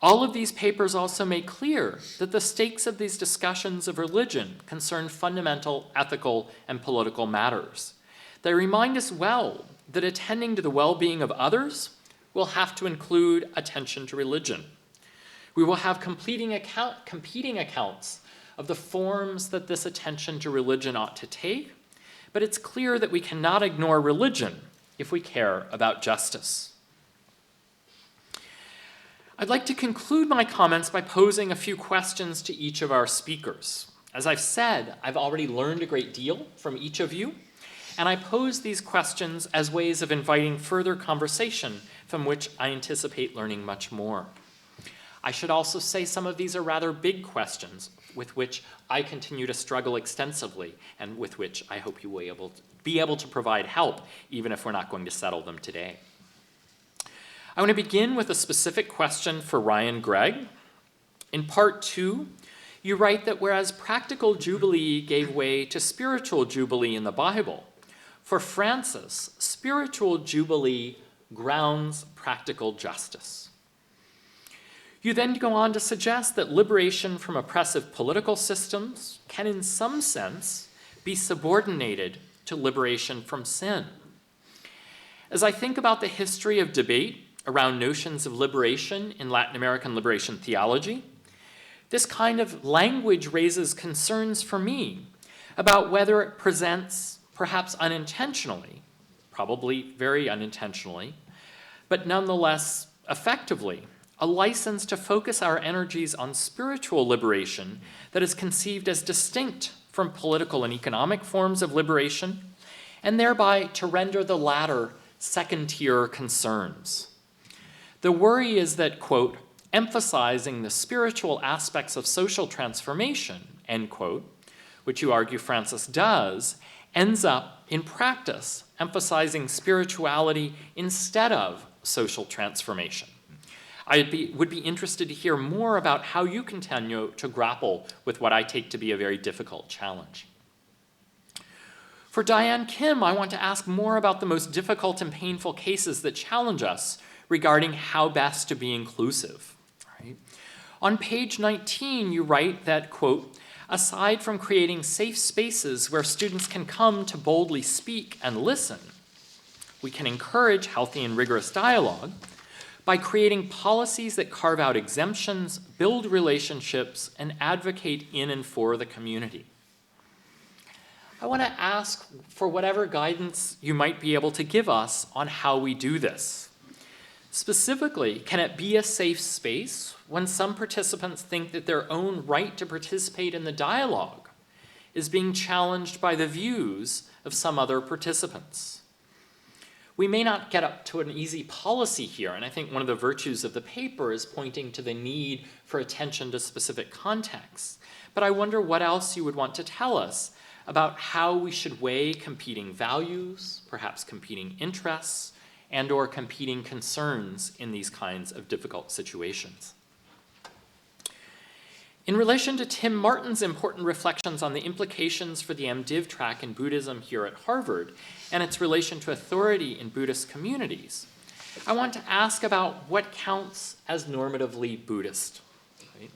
All of these papers also make clear that the stakes of these discussions of religion concern fundamental ethical and political matters. They remind us well that attending to the well-being of others will have to include attention to religion. We will have competing accounts of the forms that this attention to religion ought to take, but it's clear that we cannot ignore religion if we care about justice. I'd like to conclude my comments by posing a few questions to each of our speakers. As I've said, I've already learned a great deal from each of you, and I pose these questions as ways of inviting further conversation from which I anticipate learning much more. I should also say some of these are rather big questions with which I continue to struggle extensively and with which I hope you will be able to provide help, even if we're not going to settle them today. I want to begin with a specific question for Ryan Gregg. In part 2, you write that whereas practical jubilee gave way to spiritual jubilee in the Bible, for Francis, spiritual jubilee grounds practical justice. You then go on to suggest that liberation from oppressive political systems can in some sense be subordinated to liberation from sin. As I think about the history of debate around notions of liberation in Latin American liberation theology, this kind of language raises concerns for me about whether it presents, perhaps unintentionally, probably very unintentionally, but nonetheless effectively, a license to focus our energies on spiritual liberation that is conceived as distinct from political and economic forms of liberation, and thereby to render the latter second-tier concerns. The worry is that, quote, emphasizing the spiritual aspects of social transformation, end quote, which you argue Francis does, ends up, in practice, emphasizing spirituality instead of social transformation. I would be interested to hear more about how you continue to grapple with what I take to be a very difficult challenge. For Diane Kim, I want to ask more about the most difficult and painful cases that challenge us regarding how best to be inclusive. Right? On page 19, you write that, quote, aside from creating safe spaces where students can come to boldly speak and listen, we can encourage healthy and rigorous dialogue by creating policies that carve out exemptions, build relationships, and advocate in and for the community. I want to ask for whatever guidance you might be able to give us on how we do this. Specifically, can it be a safe space when some participants think that their own right to participate in the dialogue is being challenged by the views of some other participants? We may not get up to an easy policy here, and I think one of the virtues of the paper is pointing to the need for attention to specific contexts. But I wonder what else you would want to tell us about how we should weigh competing values, perhaps competing interests, and or competing concerns in these kinds of difficult situations. In relation to Tim Martin's important reflections on the implications for the MDiv track in Buddhism here at Harvard and its relation to authority in Buddhist communities, I want to ask about what counts as normatively Buddhist. Right?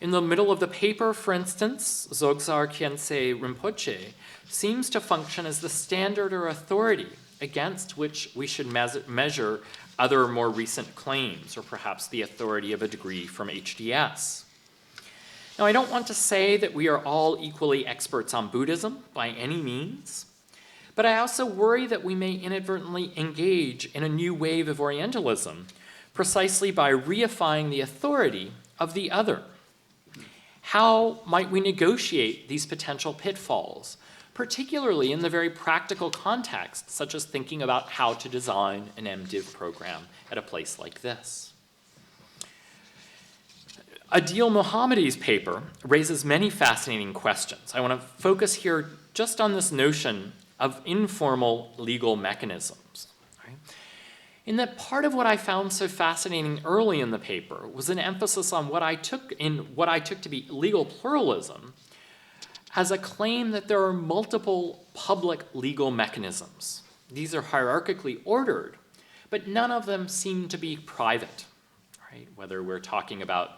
In the middle of the paper, for instance, Dzogchen Khyentse Rinpoche seems to function as the standard or authority against which we should measure other more recent claims, or perhaps the authority of a degree from HDS. Now, I don't want to say that we are all equally experts on Buddhism by any means, but I also worry that we may inadvertently engage in a new wave of Orientalism precisely by reifying the authority of the other. How might we negotiate these potential pitfalls, particularly in the very practical context, such as thinking about how to design an MDiv program at a place like this? Adeel Mohammadi's paper raises many fascinating questions. I want to focus here just on this notion of informal legal mechanisms. Right? In that part of what I found so fascinating early in the paper was an emphasis on what I took to be legal pluralism, has a claim that there are multiple public legal mechanisms. These are hierarchically ordered, but none of them seem to be private, right? Whether we're talking about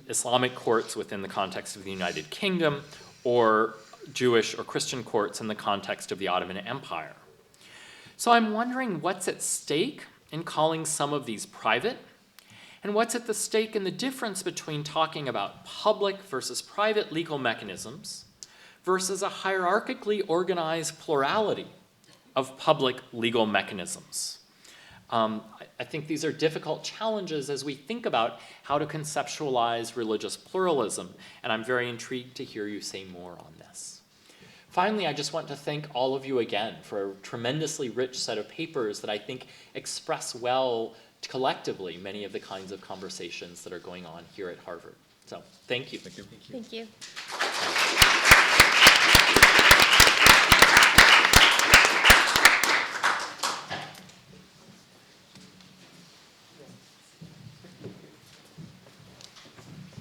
Islamic courts within the context of the United Kingdom or Jewish or Christian courts in the context of the Ottoman Empire. So I'm wondering what's at stake in calling some of these private, and what's at the stake in the difference between talking about public versus private legal mechanisms versus a hierarchically organized plurality of public legal mechanisms. I think these are difficult challenges as we think about how to conceptualize religious pluralism, and I'm very intrigued to hear you say more on this. Finally, I just want to thank all of you again for a tremendously rich set of papers that I think express well collectively many of the kinds of conversations that are going on here at Harvard. So, thank you. Thank you. Thank you.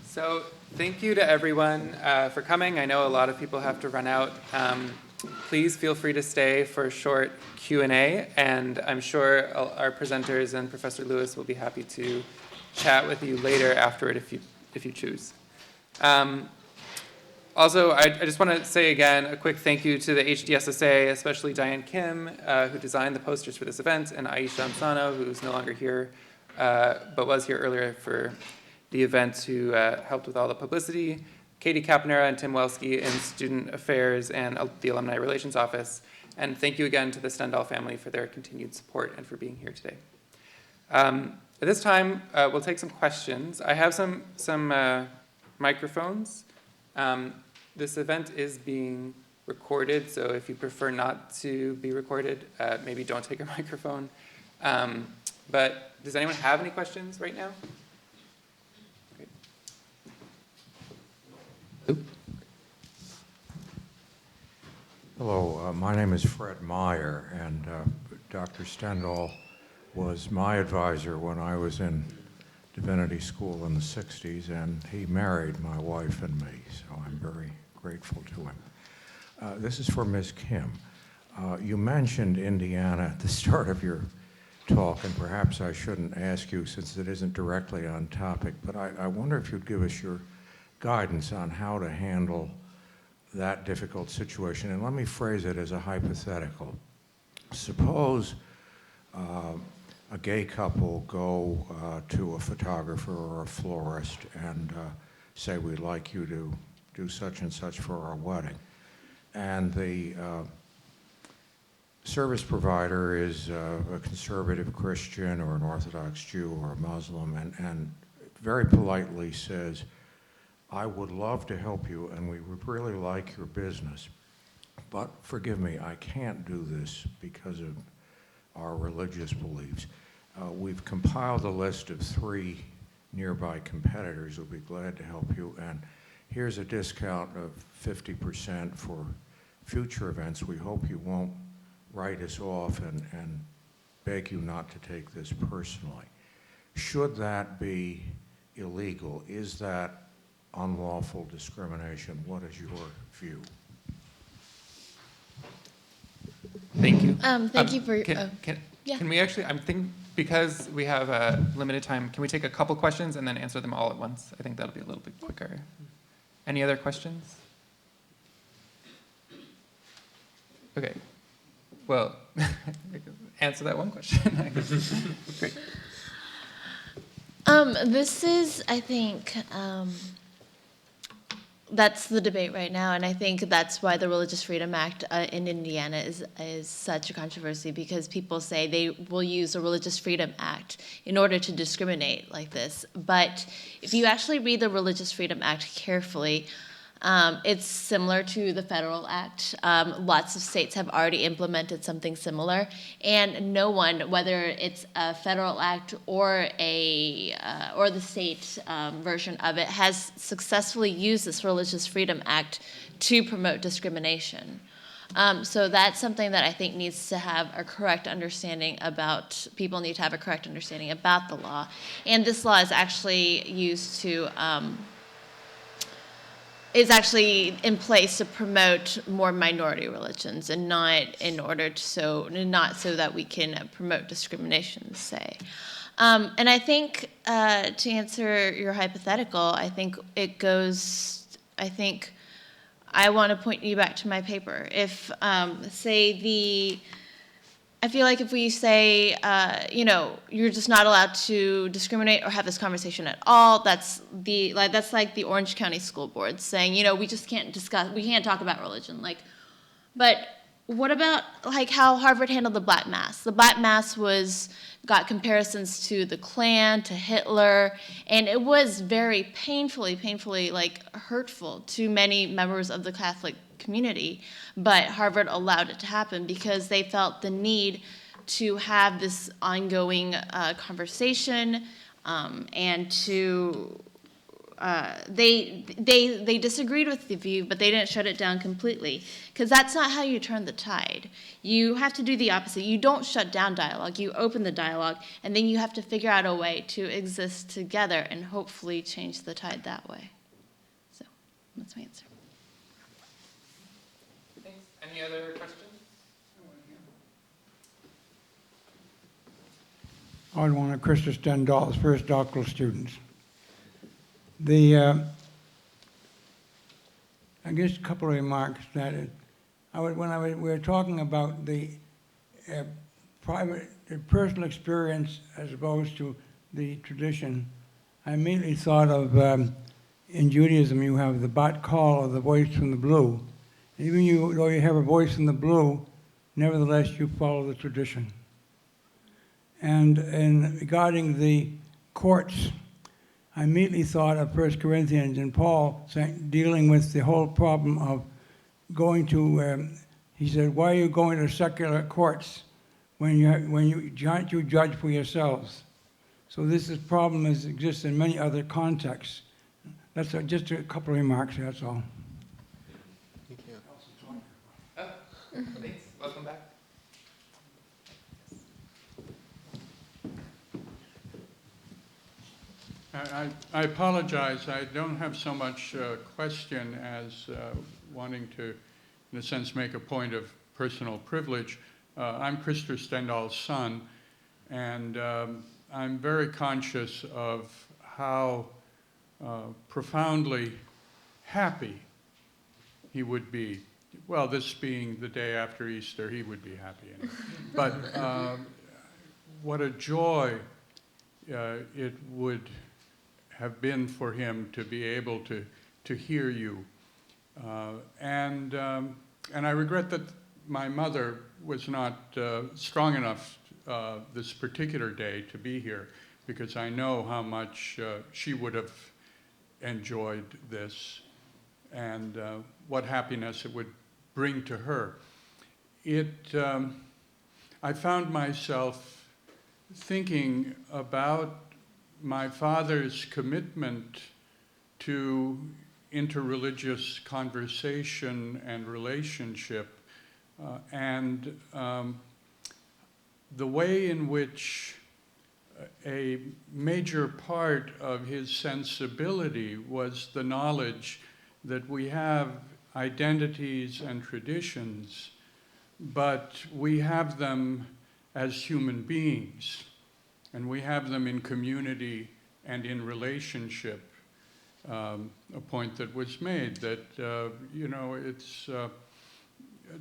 So thank you to everyone for coming. I know a lot of people have to run out. Please feel free to stay for a short Q&A, and I'm sure our presenters and Professor Lewis will be happy to chat with you later afterward if you choose. Also, I just want to say again a quick thank you to the HDSSA, especially Diane Kim, who designed the posters for this event, and Aisha Amsano, who's no longer here, but was here earlier for the event, who helped with all the publicity, Katie Caponera and Tim Welsky in Student Affairs and the Alumni Relations Office. And thank you again to the Stendahl family for their continued support and for being here today. At this time, we'll take some questions. I have some microphones. This event is being recorded, so if you prefer not to be recorded, maybe don't take a microphone. But does anyone have any questions right now? Hello, my name is Fred Meyer, and Dr. Stendahl was my advisor when I was in Divinity School in the 60s, and he married my wife and me, so I'm very grateful to him. This is for Ms. Kim. You mentioned Indiana at the start of your talk, and perhaps I shouldn't ask you since it isn't directly on topic, but I wonder if you'd give us your guidance on how to handle that difficult situation. And let me phrase it as a hypothetical. Suppose a gay couple go to a photographer or a florist and say, we'd like you to do such and such for our wedding. And the service provider is a conservative Christian or an Orthodox Jew or a Muslim, and very politely says, I would love to help you, and we would really like your business. But forgive me, I can't do this because of our religious beliefs. We've compiled a list of 3 nearby competitors who'll be glad to help you, and here's a discount of 50% for future events. We hope you won't write us off and beg you not to take this personally. Should that be illegal? Is that unlawful discrimination? What is your view? Thank you. Thank you for. Can we actually? I'm thinking because we have a limited time. Can we take a couple questions and then answer them all at once? I think that'll be a little bit quicker. Any other questions? Okay. Well, answer that one question. Great. This is, I think, that's the debate right now, and I think that's why the Religious Freedom Act in Indiana is such a controversy, because people say they will use the Religious Freedom Act in order to discriminate like this. But if you actually read the Religious Freedom Act carefully, it's similar to the federal act. Lots of states have already implemented something similar, and no one, whether it's a federal act or the state version of it, has successfully used this Religious Freedom Act to promote discrimination. So that's something that I think needs to have a correct understanding about. People need to have a correct understanding about the law, and this law is actually used to. is actually in place to promote more minority religions, and not in order to not so that we can promote discrimination, say. And I think to answer your hypothetical, I think it goes. I want to point you back to my paper. If I feel like if we say, you're just not allowed to discriminate or have this conversation at all, that's like the Orange County School Board saying, we just can't talk about religion. But what about how Harvard handled the Black Mass? The Black Mass got comparisons to the Klan, to Hitler, and it was very painfully hurtful to many members of the Catholic community, but Harvard allowed it to happen because they felt the need to have this ongoing conversation, and to they disagreed with the view, but they didn't shut it down completely, because that's not how you turn the tide. You have to do the opposite. You don't shut down dialogue. You open the dialogue, and then you have to figure out a way to exist together and hopefully change the tide that way. So that's my answer. Thanks. Any other questions? I was one of Krister Stendahl's first doctoral students. I guess a couple of remarks that we were talking about the personal experience as opposed to the tradition. I immediately thought of in Judaism you have the bat call, or the voice from the blue. Even though you have a voice from the blue, nevertheless you follow the tradition. And regarding the courts, I immediately thought of 1 Corinthians and Paul dealing with the whole problem of going to, he said, why are you going to secular courts when you judge for yourselves? So this problem exists in many other contexts. That's just a couple of remarks, that's all. Thank you. Oh, thanks. Welcome back. I apologize. I don't have so much question as wanting to, in a sense, make a point of personal privilege. I'm Krister Stendahl's son, and I'm very conscious of how profoundly happy he would be. Well, this being the day after Easter, he would be happy anyway. But what a joy it would have been for him to be able to hear you. And I regret that my mother was not strong enough this particular day to be here, because I know how much she would have enjoyed this and what happiness it would bring to her. I found myself thinking about my father's commitment to interreligious conversation and relationship, and the way in which a major part of his sensibility was the knowledge that we have identities and traditions, but we have them as human beings. And we have them in community and in relationship. A point that was made that, it's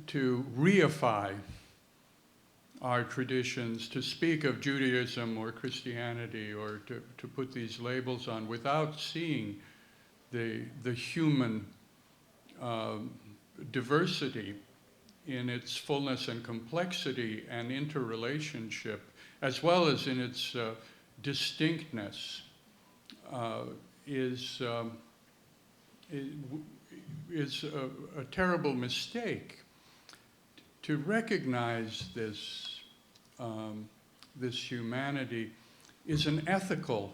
to reify our traditions, to speak of Judaism or Christianity, or to put these labels on without seeing the human diversity in its fullness and complexity and interrelationship, as well as in its distinctness, is a terrible mistake. To recognize this humanity is an ethical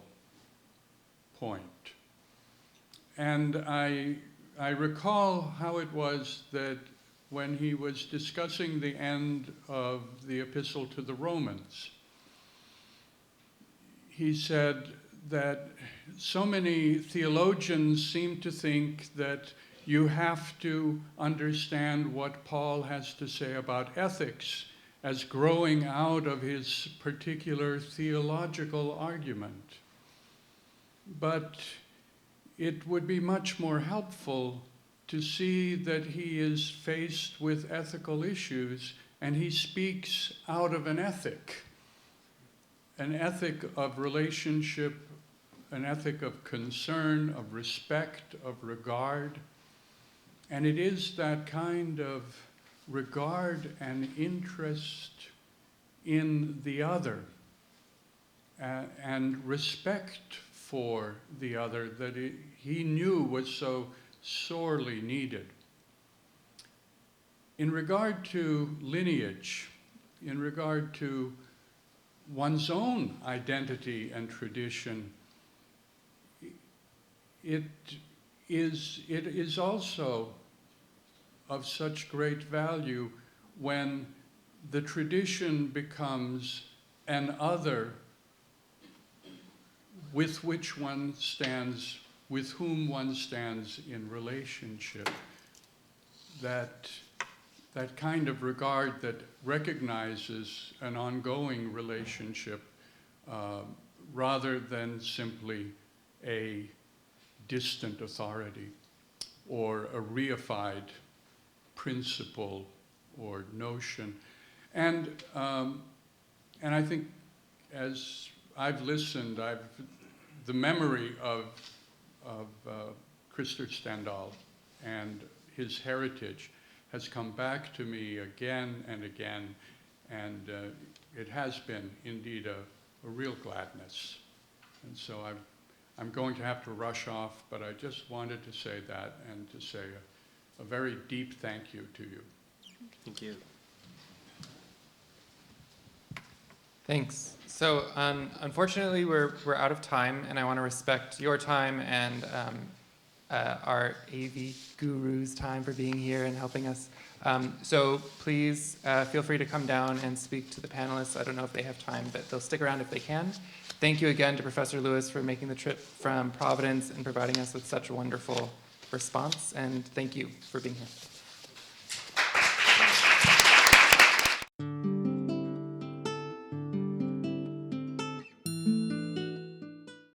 point. And I recall how it was that when he was discussing the end of the Epistle to the Romans, he said that so many theologians seem to think that You have to understand what Paul has to say about ethics as growing out of his particular theological argument. But it would be much more helpful to see that he is faced with ethical issues and he speaks out of an ethic of relationship, an ethic of concern, of respect, of regard. And it is that kind of regard and interest in the other and respect for the other that he knew was so sorely needed. In regard to lineage, in regard to one's own identity and tradition, it is also of such great value when the tradition becomes an other with which one stands, with whom one stands in relationship. That kind of regard that recognizes an ongoing relationship rather than simply a distant authority or a reified principle or notion. And I think as I've listened, the memory of Krister Stendahl and his heritage has come back to me again and again, and it has been indeed a real gladness. And so I'm going to have to rush off, but I just wanted to say that and to say a very deep thank you to you. Thank you. Thanks. So unfortunately, we're out of time, and I want to respect your time and our AV guru's time for being here and helping us. So please feel free to come down and speak to the panelists. I don't know if they have time, but they'll stick around if they can. Thank you again to Professor Lewis for making the trip from Providence and providing us with such a wonderful response, and thank you for being here.